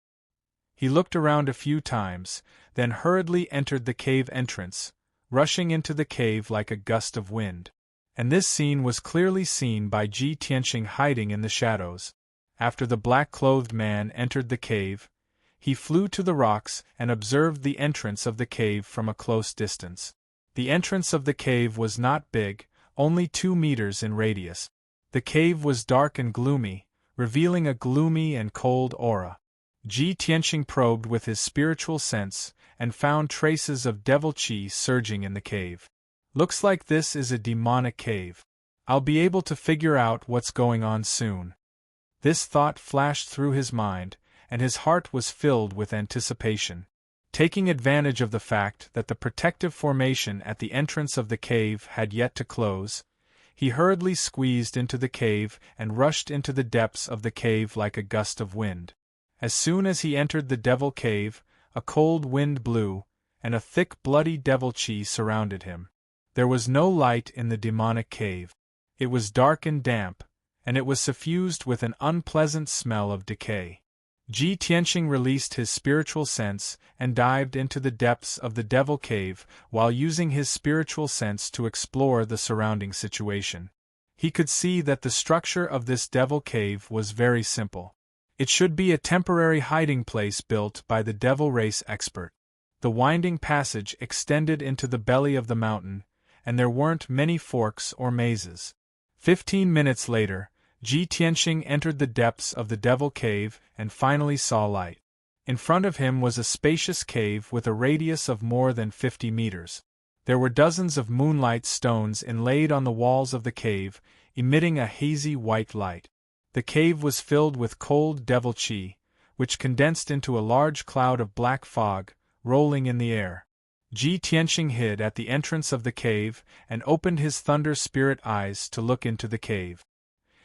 He looked around a few times, then hurriedly entered the cave entrance, rushing into the cave like a gust of wind. And this scene was clearly seen by Ji Tianqing hiding in the shadows. After the black-clothed man entered the cave, he flew to the rocks and observed the entrance of the cave from a close distance. The entrance of the cave was not big, only 2 meters in radius. The cave was dark and gloomy, revealing a gloomy and cold aura. Ji Tianqing probed with his spiritual sense, and found traces of devil qi surging in the cave. Looks like this is a demonic cave. I'll be able to figure out what's going on soon. This thought flashed through his mind, and his heart was filled with anticipation. Taking advantage of the fact that the protective formation at the entrance of the cave had yet to close, he hurriedly squeezed into the cave and rushed into the depths of the cave like a gust of wind. As soon as he entered the devil cave, a cold wind blew, and a thick bloody devil qi surrounded him. There was no light in the demonic cave. It was dark and damp, and it was suffused with an unpleasant smell of decay. Ji Tianqing released his spiritual sense and dived into the depths of the devil cave while using his spiritual sense to explore the surrounding situation. He could see that the structure of this devil cave was very simple. It should be a temporary hiding place built by the devil race expert. The winding passage extended into the belly of the mountain, and there weren't many forks or mazes. 15 minutes later, Ji Tianqing entered the depths of the devil cave and finally saw light. In front of him was a spacious cave with a radius of more than 50 meters. There were dozens of moonlight stones inlaid on the walls of the cave, emitting a hazy white light. The cave was filled with cold devil qi, which condensed into a large cloud of black fog, rolling in the air. Ji Tianqing hid at the entrance of the cave and opened his thunder spirit eyes to look into the cave.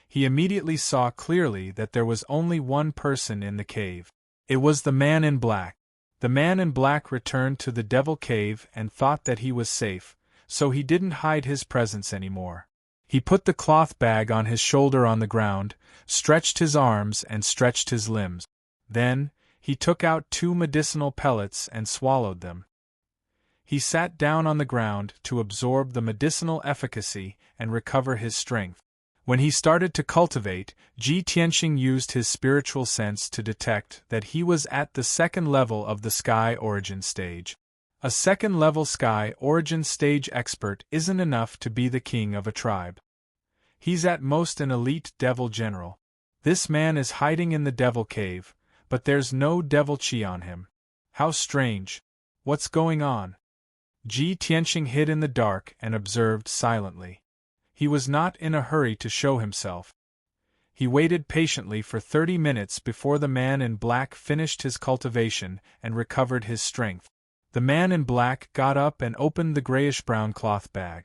He immediately saw clearly that there was only one person in the cave. It was the man in black. The man in black returned to the devil cave and thought that he was safe, so he didn't hide his presence anymore. He put the cloth bag on his shoulder on the ground, stretched his arms and stretched his limbs. Then, he took out 2 medicinal pellets and swallowed them. He sat down on the ground to absorb the medicinal efficacy and recover his strength. When he started to cultivate, Ji Tianqing used his spiritual sense to detect that he was at the 2nd level of the Sky Origin stage. A 2nd-level Sky Origin stage expert isn't enough to be the king of a tribe. He's at most an elite devil general. This man is hiding in the devil cave, but there's no devil qi on him. How strange. What's going on? Ji Tianqing hid in the dark and observed silently. He was not in a hurry to show himself. He waited patiently for 30 minutes before the man in black finished his cultivation and recovered his strength. The man in black got up and opened the grayish-brown cloth bag.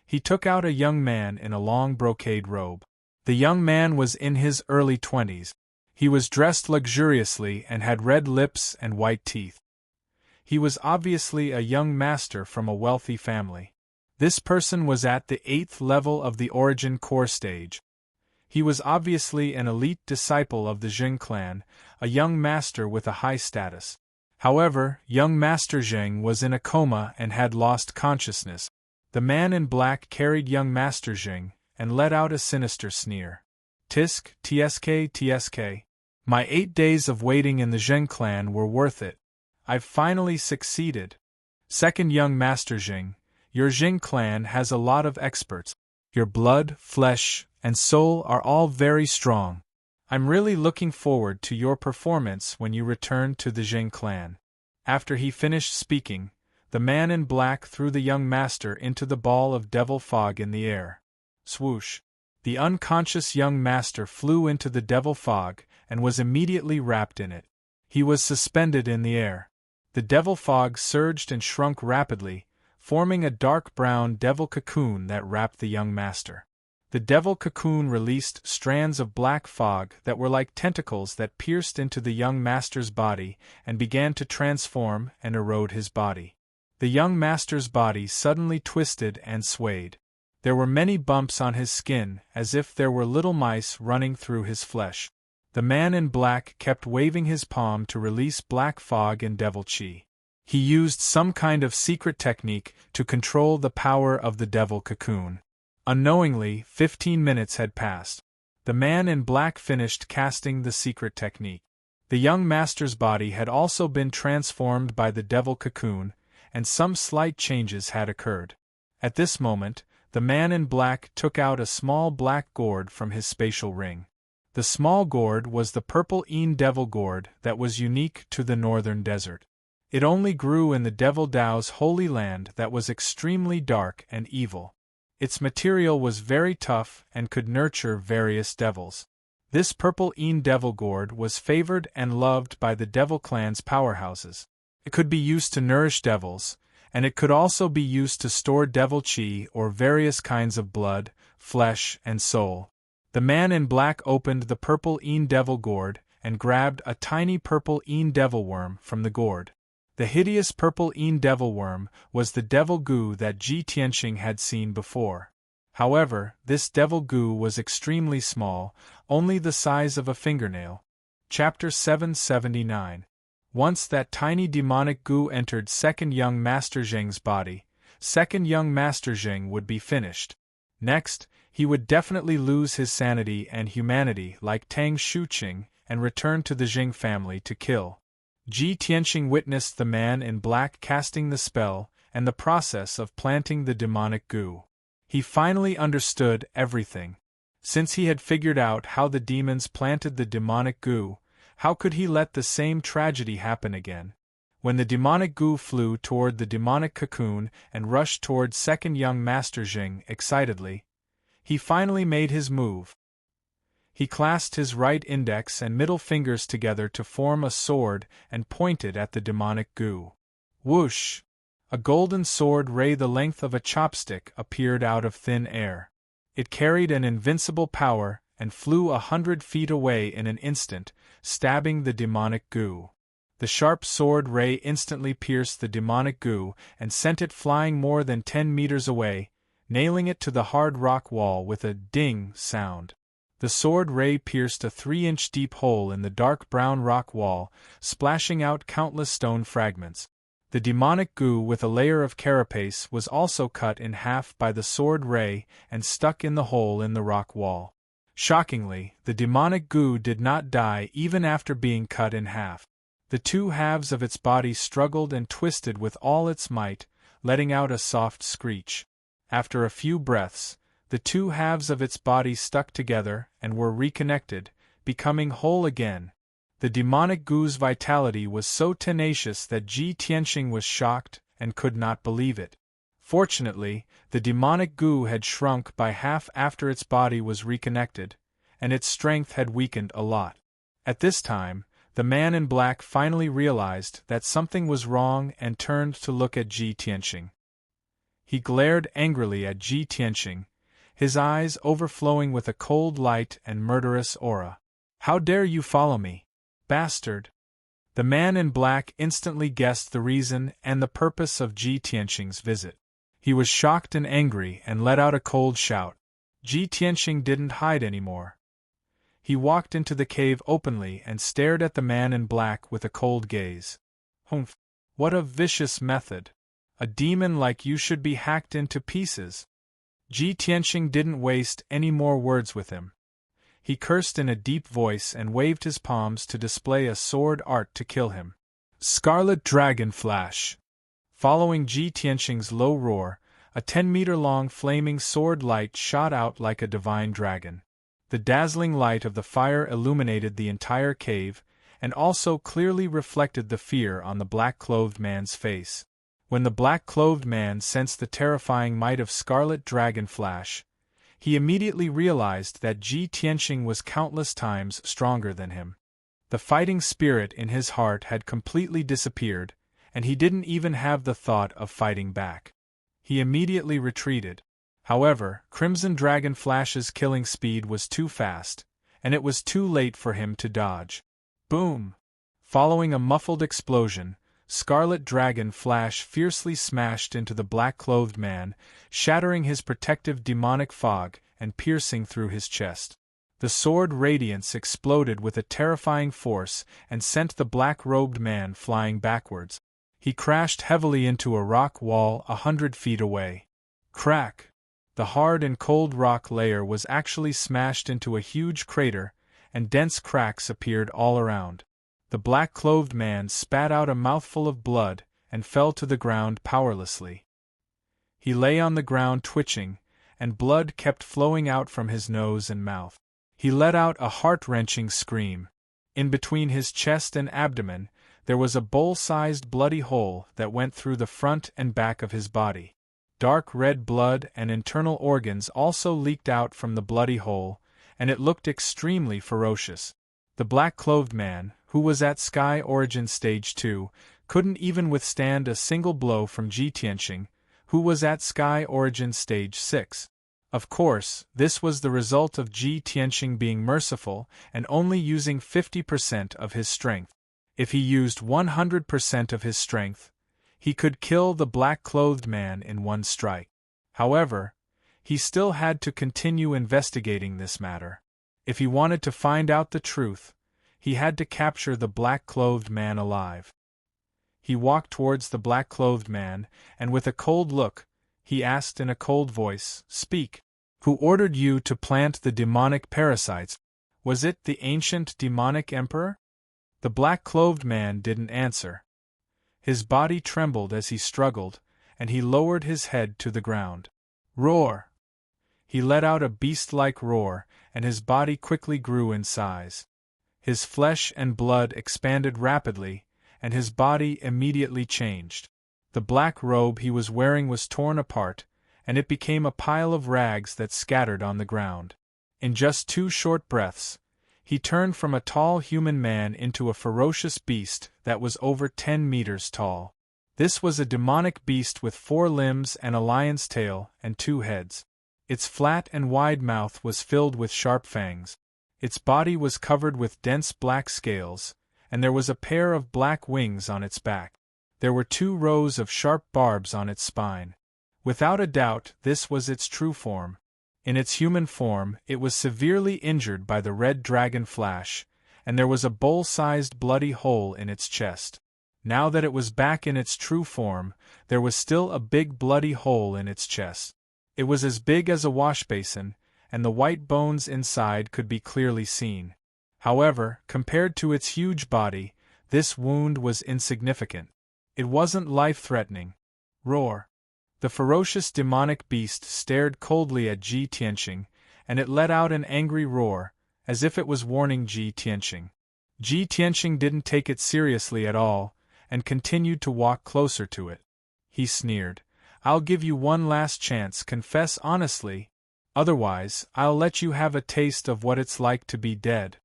He took out a young man in a long brocade robe. The young man was in his early 20s. He was dressed luxuriously and had red lips and white teeth. He was obviously a young master from a wealthy family. This person was at the 8th level of the Origin Core stage. He was obviously an elite disciple of the Zheng clan, a young master with a high status. However, young Master Zheng was in a coma and had lost consciousness. The man in black carried young Master Zheng and let out a sinister sneer. Tisk, tsk, tsk. My 8 days of waiting in the Zheng clan were worth it. I've finally succeeded. Second young Master Zheng, your Zheng clan has a lot of experts. Your blood, flesh, and soul are all very strong. I'm really looking forward to your performance when you return to the Zheng clan. After he finished speaking, the man in black threw the young master into the ball of devil fog in the air. Swoosh! The unconscious young master flew into the devil fog and was immediately wrapped in it. He was suspended in the air. The devil fog surged and shrunk rapidly, forming a dark brown devil cocoon that wrapped the young master. The devil cocoon released strands of black fog that were like tentacles that pierced into the young master's body and began to transform and erode his body. The young master's body suddenly twisted and swayed. There were many bumps on his skin, as if there were little mice running through his flesh. The man in black kept waving his palm to release black fog and devil chi. He used some kind of secret technique to control the power of the devil cocoon. Unknowingly, 15 minutes had passed. The man in black finished casting the secret technique. The young master's body had also been transformed by the devil cocoon, and some slight changes had occurred. At this moment, the man in black took out a small black gourd from his spatial ring. The small gourd was the purple devil gourd that was unique to the northern desert. It only grew in the Devil Dao's holy land that was extremely dark and evil. Its material was very tough and could nurture various devils. This purple devil gourd was favored and loved by the devil clan's powerhouses. It could be used to nourish devils, and it could also be used to store devil chi or various kinds of blood, flesh, and soul. The man in black opened the purple devil gourd and grabbed a tiny purple devil worm from the gourd. The hideous purple devil worm was the devil goo that Ji Tianxing had seen before. However, this devil goo was extremely small, only the size of a fingernail. Chapter 779. Once that tiny demonic goo entered second young Master Zheng's body, second young Master Zheng would be finished. Next, he would definitely lose his sanity and humanity like Tang Shuqing and return to the Zheng family to kill. Ji Tianxing witnessed the man in black casting the spell and the process of planting the demonic goo. He finally understood everything. Since he had figured out how the demons planted the demonic goo, how could he let the same tragedy happen again? When the demonic goo flew toward the demonic cocoon and rushed toward second young Master Zheng excitedly, he finally made his move. He clasped his right index and middle fingers together to form a sword and pointed at the demonic goo. Whoosh! A golden sword ray the length of a chopstick appeared out of thin air. It carried an invincible power and flew 100 feet away in an instant, stabbing the demonic goo. The sharp sword ray instantly pierced the demonic goo and sent it flying more than 10 meters away, nailing it to the hard rock wall with a ding sound. The sword ray pierced a 3-inch deep hole in the dark brown rock wall, splashing out countless stone fragments. The demonic goo with a layer of carapace was also cut in half by the sword ray and stuck in the hole in the rock wall. Shockingly, the demonic goo did not die even after being cut in half. The two halves of its body struggled and twisted with all its might, letting out a soft screech. After a few breaths, the two halves of its body stuck together and were reconnected, becoming whole again. The demonic goo's vitality was so tenacious that Ji Tianxing was shocked and could not believe it. Fortunately, the demonic goo had shrunk by half after its body was reconnected, and its strength had weakened a lot. At this time, the man in black finally realized that something was wrong and turned to look at Ji Tianxing. He glared angrily at Ji Tianxing, his eyes overflowing with a cold light and murderous aura. "How dare you follow me, bastard?" The man in black instantly guessed the reason and the purpose of Ji Tianxing's visit. He was shocked and angry and let out a cold shout. Ji Tianxing didn't hide anymore. He walked into the cave openly and stared at the man in black with a cold gaze. Humph! What a vicious method! A demon like you should be hacked into pieces. Ji Tianxing didn't waste any more words with him. He cursed in a deep voice and waved his palms to display a sword art to kill him. Scarlet Dragon Flash! Following Ji Tianxing's low roar, a 10-meter-long flaming sword light shot out like a divine dragon. The dazzling light of the fire illuminated the entire cave, and also clearly reflected the fear on the black-clothed man's face. When the black-clothed man sensed the terrifying might of Scarlet Dragon Flash, he immediately realized that Ji Tianxing was countless times stronger than him. The fighting spirit in his heart had completely disappeared, and he didn't even have the thought of fighting back. He immediately retreated. However, Crimson Dragon Flash's killing speed was too fast, and it was too late for him to dodge. Boom! Following a muffled explosion, Scarlet Dragon Flash fiercely smashed into the black-clothed man, shattering his protective demonic fog and piercing through his chest. The sword radiance exploded with a terrifying force and sent the black-robed man flying backwards. He crashed heavily into a rock wall 100 feet away. Crack! The hard and cold rock layer was actually smashed into a huge crater, and dense cracks appeared all around. The black-clothed man spat out a mouthful of blood and fell to the ground powerlessly. He lay on the ground twitching, and blood kept flowing out from his nose and mouth. He let out a heart-wrenching scream. In between his chest and abdomen, there was a bowl-sized bloody hole that went through the front and back of his body. Dark red blood and internal organs also leaked out from the bloody hole, and it looked extremely ferocious. The black-clothed man, who was at Sky Origin Stage 2, couldn't even withstand a single blow from Ji Tianxing, who was at Sky Origin Stage 6. Of course, this was the result of Ji Tianxing being merciful and only using 50% of his strength. If he used 100% of his strength, he could kill the black-clothed man in one strike. However, he still had to continue investigating this matter. If he wanted to find out the truth, he had to capture the black-clothed man alive. He walked towards the black-clothed man, and with a cold look, he asked in a cold voice, "Speak. Who ordered you to plant the demonic parasites? Was it the ancient demonic emperor?" The black-clothed man didn't answer. His body trembled as he struggled, and he lowered his head to the ground. Roar! He let out a beast-like roar, and his body quickly grew in size. His flesh and blood expanded rapidly, and his body immediately changed. The black robe he was wearing was torn apart, and it became a pile of rags that scattered on the ground. In just 2 short breaths, he turned from a tall human man into a ferocious beast that was over 10 meters tall. This was a demonic beast with 4 limbs and a lion's tail and 2 heads. Its flat and wide mouth was filled with sharp fangs. Its body was covered with dense black scales, and there was a pair of black wings on its back. There were 2 rows of sharp barbs on its spine. Without a doubt, this was its true form. In its human form, it was severely injured by the red dragon flash, and there was a bowl-sized bloody hole in its chest. Now that it was back in its true form, there was still a big bloody hole in its chest. It was as big as a washbasin, and the white bones inside could be clearly seen. However, compared to its huge body, this wound was insignificant. It wasn't life-threatening. Roar! The ferocious demonic beast stared coldly at Ji Tianxing, and it let out an angry roar, as if it was warning Ji Tianxing. Ji Tianxing didn't take it seriously at all, and continued to walk closer to it. He sneered, "I'll give you one last chance, confess honestly. Otherwise, I'll let you have a taste of what it's like to be dead."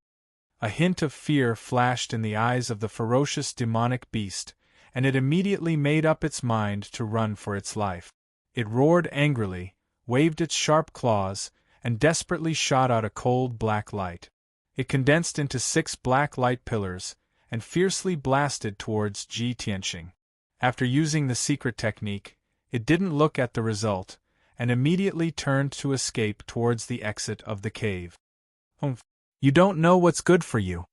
A hint of fear flashed in the eyes of the ferocious demonic beast, and it immediately made up its mind to run for its life. It roared angrily, waved its sharp claws, and desperately shot out a cold black light. It condensed into 6 black light pillars, and fiercely blasted towards Ji Tianxing. After using the secret technique, It didn't look at the result, and immediately turned to escape towards the exit of the cave. "Humph! You don't know what's good for you!"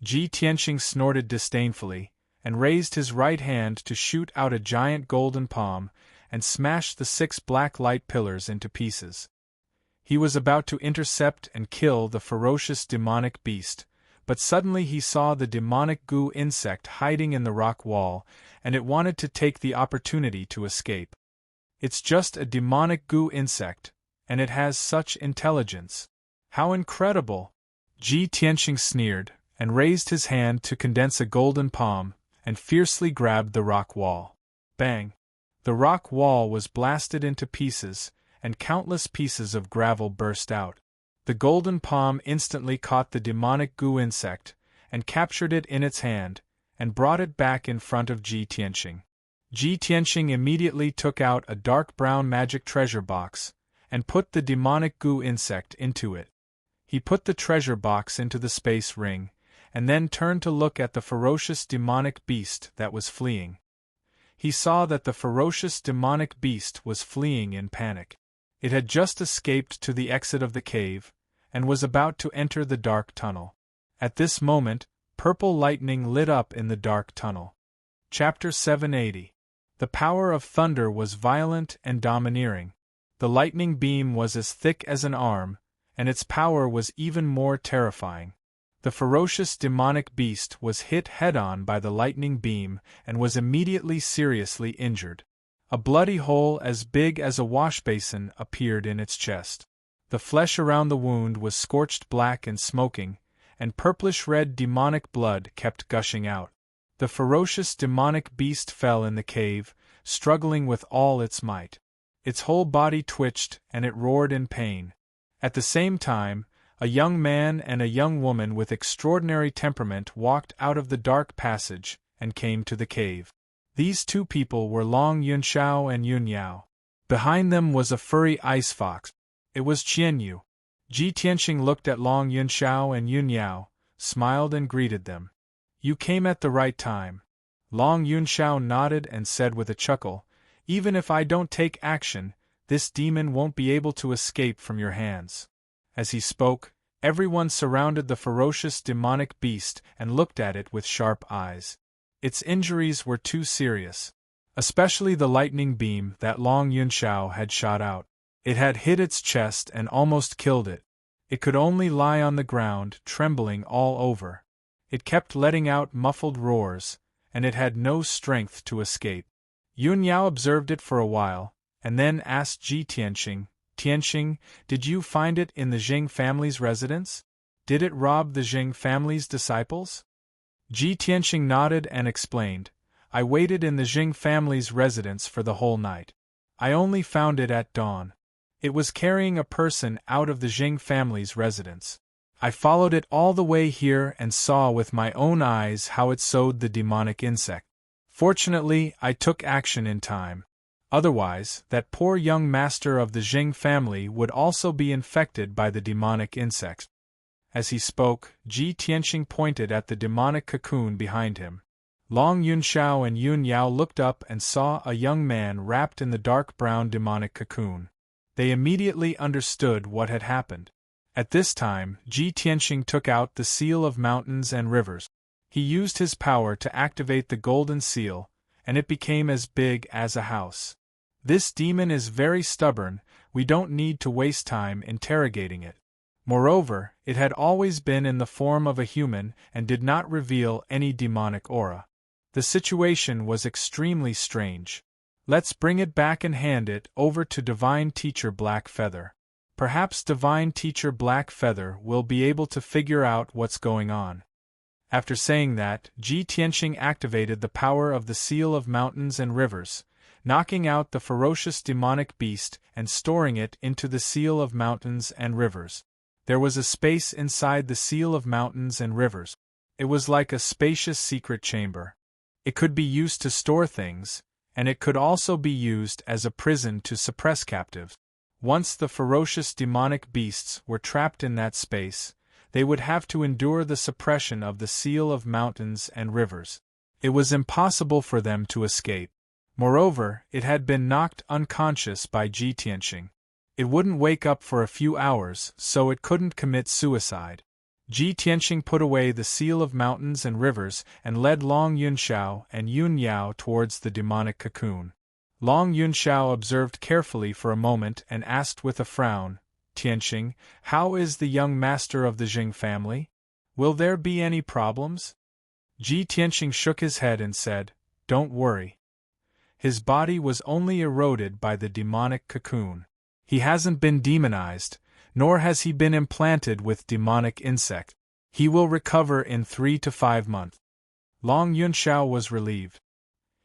Ji Tianqing snorted disdainfully, and raised his right hand to shoot out a giant golden palm, and smash the 6 black light pillars into pieces. He was about to intercept and kill the ferocious demonic beast, but suddenly he saw the demonic goo insect hiding in the rock wall, and it wanted to take the opportunity to escape. It's just a demonic goo insect, and it has such intelligence. How incredible! Ji Tianqing sneered, and raised his hand to condense a golden palm, and fiercely grabbed the rock wall. Bang! The rock wall was blasted into pieces, and countless pieces of gravel burst out. The golden palm instantly caught the demonic goo insect, and captured it in its hand, and brought it back in front of Ji Tianqing. Ji Tianqing immediately took out a dark brown magic treasure box, and put the demonic goo insect into it. He put the treasure box into the space ring, and then turned to look at the ferocious demonic beast that was fleeing. He saw that the ferocious demonic beast was fleeing in panic. It had just escaped to the exit of the cave, and was about to enter the dark tunnel. At this moment, purple lightning lit up in the dark tunnel. Chapter 780. The power of thunder was violent and domineering. The lightning beam was as thick as an arm, and its power was even more terrifying. The ferocious demonic beast was hit head-on by the lightning beam and was immediately seriously injured. A bloody hole as big as a washbasin appeared in its chest. The flesh around the wound was scorched black and smoking, and purplish-red demonic blood kept gushing out. The ferocious demonic beast fell in the cave, struggling with all its might. Its whole body twitched and it roared in pain. At the same time, a young man and a young woman with extraordinary temperament walked out of the dark passage and came to the cave. These 2 people were Long Yunxiao and Yun Yao. Behind them was a furry ice fox. It was Qianyu. Ji Tianqing looked at Long Yunxiao and Yun Yao, smiled and greeted them. "You came at the right time." Long Yunxiao nodded and said with a chuckle, "Even if I don't take action, this demon won't be able to escape from your hands." As he spoke, everyone surrounded the ferocious demonic beast and looked at it with sharp eyes. Its injuries were too serious. Especially the lightning beam that Long Yunxiao had shot out. It had hit its chest and almost killed it. It could only lie on the ground, trembling all over. It kept letting out muffled roars, and it had no strength to escape. Yun Yao observed it for a while, and then asked Ji Tianqing, "Tianqing, did you find it in the Jing family's residence? Did it rob the Jing family's disciples?" Ji Tianqing nodded and explained, "I waited in the Jing family's residence for the whole night. I only found it at dawn. It was carrying a person out of the Jing family's residence. I followed it all the way here and saw with my own eyes how it sowed the demonic insect. Fortunately, I took action in time. Otherwise, that poor young master of the Jing family would also be infected by the demonic insect." As he spoke, Ji Tianqing pointed at the demonic cocoon behind him. Long Yunxiao and Yun Yao looked up and saw a young man wrapped in the dark brown demonic cocoon. They immediately understood what had happened. At this time, Ji Tianqing took out the seal of mountains and rivers. He used his power to activate the golden seal, and it became as big as a house. "This demon is very stubborn, we don't need to waste time interrogating it." Moreover, it had always been in the form of a human and did not reveal any demonic aura. The situation was extremely strange. "Let's bring it back and hand it over to Divine Teacher Blackfeather. Perhaps Divine Teacher Blackfeather will be able to figure out what's going on." After saying that, Ji Tianqing activated the power of the Seal of Mountains and Rivers, knocking out the ferocious demonic beast and storing it into the Seal of Mountains and Rivers. There was a space inside the Seal of Mountains and Rivers. It was like a spacious secret chamber. It could be used to store things, and it could also be used as a prison to suppress captives. Once the ferocious demonic beasts were trapped in that space, they would have to endure the suppression of the Seal of Mountains and Rivers. It was impossible for them to escape. Moreover, it had been knocked unconscious by Ji Tianxing. It wouldn't wake up for a few hours, so it couldn't commit suicide. Ji Tianxing put away the seal of mountains and rivers and led Long Yunxiao and Yun Yao towards the demonic cocoon. Long Yunxiao observed carefully for a moment and asked with a frown, "Tianxing, how is the young master of the Jing family? Will there be any problems?" Ji Tianxing shook his head and said, "Don't worry. His body was only eroded by the demonic cocoon. He hasn't been demonized, nor has he been implanted with demonic insect. He will recover in 3 to 5 months." Long Yunxiao was relieved.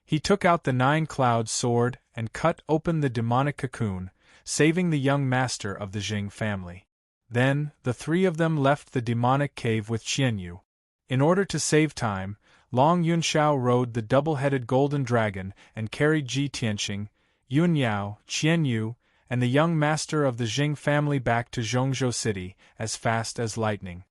He took out the 9-cloud sword and cut open the demonic cocoon, saving the young master of the Jing family. Then, the three of them left the demonic cave with Qianyu. In order to save time, Long Yunxiao rode the double-headed golden dragon and carried Ji Tianxing, Yun Yao, Qianyu, and the young master of the Jing family back to Zhongzhou City as fast as lightning.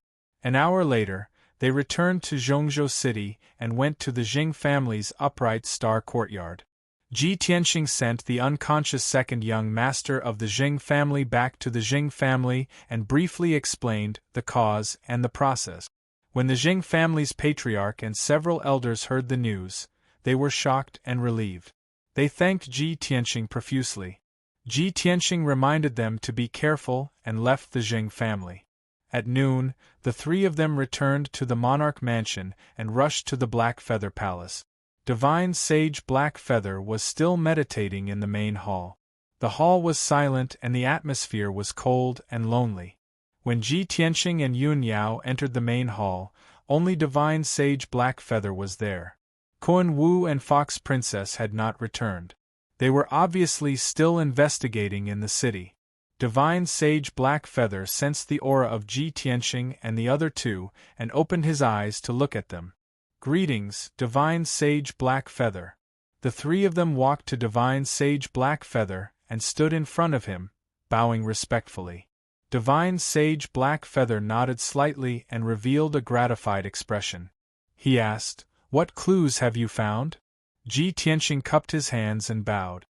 An hour later, they returned to Zhongzhou City and went to the Jing family's upright star courtyard. Ji Tianxing sent the unconscious second young master of the Jing family back to the Jing family and briefly explained the cause and the process. When the Jing family's patriarch and several elders heard the news, they were shocked and relieved. They thanked Ji Tianxing profusely. Ji Tianxing reminded them to be careful and left the Jing family. At noon, the three of them returned to the monarch mansion and rushed to the Black Feather Palace. Divine Sage Black Feather was still meditating in the main hall. The hall was silent and the atmosphere was cold and lonely. When Ji Tianxing and Yun Yao entered the main hall, only Divine Sage Black Feather was there. Kun Wu and Fox Princess had not returned. They were obviously still investigating in the city. Divine Sage Black Feather sensed the aura of Ji Tianxing and the other two and opened his eyes to look at them. "Greetings, Divine Sage Black Feather." The three of them walked to Divine Sage Black Feather and stood in front of him, bowing respectfully. Divine Sage Black Feather nodded slightly and revealed a gratified expression. He asked, "What clues have you found?" Ji Tianxing cupped his hands and bowed.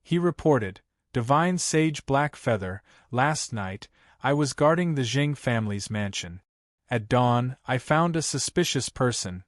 He reported, "Divine Sage Black Feather, last night, I was guarding the Jing family's mansion. At dawn, I found a suspicious person."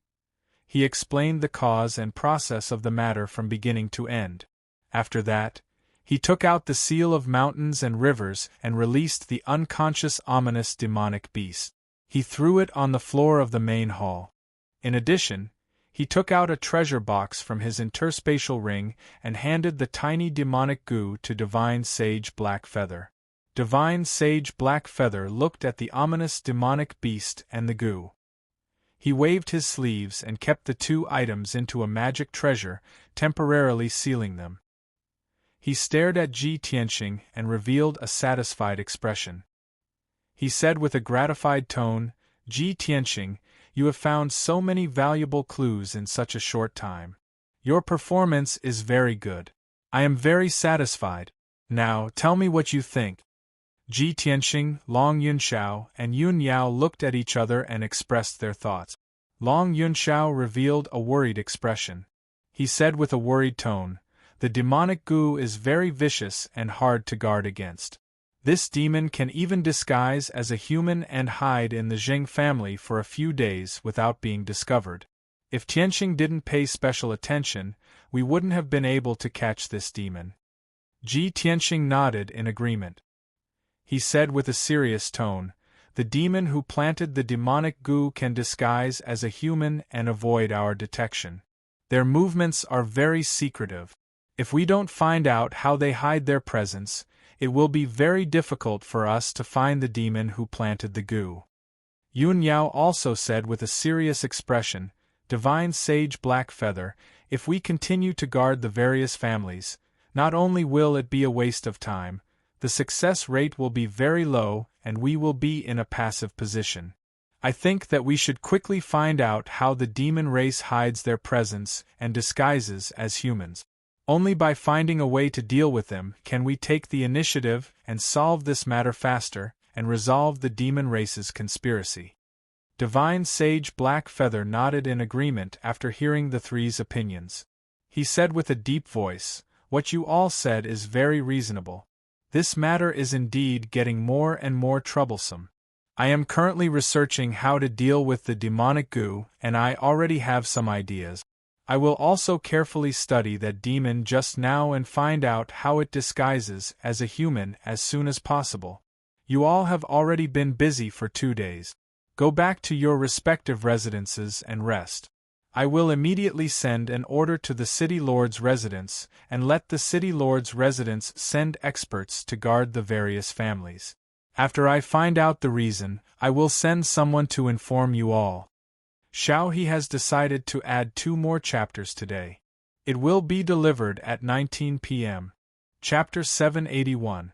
He explained the cause and process of the matter from beginning to end. After that, he took out the seal of mountains and rivers and released the unconscious ominous demonic beast. He threw it on the floor of the main hall. In addition, he took out a treasure box from his interspatial ring and handed the tiny demonic goo to Divine Sage Black Feather. Divine Sage Black Feather looked at the ominous demonic beast and the goo. He waved his sleeves and kept the two items into a magic treasure, temporarily sealing them. He stared at Ji Tianxing and revealed a satisfied expression. He said with a gratified tone, "Ji Tianxing, you have found so many valuable clues in such a short time. Your performance is very good. I am very satisfied. Now, tell me what you think." Ji Tianxing, Long Yunxiao, and Yun Yao looked at each other and expressed their thoughts. Long Yunxiao revealed a worried expression. He said with a worried tone, "The demonic goo is very vicious and hard to guard against. This demon can even disguise as a human and hide in the Jing family for a few days without being discovered. If Tianxing didn't pay special attention, we wouldn't have been able to catch this demon." Ji Tianxing nodded in agreement. He said with a serious tone, "The demon who planted the demonic goo can disguise as a human and avoid our detection. Their movements are very secretive. If we don't find out how they hide their presence, it will be very difficult for us to find the demon who planted the goo." Yun Yao also said with a serious expression, "Divine Sage Black Feather, if we continue to guard the various families, not only will it be a waste of time, the success rate will be very low and we will be in a passive position. I think that we should quickly find out how the demon race hides their presence and disguises as humans. Only by finding a way to deal with them can we take the initiative and solve this matter faster and resolve the demon race's conspiracy." Divine Sage Black Feather nodded in agreement after hearing the three's opinions. he said with a deep voice, "What you all said is very reasonable. This matter is indeed getting more and more troublesome. I am currently researching how to deal with the demonic goo, and I already have some ideas. I will also carefully study that demon just now and find out how it disguises as a human as soon as possible. You all have already been busy for 2 days. Go back to your respective residences and rest. I will immediately send an order to the City Lord's residence, and let the City Lord's residence send experts to guard the various families. After I find out the reason, I will send someone to inform you all. Xiao He has decided to add 2 more chapters today. It will be delivered at 19 p.m. Chapter 781.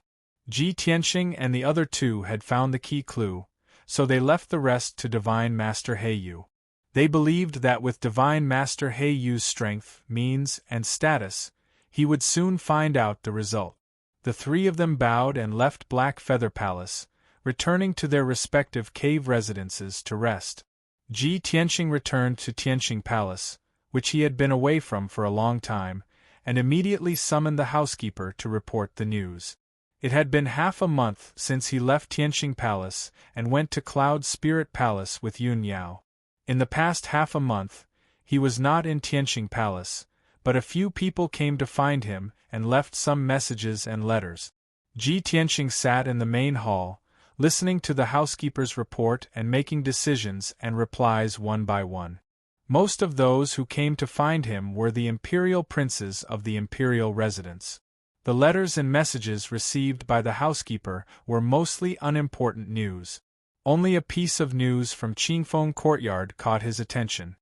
Ji Tianxing and the other 2 had found the key clue, so they left the rest to Divine Master Heiyu. They believed that with Divine Master Heiyu's strength, means, and status, he would soon find out the result. The 3 of them bowed and left Black Feather Palace, returning to their respective cave residences to rest. Ji Tianxing returned to Tianxing Palace, which he had been away from for a long time, and immediately summoned the housekeeper to report the news. It had been half a month since he left Tianxing Palace and went to Cloud Spirit Palace with Yun Yao. In the past half a month, he was not in Tianxing Palace, but a few people came to find him and left some messages and letters. Ji Tianxing sat in the main hall, listening to the housekeeper's report and making decisions and replies one by one. Most of those who came to find him were the imperial princes of the imperial residence. The letters and messages received by the housekeeper were mostly unimportant news. Only a piece of news from Qingfeng Courtyard caught his attention.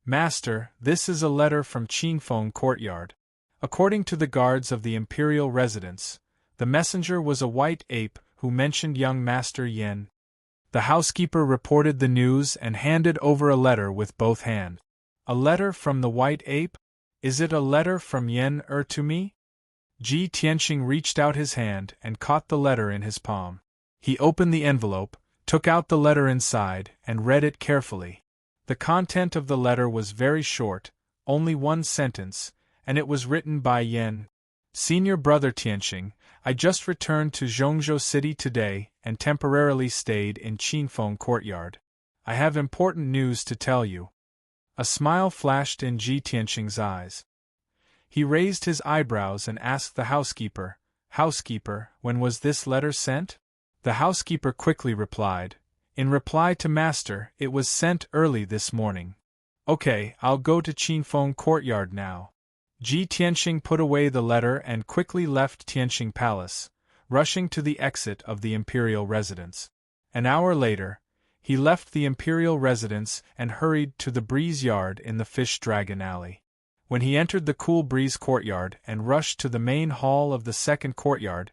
"Master, this is a letter from Qingfeng Courtyard." According to the guards of the imperial residence, the messenger was a white ape who mentioned young Master Yen. The housekeeper reported the news and handed over a letter with both hands. "A letter from the white ape? Is it a letter from Yen to me?" Ji Tianxing reached out his hand and caught the letter in his palm. He opened the envelope, took out the letter inside, and read it carefully. The content of the letter was very short, only 1 sentence, and it was written by Yen. "Senior Brother Tianxing, I just returned to Zhongzhou City today and temporarily stayed in Qingfeng Courtyard. I have important news to tell you." A smile flashed in Ji Tianxing's eyes. He raised his eyebrows and asked the housekeeper, "Housekeeper, when was this letter sent?" The housekeeper quickly replied, "In reply to Master, it was sent early this morning." "Okay, I'll go to Qingfeng Courtyard now." Ji Tianxing put away the letter and quickly left Tianxing Palace, rushing to the exit of the imperial residence. An hour later, he left the imperial residence and hurried to the Breeze Yard in the Fish Dragon Alley. When he entered the Cool Breeze Courtyard and rushed to the main hall of the second courtyard,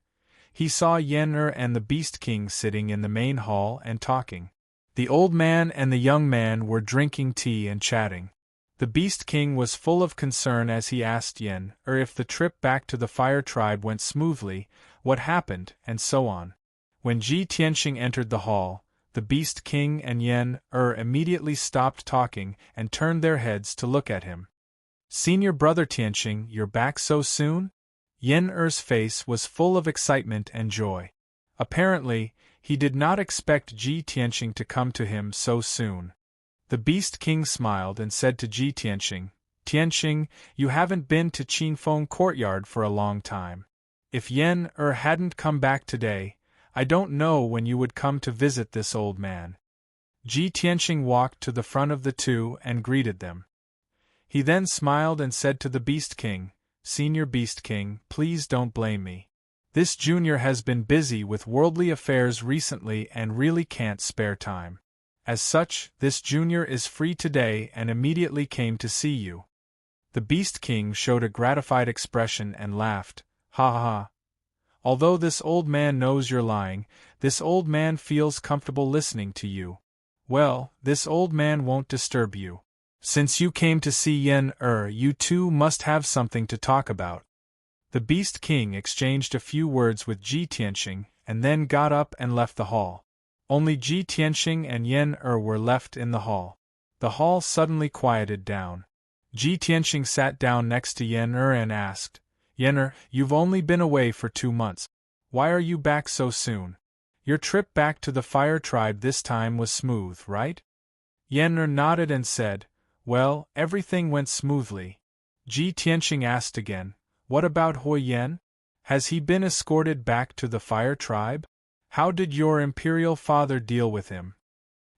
he saw Yen and the Beast King sitting in the main hall and talking. The old man and the young man were drinking tea and chatting. The Beast King was full of concern as he asked Yen if the trip back to the Fire Tribe went smoothly, what happened, and so on. When Ji Tianxing entered the hall, the Beast King and Yen immediately stopped talking and turned their heads to look at him. "Senior Brother Tianxing, you're back so soon?" Yen-er's face was full of excitement and joy. Apparently, he did not expect Ji Tianxing to come to him so soon. The Beast King smiled and said to Ji Tianxing, "Tianxing, you haven't been to Qingfeng Courtyard for a long time. If Yen hadn't come back today, I don't know when you would come to visit this old man." Ji Tianxing walked to the front of the 2 and greeted them. He then smiled and said to the Beast King, "Senior Beast King, please don't blame me. This junior has been busy with worldly affairs recently and really can't spare time. As such, this junior is free today and immediately came to see you." The Beast King showed a gratified expression and laughed, "Ha ha ha. Although this old man knows you're lying, this old man feels comfortable listening to you. Well, this old man won't disturb you. Since you came to see Yen you 2 must have something to talk about." The Beast King exchanged a few words with Ji Tianxing and then got up and left the hall. Only Ji Tianxing and Yen were left in the hall. The hall suddenly quieted down. Ji Tianxing sat down next to Yen and asked, Yen, you've only been away for 2 months. Why are you back so soon? Your trip back to the fire tribe this time was smooth, right? Yen nodded and said, well, everything went smoothly. Ji Tianxing asked again, what about Hui Yen? Has he been escorted back to the fire tribe? How did your imperial father deal with him?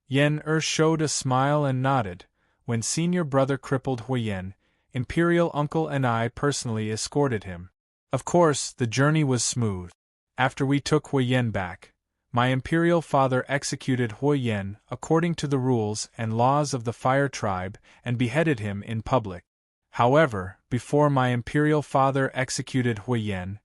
Yen showed a smile and nodded. When senior brother crippled Hui Yen, imperial uncle and I personally escorted him. Of course, the journey was smooth. After we took Hui Yen back, my imperial father executed Hui Yen according to the rules and laws of the fire tribe and beheaded him in public. However, before my imperial father executed Hui Yen,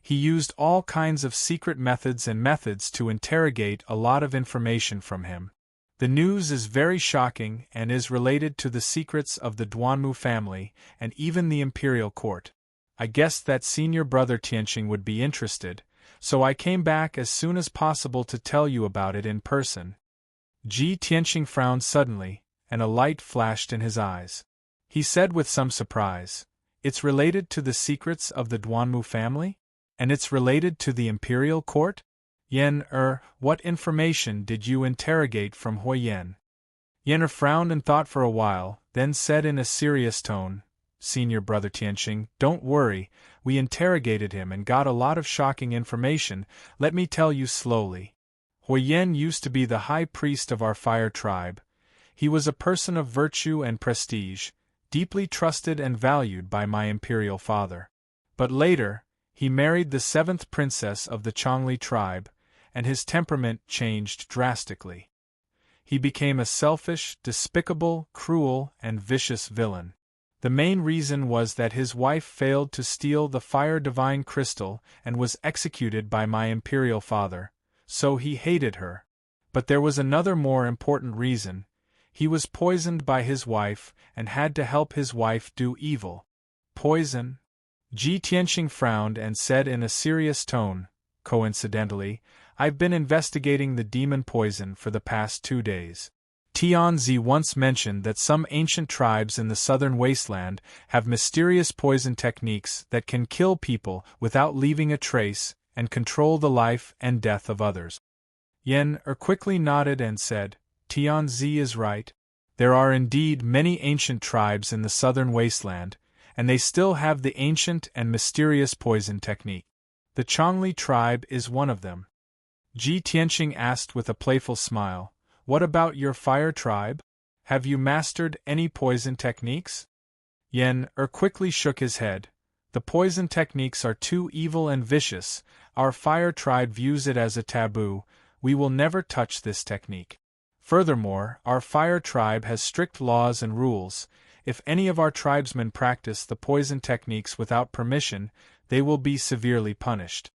he used all kinds of secret methods to interrogate a lot of information from him. The news is very shocking and is related to the secrets of the Duanmu family and even the imperial court. I guessed that senior brother Tianxing would be interested, so I came back as soon as possible to tell you about it in person. Ji Tianxing frowned suddenly, and a light flashed in his eyes. He said with some surprise, it's related to the secrets of the Duanmu family? And it's related to the imperial court? Yen, what information did you interrogate from Hui Yen? Yen frowned and thought for a while, then said in a serious tone, Senior brother Tianxing, don't worry, we interrogated him and got a lot of shocking information. Let me tell you slowly. Hui Yen used to be the high priest of our fire tribe. He was a person of virtue and prestige, deeply trusted and valued by my imperial father. But later, he married the 7th princess of the Chongli tribe, and his temperament changed drastically. He became a selfish, despicable, cruel, and vicious villain. The main reason was that his wife failed to steal the fire divine crystal and was executed by my imperial father, so he hated her. But there was another more important reason. He was poisoned by his wife and had to help his wife do evil. Poison? Ji Tianxing frowned and said in a serious tone, coincidentally, I've been investigating the demon poison for the past 2 days. Tianzi once mentioned that some ancient tribes in the southern wasteland have mysterious poison techniques that can kill people without leaving a trace and control the life and death of others. Yen quickly nodded and said, Tianzi is right. There are indeed many ancient tribes in the southern wasteland, and they still have the ancient and mysterious poison technique. The Chongli tribe is one of them. Ji Tianxing asked with a playful smile, what about your fire tribe? Have you mastered any poison techniques? Yen quickly shook his head. The poison techniques are too evil and vicious. Our fire tribe views it as a taboo. We will never touch this technique. Furthermore, our fire tribe has strict laws and rules. If any of our tribesmen practice the poison techniques without permission, they will be severely punished.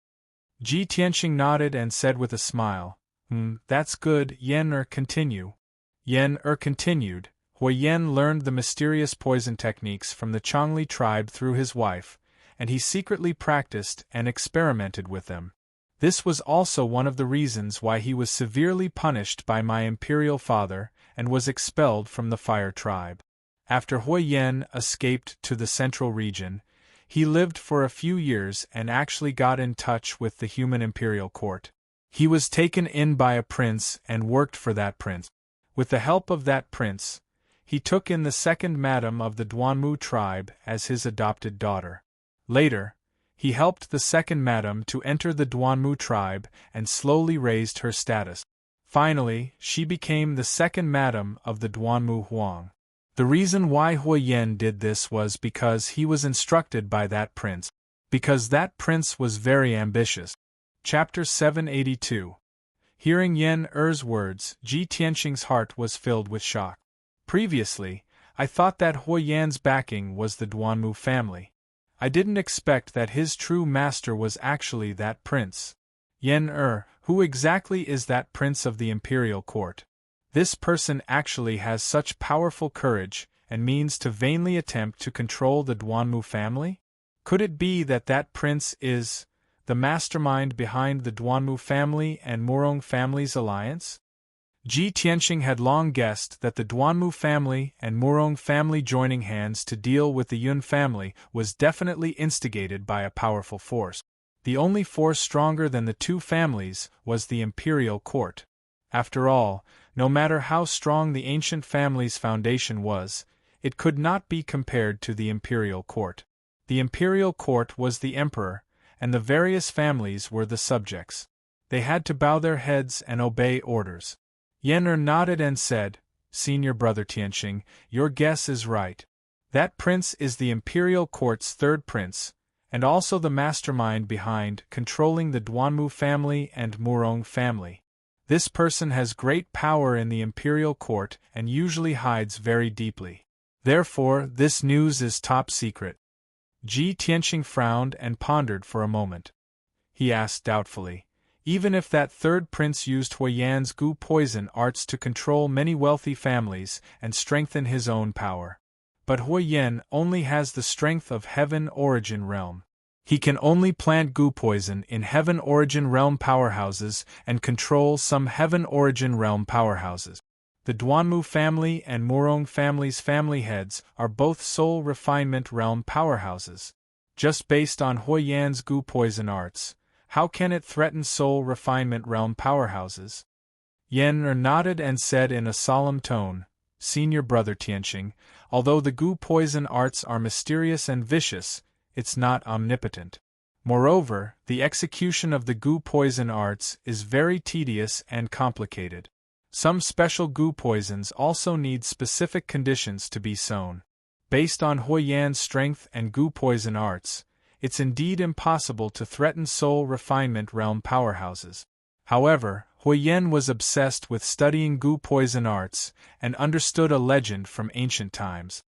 Ji Tianxing nodded and said with a smile, that's good. Yen continue. Yen continued. Hui Yen learned the mysterious poison techniques from the Chongli tribe through his wife, and he secretly practiced and experimented with them. This was also one of the reasons why he was severely punished by my imperial father and was expelled from the fire tribe. After Hui Yen escaped to the central region, he lived for a few years and actually got in touch with the human imperial court. He was taken in by a prince and worked for that prince. With the help of that prince, he took in the 2nd madam of the Duanmu tribe as his adopted daughter. Later, he helped the 2nd madam to enter the Duanmu tribe and slowly raised her status. Finally, she became the 2nd madam of the Duanmu Huang. The reason why Hui Yen did this was because he was instructed by that prince. Because that prince was very ambitious. Chapter 782. Hearing Yen words, Ji Tianxing's heart was filled with shock. Previously, I thought that Hui Yan's backing was the Duanmu family. I didn't expect that his true master was actually that prince. Yen who exactly is that prince of the imperial court? This person actually has such powerful courage and means to vainly attempt to control the Duanmu family? Could it be that that prince is the mastermind behind the Duanmu family and Murong family's alliance? Ji Tianqing had long guessed that the Duanmu family and Murong family joining hands to deal with the Yun family was definitely instigated by a powerful force. The only force stronger than the two families was the imperial court. After all, no matter how strong the ancient family's foundation was, it could not be compared to the imperial court. The imperial court was the emperor, and the various families were the subjects. They had to bow their heads and obey orders. Yan nodded and said, "Senior brother Tianqing, your guess is right. That prince is the imperial court's third prince, and also the mastermind behind controlling the Duanmu family and Murong family. This person has great power in the imperial court and usually hides very deeply. Therefore, this news is top secret." Ji Tianqing frowned and pondered for a moment. He asked doubtfully, "Even if that third prince used Huiyan's gu poison arts to control many wealthy families and strengthen his own power. But Huiyan only has the strength of Heaven Origin Realm. He can only plant gu poison in Heaven Origin Realm powerhouses and control some Heaven Origin Realm powerhouses. The Duanmu family and Murong family's family heads are both Soul Refinement Realm powerhouses. Just based on Huiyan's gu poison arts, how can it threaten Soul Refinement Realm powerhouses?" Yan nodded and said in a solemn tone, "Senior brother Tianqing, although the gu poison arts are mysterious and vicious, it's not omnipotent. Moreover, the execution of the gu poison arts is very tedious and complicated. Some special gu poisons also need specific conditions to be sown. Based on Huiyan's strength and gu poison arts, it's indeed impossible to threaten Soul Refinement Realm powerhouses." However, Huiyan was obsessed with studying gu poison arts and understood a legend from ancient times.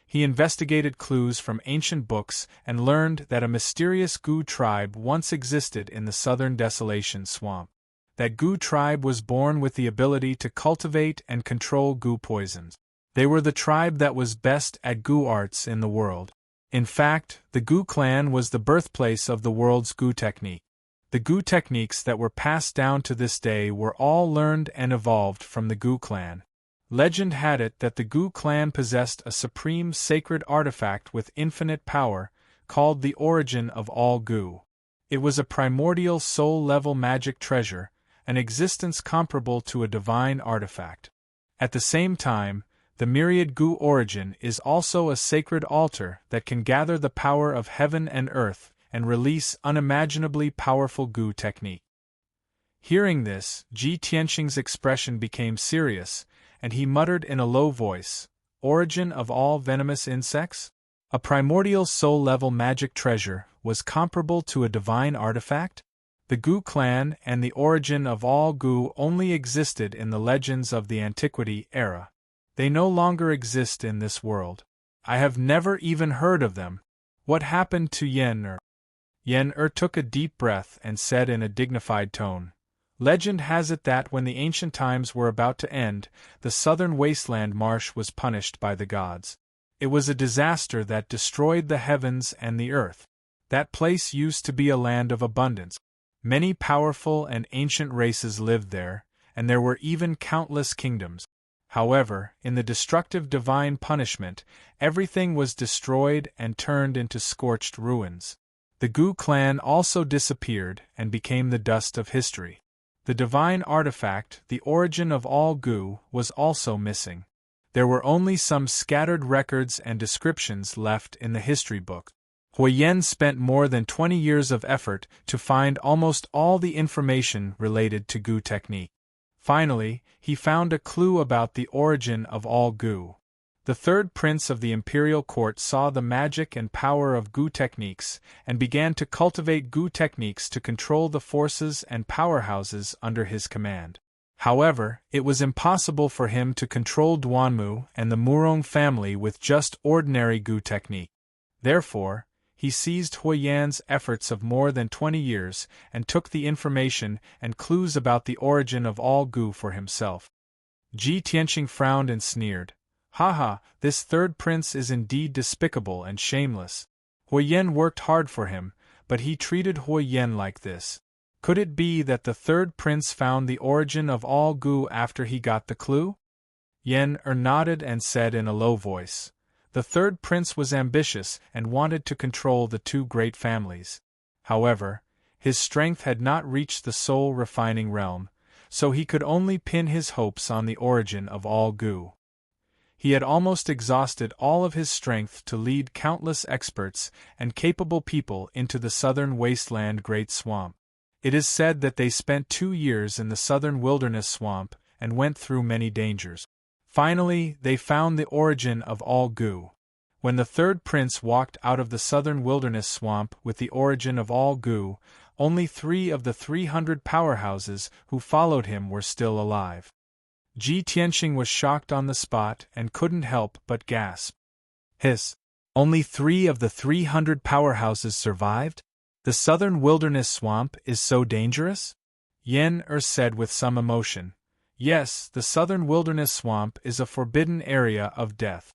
He investigated clues from ancient books and learned that a mysterious gu tribe once existed in the southern Desolation Swamp. That gu tribe was born with the ability to cultivate and control gu poisons. They were the tribe that was best at gu arts in the world. In fact, the Gu clan was the birthplace of the world's Gu technique. The Gu techniques that were passed down to this day were all learned and evolved from the Gu clan. Legend had it that the Gu clan possessed a supreme sacred artifact with infinite power, called the Origin of All Gu. It was a primordial soul-level magic treasure, an existence comparable to a divine artifact. At the same time, the myriad gu origin is also a sacred altar that can gather the power of heaven and earth and release unimaginably powerful gu technique. Hearing this, Ji Tianqing's expression became serious, and he muttered in a low voice, "Origin of all venomous insects? A primordial soul-level magic treasure was comparable to a divine artifact? The Gu clan and the origin of all gu only existed in the legends of the Antiquity era. They no longer exist in this world. I have never even heard of them. What happened to Yen-er?" Yen-er took a deep breath and said in a dignified tone, "Legend has it that when the ancient times were about to end, the southern wasteland marsh was punished by the gods. It was a disaster that destroyed the heavens and the earth. That place used to be a land of abundance. Many powerful and ancient races lived there, and there were even countless kingdoms. However, in the destructive divine punishment, everything was destroyed and turned into scorched ruins. The Gu clan also disappeared and became the dust of history. The divine artifact, the origin of all gu, was also missing. There were only some scattered records and descriptions left in the history book. Huiyan spent more than 20 years of effort to find almost all the information related to gu technique. Finally, he found a clue about the origin of all gu. The third prince of the imperial court saw the magic and power of gu techniques and began to cultivate gu techniques to control the forces and powerhouses under his command. However, it was impossible for him to control Duanmu and the Murong family with just ordinary gu technique. Therefore, he seized Huiyan's efforts of more than 20 years and took the information and clues about the origin of all gu for himself. Ji Tianqing frowned and sneered. "Haha, this third prince is indeed despicable and shameless. Huiyan worked hard for him, but he treated Huiyan like this. Could it be that the third prince found the origin of all goo after he got the clue? Yen-Er nodded and said in a low voice, "The third prince was ambitious and wanted to control the two great families. However, his strength had not reached the soul-refining realm, so he could only pin his hopes on the origin of all goo. He had almost exhausted all of his strength to lead countless experts and capable people into the southern wasteland Great Swamp. It is said that they spent 2 years in the southern wilderness swamp and went through many dangers. Finally, they found the origin of all goo. When the third prince walked out of the southern wilderness swamp with the origin of all goo, only 3 of the 300 powerhouses who followed him were still alive. Ji Tianqing was shocked on the spot and couldn't help but gasp. Only 3 of the 300 powerhouses survived? The southern wilderness swamp is so dangerous? Yen-Er said with some emotion. Yes, the southern wilderness swamp is a forbidden area of death.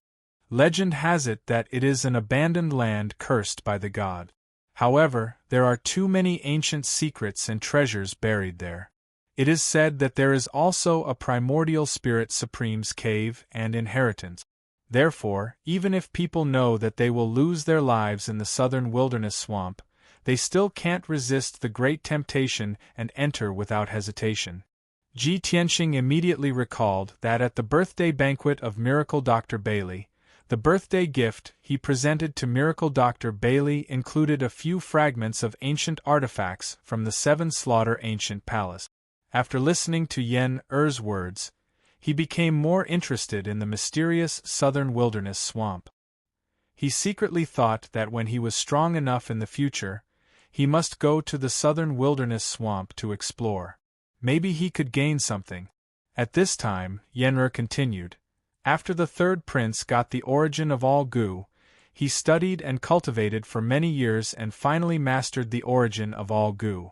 Legend has it that it is an abandoned land cursed by the god. However, there are too many ancient secrets and treasures buried there. It is said that there is also a primordial spirit supreme's cave and inheritance. Therefore, even if people know that they will lose their lives in the southern wilderness swamp, they still can't resist the great temptation and enter without hesitation. Ji Tianqing immediately recalled that at the birthday banquet of Miracle Dr. Bailey, the birthday gift he presented to Miracle Dr. Bailey included a few fragments of ancient artifacts from the 7 Slaughter Ancient Palace. After listening to Yen-Er's words, he became more interested in the mysterious southern wilderness swamp. He secretly thought that when he was strong enough in the future, he must go to the southern wilderness swamp to explore. Maybe he could gain something. At this time, Yen-Er continued, after the third prince got the origin of all goo, he studied and cultivated for many years and finally mastered the origin of all goo.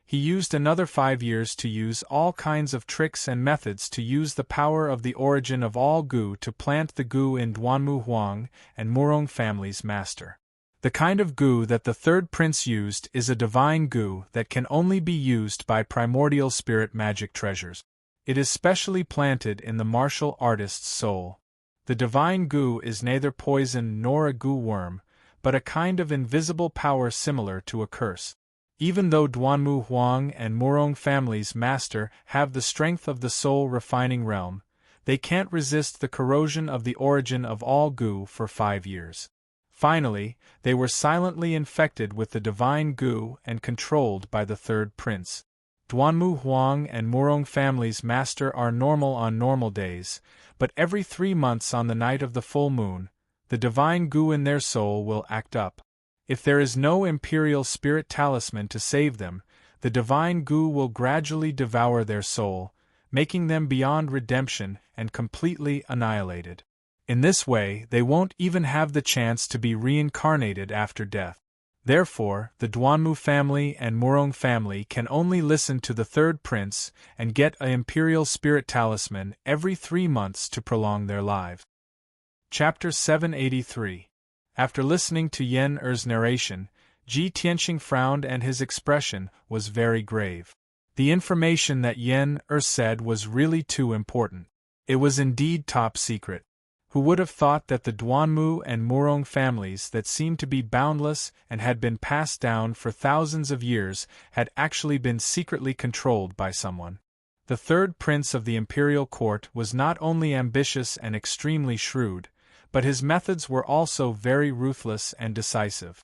He used another 5 years to use all kinds of tricks and methods to use the power of the origin of all goo to plant the goo in Duanmu Huang and Murong family's master. The kind of goo that the third prince used is a divine goo that can only be used by primordial spirit magic treasures. It is specially planted in the martial artist's soul. The divine goo is neither poison nor a goo worm, but a kind of invisible power similar to a curse. Even though Duanmu Huang and Murong family's master have the strength of the soul-refining realm, they can't resist the corrosion of the origin of all goo for 5 years. Finally, they were silently infected with the divine goo and controlled by the third prince. Duanmu Huang and Murong family's master are normal on normal days, but every 3 months on the night of the full moon, the divine goo in their soul will act up. If there is no imperial spirit talisman to save them, the divine goo will gradually devour their soul, making them beyond redemption and completely annihilated. In this way, they won't even have the chance to be reincarnated after death. Therefore, the Duanmu family and Murong family can only listen to the third prince and get an imperial spirit talisman every 3 months to prolong their lives. Chapter 783. After listening to Yen-Er's narration, Ji Tianqing frowned and his expression was very grave. The information that Yen-Er said was really too important. It was indeed top secret. Who would have thought that the Duanmu and Murong families that seemed to be boundless and had been passed down for thousands of years had actually been secretly controlled by someone? The third prince of the imperial court was not only ambitious and extremely shrewd, but his methods were also very ruthless and decisive.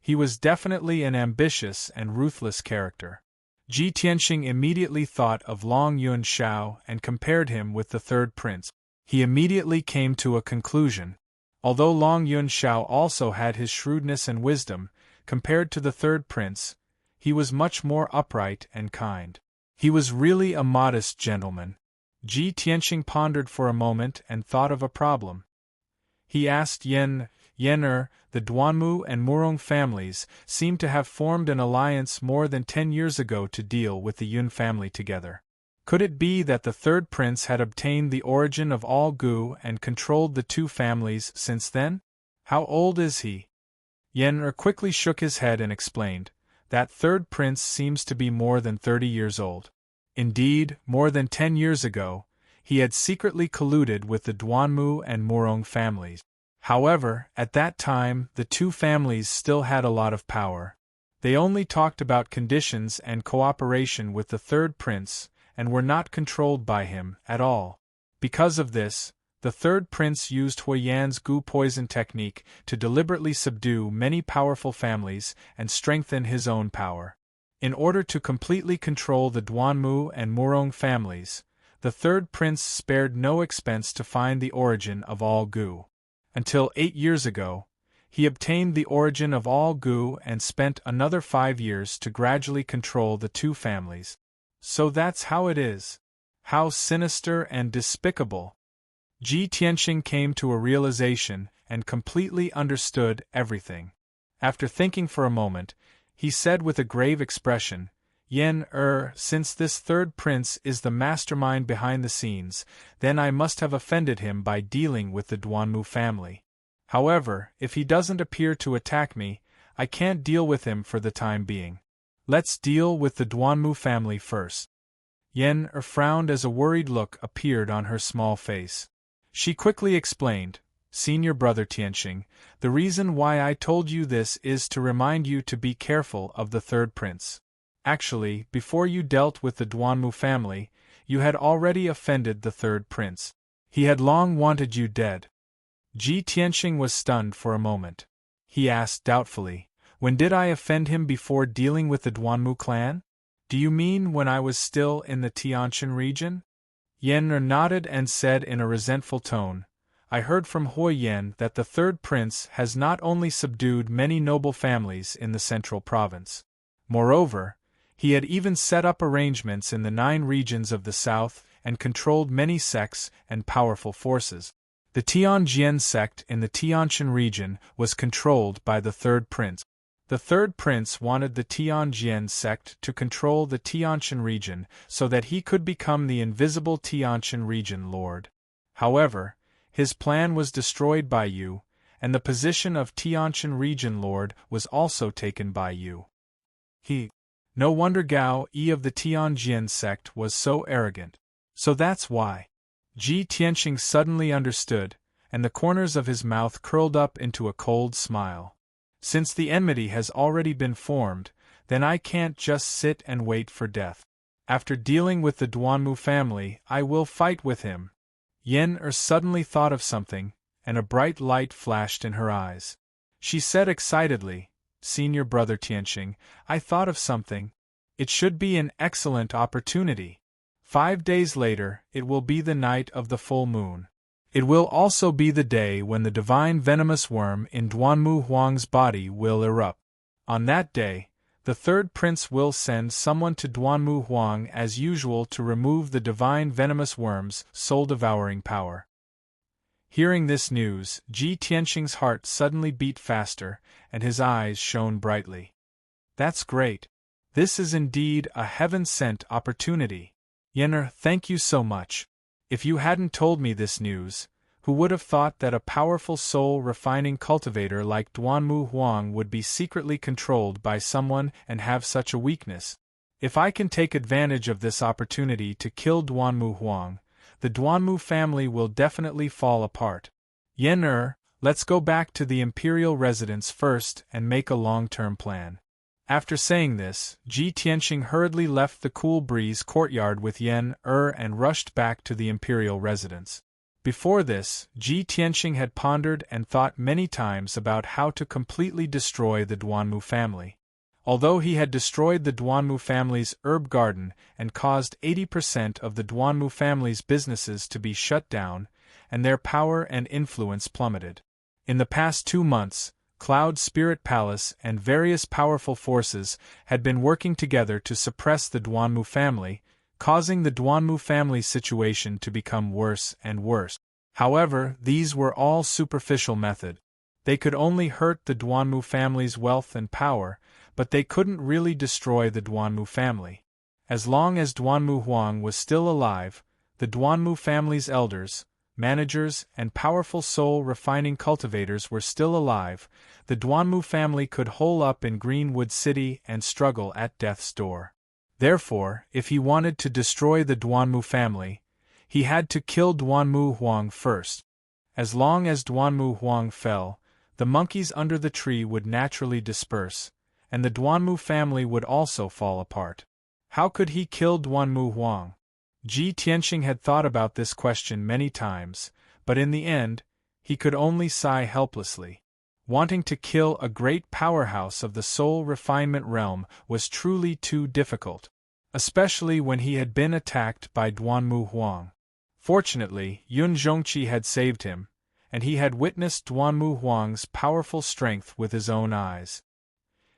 He was definitely an ambitious and ruthless character. Ji Tianqing immediately thought of Long Yun Shao and compared him with the third prince. He immediately came to a conclusion. Although Long Yun Shao also had his shrewdness and wisdom, compared to the third prince, he was much more upright and kind. He was really a modest gentleman. Ji Tianqing pondered for a moment and thought of a problem. He asked Yen-Er, the Duanmu and Murong families seemed to have formed an alliance more than 10 years ago to deal with the Yun family together. Could it be that the third prince had obtained the origin of all goo and controlled the two families since then? How old is he? Yen-Er quickly shook his head and explained, That third prince seems to be more than 30 years old. Indeed, more than 10 years ago, he had secretly colluded with the Duanmu and Murong families. However, at that time, the two families still had a lot of power. They only talked about conditions and cooperation with the third prince, and were not controlled by him at all. Because of this, the third prince used Huiyan's Gu poison technique to deliberately subdue many powerful families and strengthen his own power. In order to completely control the Duanmu and Murong families, the third prince spared no expense to find the origin of all Gu. Until 8 years ago, he obtained the origin of all Gu and spent another 5 years to gradually control the two families. So that's how it is. How sinister and despicable. Ji Tianxing came to a realization and completely understood everything. After thinking for a moment, he said with a grave expression, since this third prince is the mastermind behind the scenes, then I must have offended him by dealing with the Duanmu family. However, if he doesn't appear to attack me, I can't deal with him for the time being. Let's deal with the Duanmu family first. Frowned as a worried look appeared on her small face. She quickly explained, Senior Brother Tianxing, the reason why I told you this is to remind you to be careful of the third prince. Actually, before you dealt with the Duanmu family, you had already offended the third prince. He had long wanted you dead. Ji Tianxing was stunned for a moment. He asked doubtfully, When did I offend him before dealing with the Duanmu clan? Do you mean when I was still in the Tianshan region? Yan nodded and said in a resentful tone, I heard from Huiyan that the third prince has not only subdued many noble families in the central province. Moreover, he had even set up arrangements in the 9 regions of the south and controlled many sects and powerful forces. The Tianjian sect in the Tianshan region was controlled by the third prince. The third prince wanted the Tianjian sect to control the Tianshan region so that he could become the invisible Tianshan region lord. However, his plan was destroyed by you, and the position of Tianshan region lord was also taken by you. No wonder Gao Yi of the Tianjian sect was so arrogant. So that's why. Ji Tianxing suddenly understood, and the corners of his mouth curled up into a cold smile. Since the enmity has already been formed, then I can't just sit and wait for death. After dealing with the Duanmu family, I will fight with him. Suddenly thought of something, and a bright light flashed in her eyes. She said excitedly, Senior Brother Tianxing, I thought of something. It should be an excellent opportunity. 5 days later, it will be the night of the full moon. It will also be the day when the divine venomous worm in Duanmu Huang's body will erupt. On that day, the third prince will send someone to Duanmu Huang as usual to remove the divine venomous worm's soul-devouring power. Hearing this news, Ji Tianxing's heart suddenly beat faster, and his eyes shone brightly. That's great. This is indeed a heaven-sent opportunity. Thank you so much. If you hadn't told me this news, who would have thought that a powerful soul-refining cultivator like Duanmu Huang would be secretly controlled by someone and have such a weakness? If I can take advantage of this opportunity to kill Duanmu Huang, the Duanmu family will definitely fall apart. Let's go back to the imperial residence first and make a long-term plan. After saying this, Ji Tianxing hurriedly left the cool breeze courtyard with and rushed back to the imperial residence. Before this, Ji Tianxing had pondered and thought many times about how to completely destroy the Duanmu family. Although he had destroyed the Duanmu family's herb garden and caused 80% of the Duanmu family's businesses to be shut down, and their power and influence plummeted. In the past 2 months, Cloud Spirit Palace and various powerful forces had been working together to suppress the Duanmu family, causing the Duanmu family's situation to become worse and worse. However, these were all superficial methods. They could only hurt the Duanmu family's wealth and power, but they couldn't really destroy the Duanmu family. As long as Duanmu Huang was still alive, the Duanmu family's elders, managers, and powerful soul-refining cultivators were still alive, the Duanmu family could hole up in Greenwood City and struggle at death's door. Therefore, if he wanted to destroy the Duanmu family, he had to kill Duanmu Huang first. As long as Duanmu Huang fell, the monkeys under the tree would naturally disperse, and the Duanmu family would also fall apart. How could he kill Duanmu Huang? Ji Tianxing had thought about this question many times, but in the end, he could only sigh helplessly. Wanting to kill a great powerhouse of the soul refinement realm was truly too difficult, especially when he had been attacked by Duanmu Huang. Fortunately, Yun Zhongqi had saved him, and he had witnessed Duanmu Huang's powerful strength with his own eyes.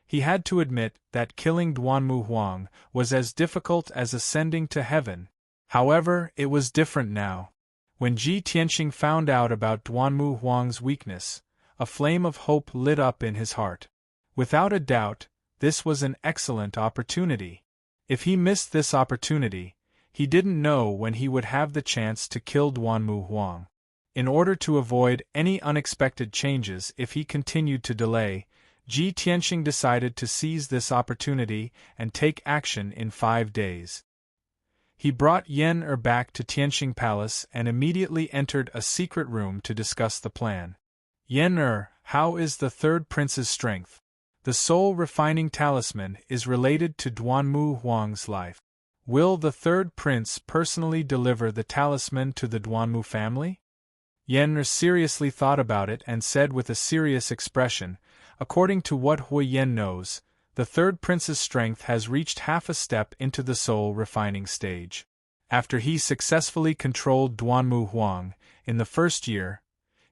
He had to admit that killing Duanmu Huang was as difficult as ascending to heaven. However, it was different now. When Ji Tianxing found out about Duanmu Huang's weakness, a flame of hope lit up in his heart. Without a doubt, this was an excellent opportunity. If he missed this opportunity, he didn't know when he would have the chance to kill Duanmu Huang. In order to avoid any unexpected changes if he continued to delay, Ji Tianxing decided to seize this opportunity and take action in 5 days. He brought Yen back to Tianxing Palace and immediately entered a secret room to discuss the plan. Yen how is the third prince's strength? The soul-refining talisman is related to Duanmu Huang's life. Will the third prince personally deliver the talisman to the Duanmu family? Yen seriously thought about it and said with a serious expression, according to what Hui Yen knows, the third prince's strength has reached half a step into the soul-refining stage. After he successfully controlled Duanmu Huang, in the first year,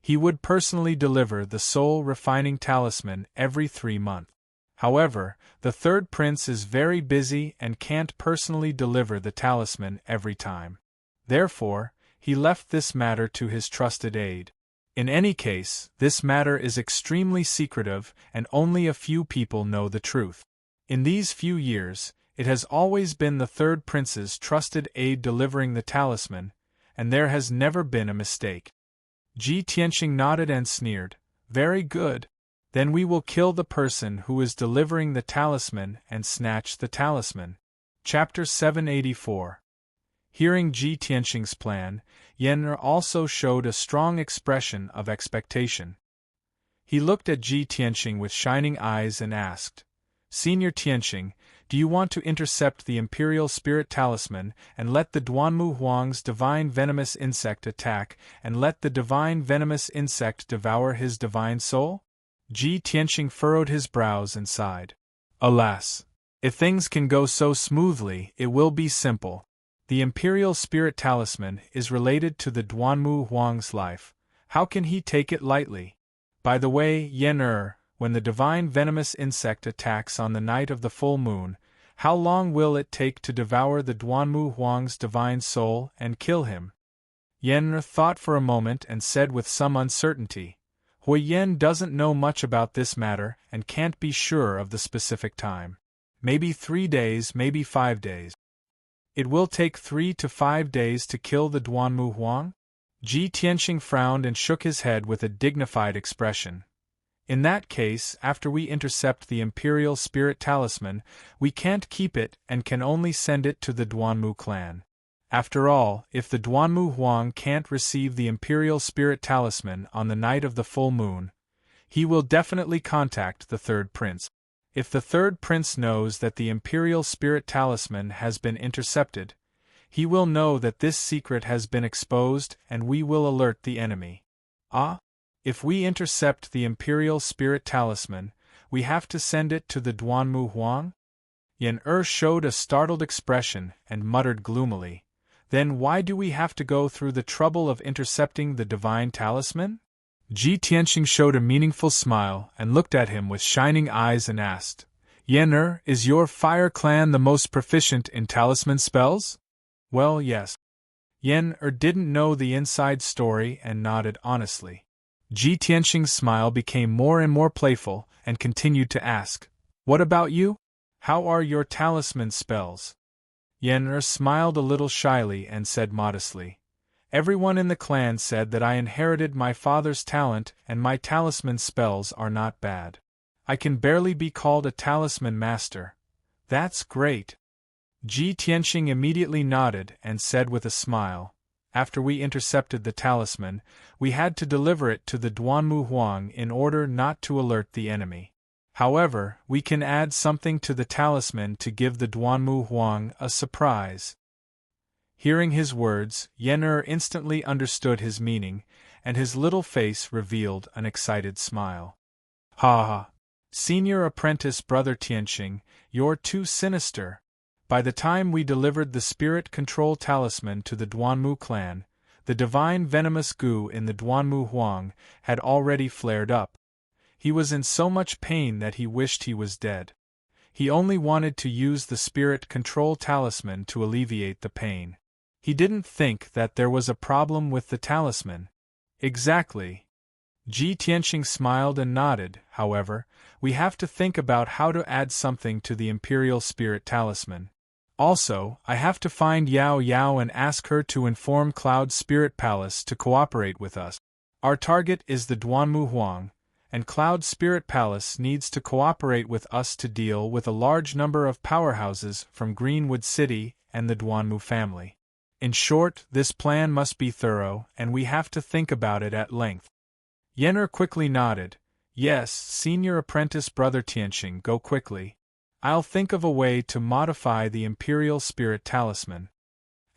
he would personally deliver the soul-refining talisman every 3 months. However, the third prince is very busy and can't personally deliver the talisman every time. Therefore, he left this matter to his trusted aide. In any case, this matter is extremely secretive and only a few people know the truth. In these few years, it has always been the third prince's trusted aide delivering the talisman, and there has never been a mistake. Ji Tianxing nodded and sneered, "Very good. Then we will kill the person who is delivering the talisman and snatch the talisman." Chapter 784. Hearing Ji Tianxing's plan, Yen also showed a strong expression of expectation. He looked at Ji Tianxing with shining eyes and asked, "Senior Tianxing, do you want to intercept the Imperial Spirit Talisman and let the Duanmu Huang's divine venomous insect attack and let the divine venomous insect devour his divine soul?" Ji Tianxing furrowed his brows and sighed. "Alas! If things can go so smoothly, it will be simple. The Imperial Spirit Talisman is related to the Duanmu Huang's life. How can he take it lightly? By the way, Yen when the divine venomous insect attacks on the night of the full moon, how long will it take to devour the Duanmu Huang's divine soul and kill him?" Yen thought for a moment and said with some uncertainty, "Hui Yen doesn't know much about this matter and can't be sure of the specific time. Maybe 3 days, maybe 5 days." "It will take 3 to 5 days to kill the Duanmu Huang?" Ji Tianxing frowned and shook his head with a dignified expression. "In that case, after we intercept the Imperial Spirit Talisman, we can't keep it and can only send it to the Duanmu clan. After all, if the Duanmu Huang can't receive the Imperial Spirit Talisman on the night of the full moon, he will definitely contact the third prince. If the third prince knows that the Imperial Spirit Talisman has been intercepted, he will know that this secret has been exposed and we will alert the enemy. Ah? If we intercept the Imperial Spirit Talisman, we have to send it to the Duanmu Huang?" Yen showed a startled expression and muttered gloomily, "Then why do we have to go through the trouble of intercepting the divine talisman?" Ji Tianxing showed a meaningful smile and looked at him with shining eyes and asked, "Yen is your fire clan the most proficient in talisman spells?" "Well, yes." Yen didn't know the inside story and nodded honestly. Ji Tianxing's smile became more and more playful and continued to ask, "What about you? How are your talisman spells?" Yen smiled a little shyly and said modestly, Everyone in the clan said that I inherited my father's talent and my talisman spells are not bad. I can barely be called a talisman master. That's great. Ji Tianxing immediately nodded and said with a smile, after we intercepted the talisman, we had to deliver it to the Duanmu Huang in order not to alert the enemy. However, we can add something to the talisman to give the Duanmu Huang a surprise. Hearing his words, Yen instantly understood his meaning, and his little face revealed an excited smile. Ha ha! Senior apprentice Brother Tianxing, you're too sinister. By the time we delivered the spirit control talisman to the Duanmu clan, the divine venomous goo in the Duanmu Huang had already flared up. He was in so much pain that he wished he was dead. He only wanted to use the spirit control talisman to alleviate the pain. He didn't think that there was a problem with the talisman. Exactly. Ji Tianxing smiled and nodded. However, we have to think about how to add something to the Imperial Spirit Talisman. Also, I have to find Yao Yao and ask her to inform Cloud Spirit Palace to cooperate with us. Our target is the Duanmu Huang, and Cloud Spirit Palace needs to cooperate with us to deal with a large number of powerhouses from Greenwood City and the Duanmu family. In short, this plan must be thorough, and we have to think about it at length. Yen quickly nodded. Yes, Senior Apprentice Brother Tianxing, go quickly. I'll think of a way to modify the Imperial Spirit Talisman.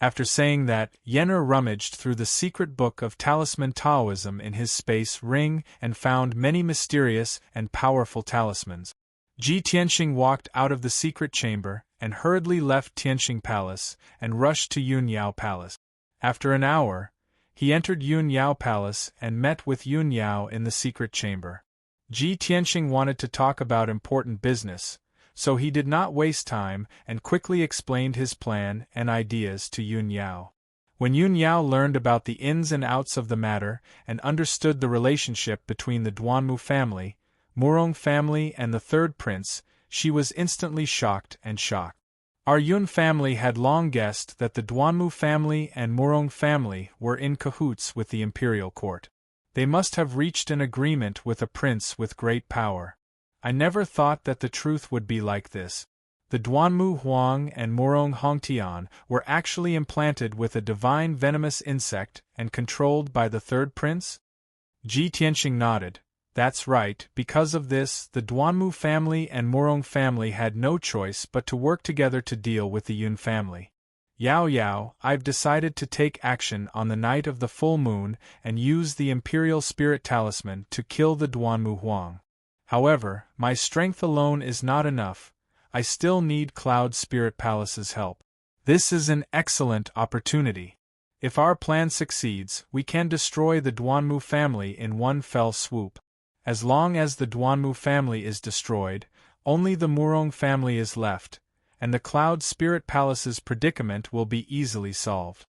After saying that, Yen rummaged through the secret book of Talisman Taoism in his space ring and found many mysterious and powerful talismans. Ji Tianxing walked out of the secret chamber and hurriedly left Tianxing Palace and rushed to Yun Yao Palace. After an hour, he entered Yun Yao Palace and met with Yun Yao in the secret chamber. Ji Tianxing wanted to talk about important business, so he did not waste time and quickly explained his plan and ideas to Yun Yao. When Yun Yao learned about the ins and outs of the matter and understood the relationship between the Duanmu family, Murong family and the third prince, she was instantly shocked and shocked. Our Yun family had long guessed that the Duanmu family and Murong family were in cahoots with the imperial court. They must have reached an agreement with a prince with great power. I never thought that the truth would be like this. The Duanmu Huang and Murong Hongtian were actually implanted with a divine venomous insect and controlled by the third prince? Ji Tianxing nodded. That's right. Because of this, the Duanmu family and Murong family had no choice but to work together to deal with the Yun family. Yao Yao, I've decided to take action on the night of the full moon and use the Imperial Spirit Talisman to kill the Duanmu Huang. However, my strength alone is not enough. I still need Cloud Spirit Palace's help. This is an excellent opportunity. If our plan succeeds, we can destroy the Duanmu family in one fell swoop. As long as the Duanmu family is destroyed, only the Murong family is left, and the Cloud Spirit Palace's predicament will be easily solved.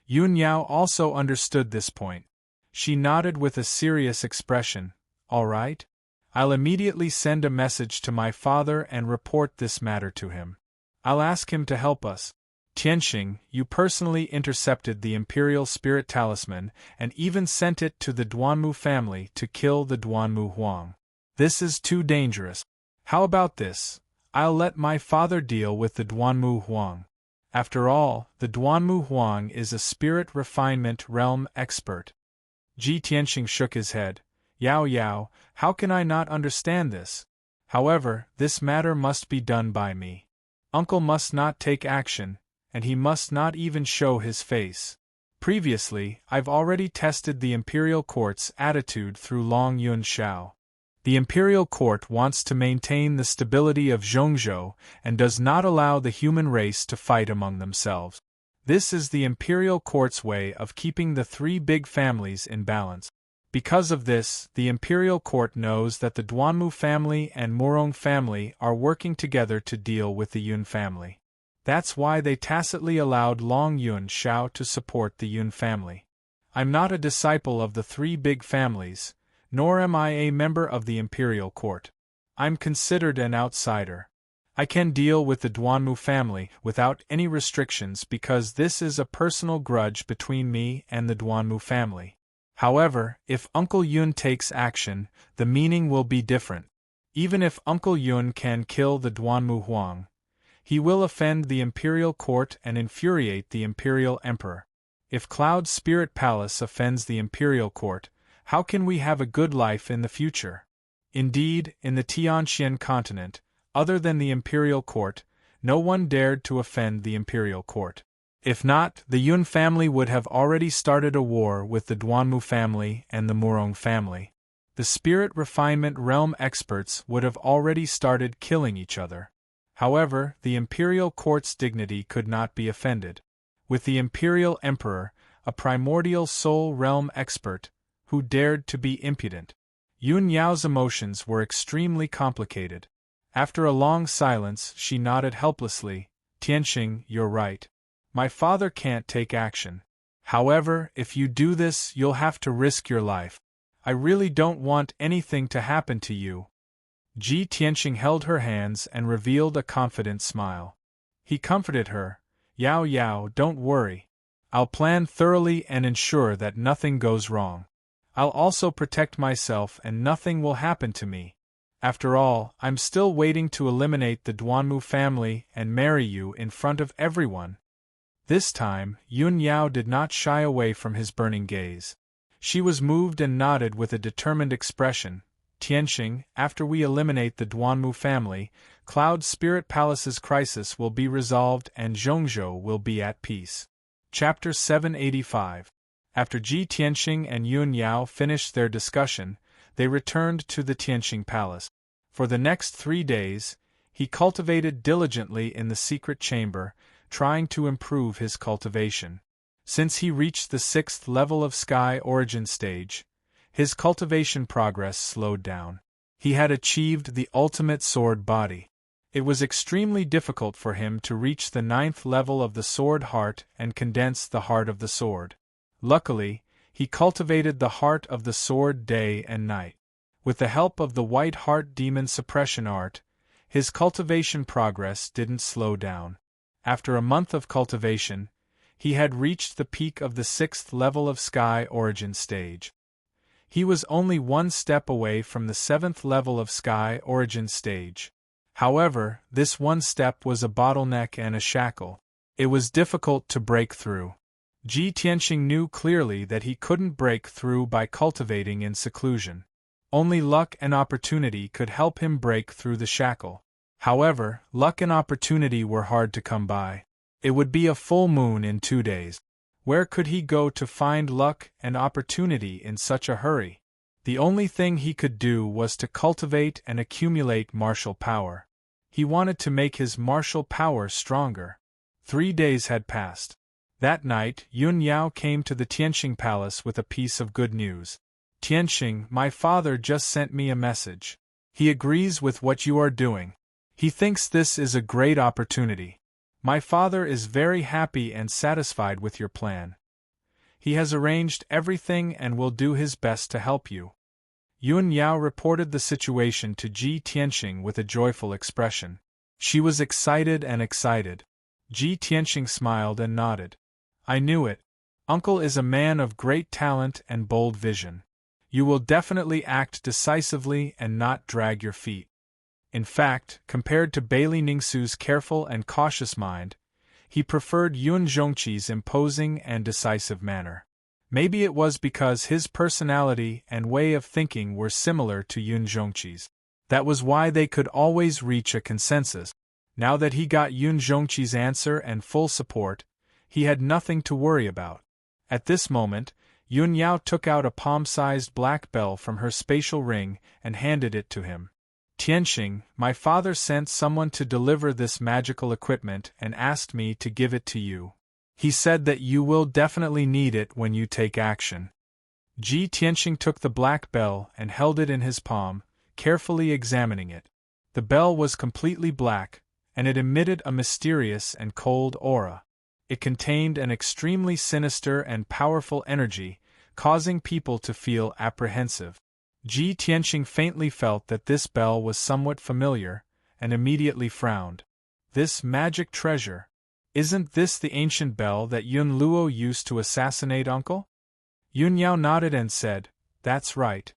Yun Yao also understood this point. She nodded with a serious expression. All right. I'll immediately send a message to my father and report this matter to him. I'll ask him to help us. Tianxing, you personally intercepted the Imperial Spirit Talisman and even sent it to the Duanmu family to kill the Duanmu Huang. This is too dangerous. How about this? I'll let my father deal with the Duanmu Huang. After all, the Duanmu Huang is a spirit refinement realm expert. Ji Tianxing shook his head. Yao Yao, how can I not understand this? However, this matter must be done by me. Uncle must not take action, and he must not even show his face. Previously, I've already tested the Imperial Court's attitude through Long Yun Shao. The Imperial Court wants to maintain the stability of Zhongzhou and does not allow the human race to fight among themselves. This is the Imperial Court's way of keeping the three big families in balance. Because of this, the Imperial Court knows that the Duanmu family and Murong family are working together to deal with the Yun family. That's why they tacitly allowed Long Yun Shao to support the Yun family. I'm not a disciple of the three big families, nor am I a member of the Imperial Court. I'm considered an outsider. I can deal with the Duanmu family without any restrictions because this is a personal grudge between me and the Duanmu family. However, if Uncle Yun takes action, the meaning will be different. Even if Uncle Yun can kill the Duanmu Huang, he will offend the imperial court and infuriate the imperial emperor. If Cloud Spirit Palace offends the imperial court, how can we have a good life in the future? Indeed, in the Tianxian continent, other than the imperial court, no one dared to offend the imperial court. If not, the Yun family would have already started a war with the Duanmu family and the Murong family. The spirit refinement realm experts would have already started killing each other. However, the imperial court's dignity could not be offended. With the imperial emperor, a primordial soul realm expert, who dared to be impudent. Yun Yao's emotions were extremely complicated. After a long silence, she nodded helplessly. Tianxing, you're right. My father can't take action. However, if you do this, you'll have to risk your life. I really don't want anything to happen to you. Ji Tianxing held her hands and revealed a confident smile. He comforted her. Yao Yao, don't worry. I'll plan thoroughly and ensure that nothing goes wrong. I'll also protect myself and nothing will happen to me. After all, I'm still waiting to eliminate the Duanmu family and marry you in front of everyone. This time, Yun Yao did not shy away from his burning gaze. She was moved and nodded with a determined expression. Tianxing, after we eliminate the Duanmu family, Cloud Spirit Palace's crisis will be resolved and Zhongzhou will be at peace. Chapter 785. After Ji Tianxing and Yun Yao finished their discussion, they returned to the Tianxing Palace. For the next 3 days, he cultivated diligently in the secret chamber, trying to improve his cultivation. Since he reached the 6th level of Sky Origin stage, his cultivation progress slowed down. He had achieved the ultimate sword body. It was extremely difficult for him to reach the 9th level of the sword heart and condense the heart of the sword. Luckily, he cultivated the heart of the sword day and night. With the help of the White Heart Demon Suppression Art, his cultivation progress didn't slow down. After a month of cultivation, he had reached the peak of the 6th level of Sky Origin stage. He was only 1 step away from the 7th level of Sky Origin stage. However, this 1 step was a bottleneck and a shackle. It was difficult to break through. Ji Tianxing knew clearly that he couldn't break through by cultivating in seclusion. Only luck and opportunity could help him break through the shackle. However, luck and opportunity were hard to come by. It would be a full moon in 2 days. Where could he go to find luck and opportunity in such a hurry? The only thing he could do was to cultivate and accumulate martial power. He wanted to make his martial power stronger. 3 days had passed. That night, Yun Yao came to the Tianxing Palace with a piece of good news. Tianxing, my father just sent me a message. He agrees with what you are doing. He thinks this is a great opportunity. My father is very happy and satisfied with your plan. He has arranged everything and will do his best to help you. Yun Yao reported the situation to Ji Tianxing with a joyful expression. She was excited and excited. Ji Tianxing smiled and nodded. I knew it. Uncle is a man of great talent and bold vision. You will definitely act decisively and not drag your feet. In fact, compared to Bailey Ningsu's careful and cautious mind, he preferred Yun Zhongqi's imposing and decisive manner. Maybe it was because his personality and way of thinking were similar to Yun Zhongqi's. That was why they could always reach a consensus. Now that he got Yun Zhongqi's answer and full support, he had nothing to worry about. At this moment, Yun Yao took out a palm-sized black bell from her spatial ring and handed it to him. Tianxing, my father sent someone to deliver this magical equipment and asked me to give it to you. He said that you will definitely need it when you take action. Ji Tianxing took the black bell and held it in his palm, carefully examining it. The bell was completely black, and it emitted a mysterious and cold aura. It contained an extremely sinister and powerful energy, causing people to feel apprehensive. Ji Tianxing faintly felt that this bell was somewhat familiar, and immediately frowned. This magic treasure. Isn't this the ancient bell that Yun Luo used to assassinate Uncle? Yun Yao nodded and said, "That's right.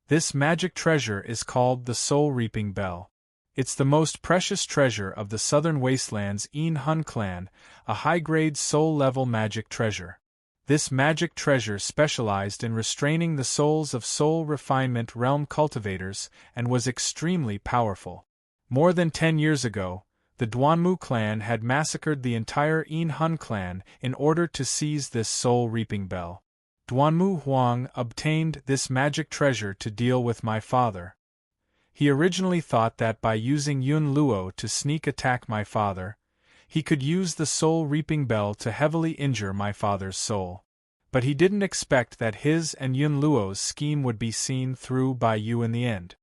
This magic treasure is called the soul-reaping bell. It's the most precious treasure of the southern wastelands In Hun clan, a high-grade soul-level magic treasure. This magic treasure specialized in restraining the souls of soul refinement realm cultivators and was extremely powerful. More than 10 years ago, the Duanmu clan had massacred the entire In Hun clan in order to seize this soul-reaping bell. Duanmu Huang obtained this magic treasure to deal with my father. He originally thought that by using Yun Luo to sneak attack my father, he could use the soul-reaping bell to heavily injure my father's soul. But he didn't expect that his and Yun Luo's scheme would be seen through by you in the end."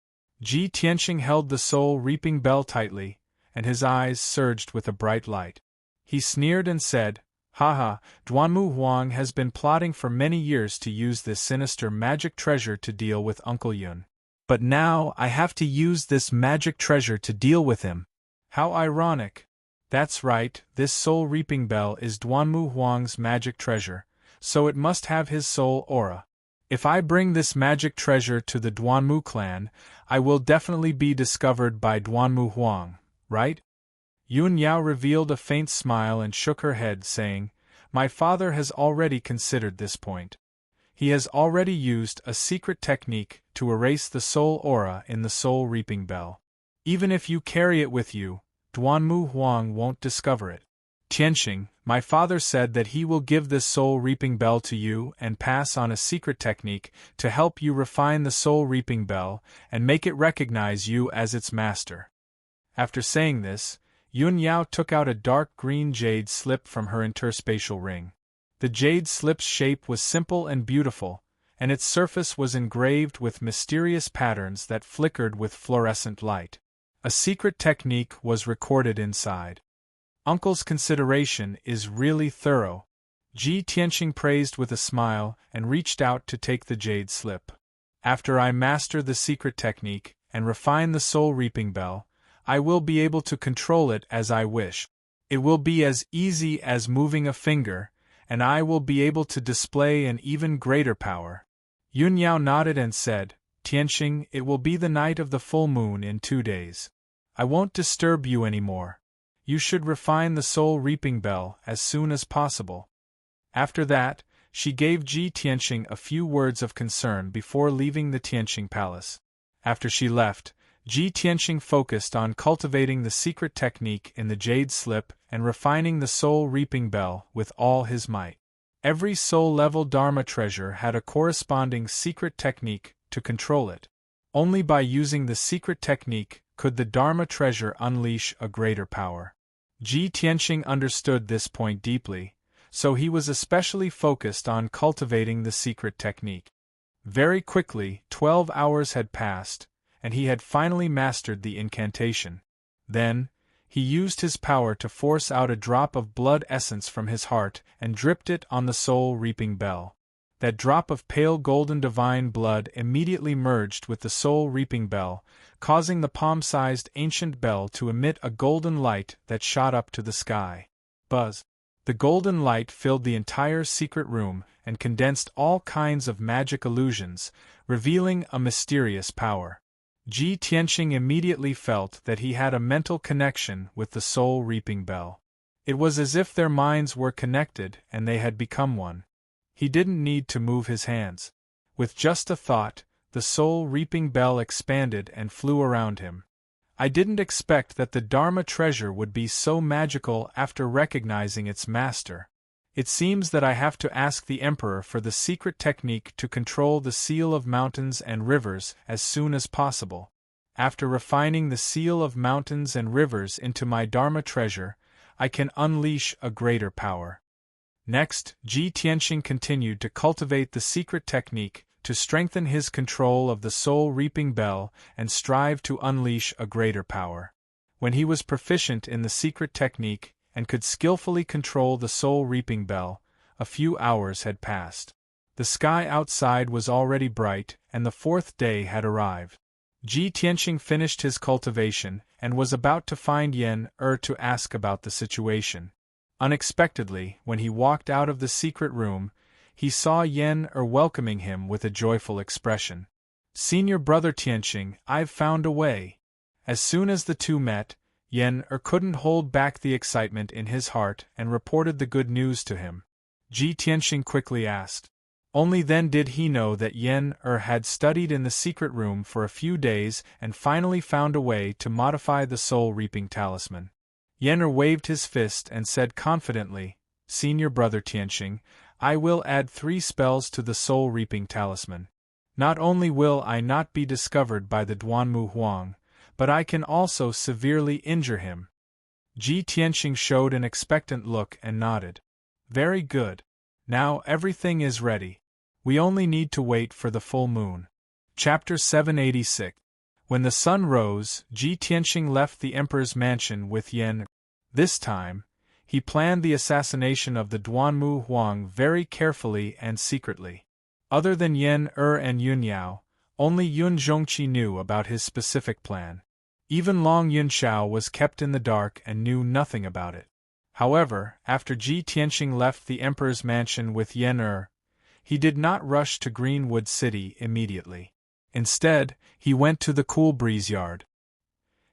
Ji Tianxing held the soul-reaping bell tightly, and his eyes surged with a bright light. He sneered and said, "Haha, Duanmu Huang has been plotting for many years to use this sinister magic treasure to deal with Uncle Yun. But now I have to use this magic treasure to deal with him. How ironic. That's right, this soul-reaping bell is Duanmu Huang's magic treasure, so it must have his soul aura. If I bring this magic treasure to the Duanmu clan, I will definitely be discovered by Duanmu Huang, right?" Yun Yao revealed a faint smile and shook her head, saying, "My father has already considered this point. He has already used a secret technique to erase the soul aura in the soul-reaping bell. Even if you carry it with you, Duanmu Huang won't discover it. Tianxing, my father said that he will give this soul-reaping bell to you and pass on a secret technique to help you refine the soul-reaping bell and make it recognize you as its master." After saying this, Yun Yao took out a dark green jade slip from her interspatial ring. The jade slip's shape was simple and beautiful, and its surface was engraved with mysterious patterns that flickered with fluorescent light. A secret technique was recorded inside. "Uncle's consideration is really thorough," Ji Tianxing praised with a smile and reached out to take the jade slip. "After I master the secret technique and refine the soul-reaping bell, I will be able to control it as I wish. It will be as easy as moving a finger, and I will be able to display an even greater power." Yun Yao nodded and said, "Tianxing, it will be the night of the full moon in 2 days. I won't disturb you anymore. You should refine the soul-reaping bell as soon as possible." After that, she gave Ji Tianxing a few words of concern before leaving the Tianxing palace. After she left, Ji Tianxing focused on cultivating the secret technique in the jade slip and refining the soul-reaping bell with all his might. Every soul-level Dharma treasure had a corresponding secret technique to control it. Only by using the secret technique could the Dharma treasure unleash a greater power. Ji Tianxing understood this point deeply, so he was especially focused on cultivating the secret technique. Very quickly, 12 hours had passed, and he had finally mastered the incantation. Then, he used his power to force out a drop of blood essence from his heart and dripped it on the soul-reaping bell. That drop of pale golden divine blood immediately merged with the soul-reaping bell, causing the palm-sized ancient bell to emit a golden light that shot up to the sky. Buzz! The golden light filled the entire secret room and condensed all kinds of magic illusions, revealing a mysterious power. Ji Tianxing immediately felt that he had a mental connection with the soul-reaping bell. It was as if their minds were connected and they had become one. He didn't need to move his hands. With just a thought, the soul-reaping bell expanded and flew around him. "I didn't expect that the Dharma treasure would be so magical after recognizing its master. It seems that I have to ask the Emperor for the secret technique to control the seal of mountains and rivers as soon as possible. After refining the seal of mountains and rivers into my Dharma treasure, I can unleash a greater power." Next, Ji Tianxing continued to cultivate the secret technique to strengthen his control of the soul-reaping bell and strive to unleash a greater power. When he was proficient in the secret technique and could skillfully control the soul-reaping bell, a few hours had passed. The sky outside was already bright, and the 4th day had arrived. Ji Tianxing finished his cultivation and was about to find Yen to ask about the situation. Unexpectedly, when he walked out of the secret room, he saw Yen welcoming him with a joyful expression. "Senior brother Tianqing, I've found a way." As soon as the two met, Yen couldn't hold back the excitement in his heart and reported the good news to him. Tianqing quickly asked. Only then did he know that Yen had studied in the secret room for a few days and finally found a way to modify the soul-reaping talisman. Yen waved his fist and said confidently, "Senior brother Tianqing, I will add 3 spells to the soul-reaping talisman. Not only will I not be discovered by the Duanmu Huang, but I can also severely injure him." Tianqing showed an expectant look and nodded. "Very good. Now everything is ready. We only need to wait for the full moon." Chapter 786. When the sun rose, Tianqing left the emperor's mansion with Yen. This time, he planned the assassination of the Duanmu Huang very carefully and secretly. Other than Yen and Yun Yao, only Yun Zhongqi knew about his specific plan. Even Long Yunxiao was kept in the dark and knew nothing about it. However, after Tianqing left the emperor's mansion with Yen he did not rush to Greenwood City immediately. Instead, he went to the Cool Breeze Yard.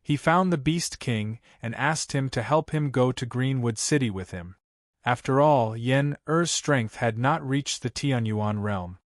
He found the Beast King and asked him to help him go to Greenwood City with him. After all, Yen-Er's strength had not reached the Tianyuan realm.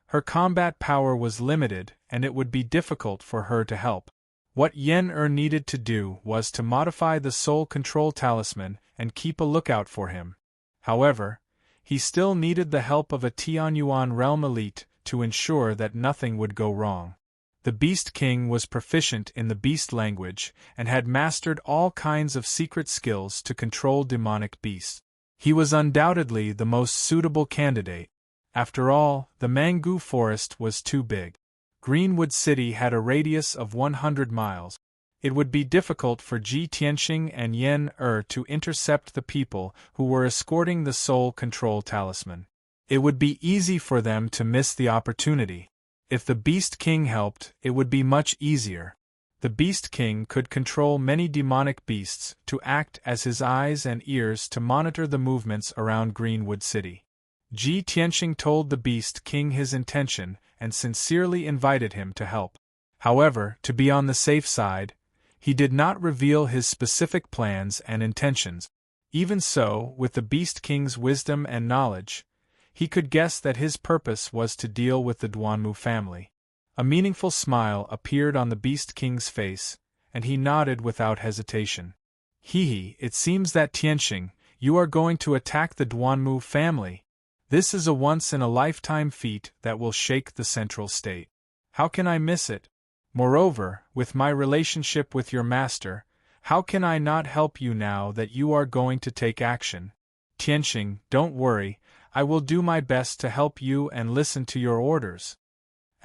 Her combat power was limited, and it would be difficult for her to help. What Yen-Er needed to do was to modify the soul control talisman and keep a lookout for him. However, he still needed the help of a Tianyuan realm elite to ensure that nothing would go wrong. The Beast King was proficient in the beast language and had mastered all kinds of secret skills to control demonic beasts. He was undoubtedly the most suitable candidate. After all, the Mangu forest was too big. Greenwood City had a radius of 100 miles. It would be difficult for Tianqing and Yen-Er to intercept the people who were escorting the soul control talisman. It would be easy for them to miss the opportunity. If the Beast King helped, it would be much easier. The Beast King could control many demonic beasts to act as his eyes and ears to monitor the movements around Greenwood City. Tianqing told the Beast King his intention and sincerely invited him to help. However, to be on the safe side, he did not reveal his specific plans and intentions. Even so, with the Beast King's wisdom and knowledge, he could guess that his purpose was to deal with the Duanmu family. A meaningful smile appeared on the Beast King's face, and he nodded without hesitation. It seems that Tianqing, you are going to attack the Duanmu family. This is a once-in-a-lifetime feat that will shake the central state. How can I miss it? Moreover, with my relationship with your master, how can I not help you now that you are going to take action? Tianqing, don't worry, I will do my best to help you and listen to your orders.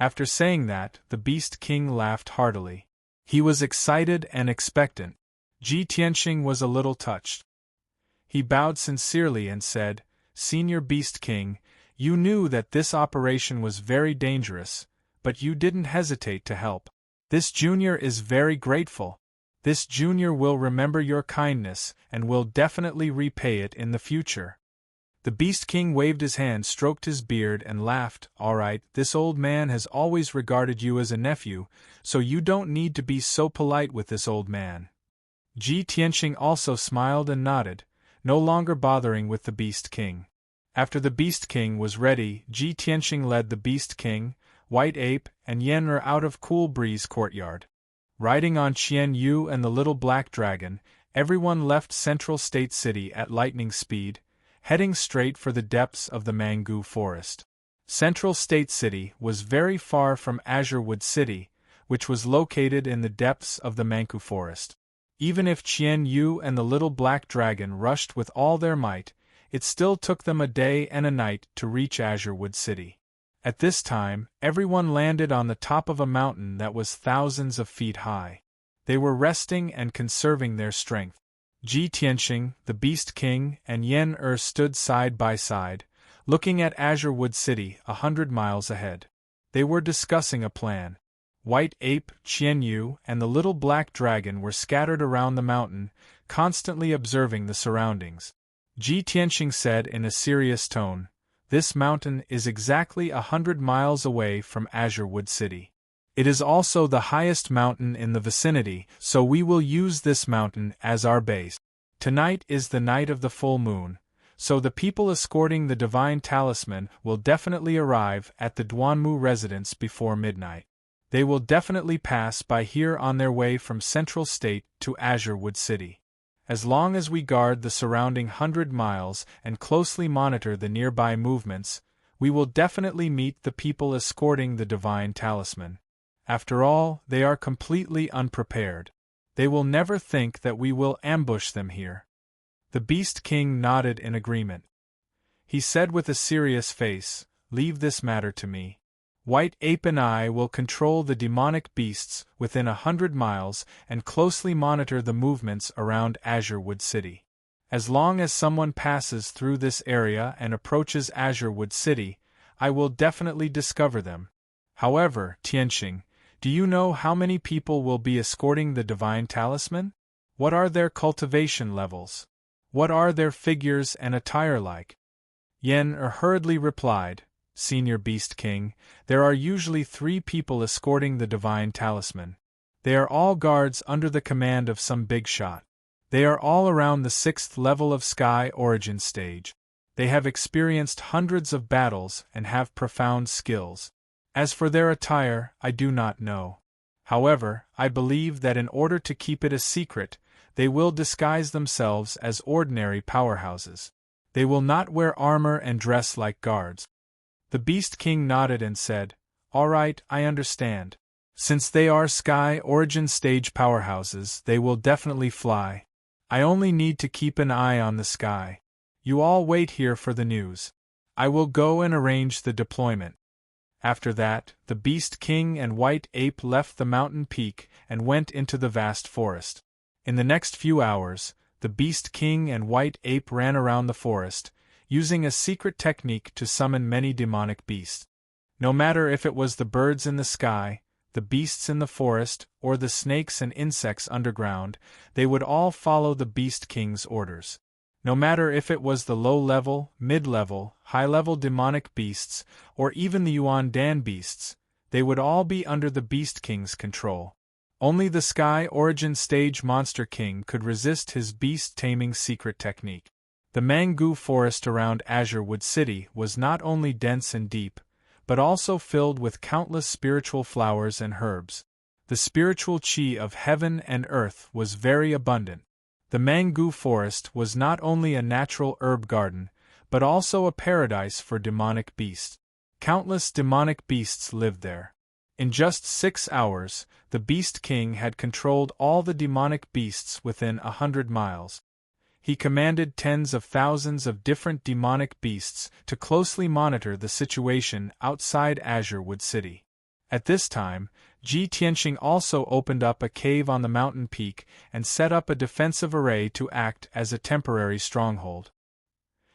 After saying that, the Beast King laughed heartily. He was excited and expectant. Tianqing was a little touched. He bowed sincerely and said, "Senior Beast King, you knew that this operation was very dangerous, but you didn't hesitate to help. This junior is very grateful. This junior will remember your kindness and will definitely repay it in the future." The Beast King waved his hand, stroked his beard, and laughed. "All right, this old man has always regarded you as a nephew, so you don't need to be so polite with this old man." Tianqing also smiled and nodded, no longer bothering with the Beast King. After the Beast King was ready, Tianqing led the Beast King, White Ape, and Yen-Er out of Cool Breeze Courtyard. Riding on Qian Yu and the Little Black Dragon, everyone left Central State City at lightning speed, heading straight for the depths of the Mangu Forest. Central State City was very far from Azurewood City, which was located in the depths of the Mangu Forest. Even if Qian Yu and the Little Black Dragon rushed with all their might, it still took them a day and a night to reach Azurewood City. At this time, everyone landed on the top of a mountain that was thousands of feet high. They were resting and conserving their strength. Tianqing, the Beast King, and Yen-Er stood side by side, looking at Azurewood City 100 miles ahead. They were discussing a plan. White Ape, Qianyu, and the little black dragon were scattered around the mountain, constantly observing the surroundings. Ji Tianxing said in a serious tone, "This mountain is exactly 100 miles away from Azure Wood City. It is also the highest mountain in the vicinity, so we will use this mountain as our base. Tonight is the night of the full moon, so the people escorting the divine talisman will definitely arrive at the Duanmu residence before midnight. They will definitely pass by here on their way from Central State to Azure Wood City. As long as we guard the surrounding 100 miles and closely monitor the nearby movements, we will definitely meet the people escorting the divine talisman. After all, they are completely unprepared. They will never think that we will ambush them here." The Beast King nodded in agreement. He said with a serious face, "Leave this matter to me. White Ape and I will control the demonic beasts within 100 miles and closely monitor the movements around Azure Wood City. As long as someone passes through this area and approaches Azure Wood City, I will definitely discover them. However, Tianxing, do you know how many people will be escorting the divine talisman? What are their cultivation levels? What are their figures and attire like?" Yen hurriedly replied, "Senior Beast King, there are usually 3 people escorting the divine talisman. They are all guards under the command of some big shot. They are all around the 6th level of Sky Origin stage. They have experienced hundreds of battles and have profound skills. As for their attire, I do not know. However, I believe that in order to keep it a secret, they will disguise themselves as ordinary powerhouses. They will not wear armor and dress like guards." The Beast King nodded and said, "All right, I understand. Since they are Sky Origin stage powerhouses, they will definitely fly. I only need to keep an eye on the sky. You all wait here for the news. I will go and arrange the deployment." After that, the Beast King and White Ape left the mountain peak and went into the vast forest. In the next few hours, the Beast King and White Ape ran around the forest, using a secret technique to summon many demonic beasts. No matter if it was the birds in the sky, the beasts in the forest, or the snakes and insects underground, they would all follow the Beast King's orders. No matter if it was the low-level, mid-level, high-level demonic beasts, or even the Yuan Dan beasts, they would all be under the Beast King's control. Only the Sky Origin stage Monster King could resist his beast-taming secret technique. The Mangu forest around Azure Wood City was not only dense and deep, but also filled with countless spiritual flowers and herbs. The spiritual chi of heaven and earth was very abundant. The Mangu forest was not only a natural herb garden, but also a paradise for demonic beasts. Countless demonic beasts lived there. In just 6 hours, the Beast King had controlled all the demonic beasts within 100 miles. He commanded tens of thousands of different demonic beasts to closely monitor the situation outside Azure Wood City. At this time, Ji Tianxing also opened up a cave on the mountain peak and set up a defensive array to act as a temporary stronghold.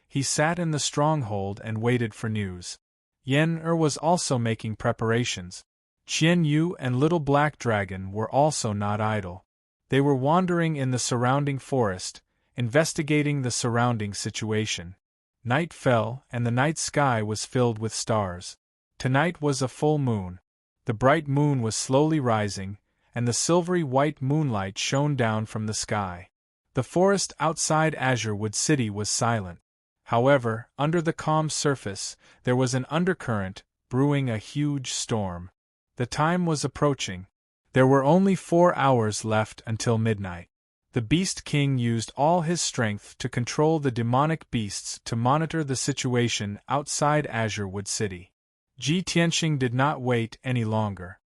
He sat in the stronghold and waited for news. Yen was also making preparations. Qian Yu and Little Black Dragon were also not idle. They were wandering in the surrounding forest, investigating the surrounding situation. Night fell, and the night sky was filled with stars. Tonight was a full moon. The bright moon was slowly rising, and the silvery white moonlight shone down from the sky. The forest outside Azure Wood City was silent. However, under the calm surface, there was an undercurrent, brewing a huge storm. The time was approaching. There were only 4 hours left until midnight. The Beast King used all his strength to control the demonic beasts to monitor the situation outside Azure Wood City. Ji Tianxing did not wait any longer.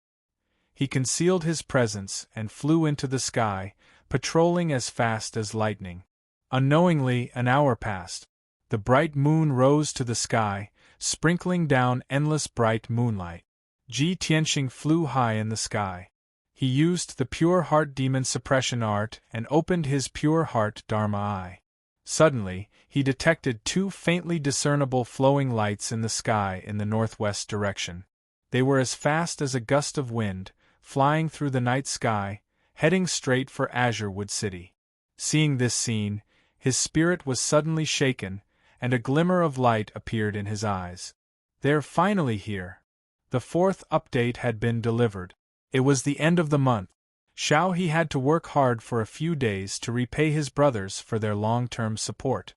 He concealed his presence and flew into the sky, patrolling as fast as lightning. Unknowingly, an hour passed. The bright moon rose to the sky, sprinkling down endless bright moonlight. Ji Tianxing flew high in the sky. He used the Pure Heart Demon Suppression Art and opened his Pure Heart Dharma Eye. Suddenly, he detected 2 faintly discernible flowing lights in the sky in the northwest direction. They were as fast as a gust of wind, flying through the night sky, heading straight for Azurewood City. Seeing this scene, his spirit was suddenly shaken, and a glimmer of light appeared in his eyes. They're finally here. The 4th update had been delivered. It was the end of the month. He had to work hard for a few days to repay his brothers for their long-term support.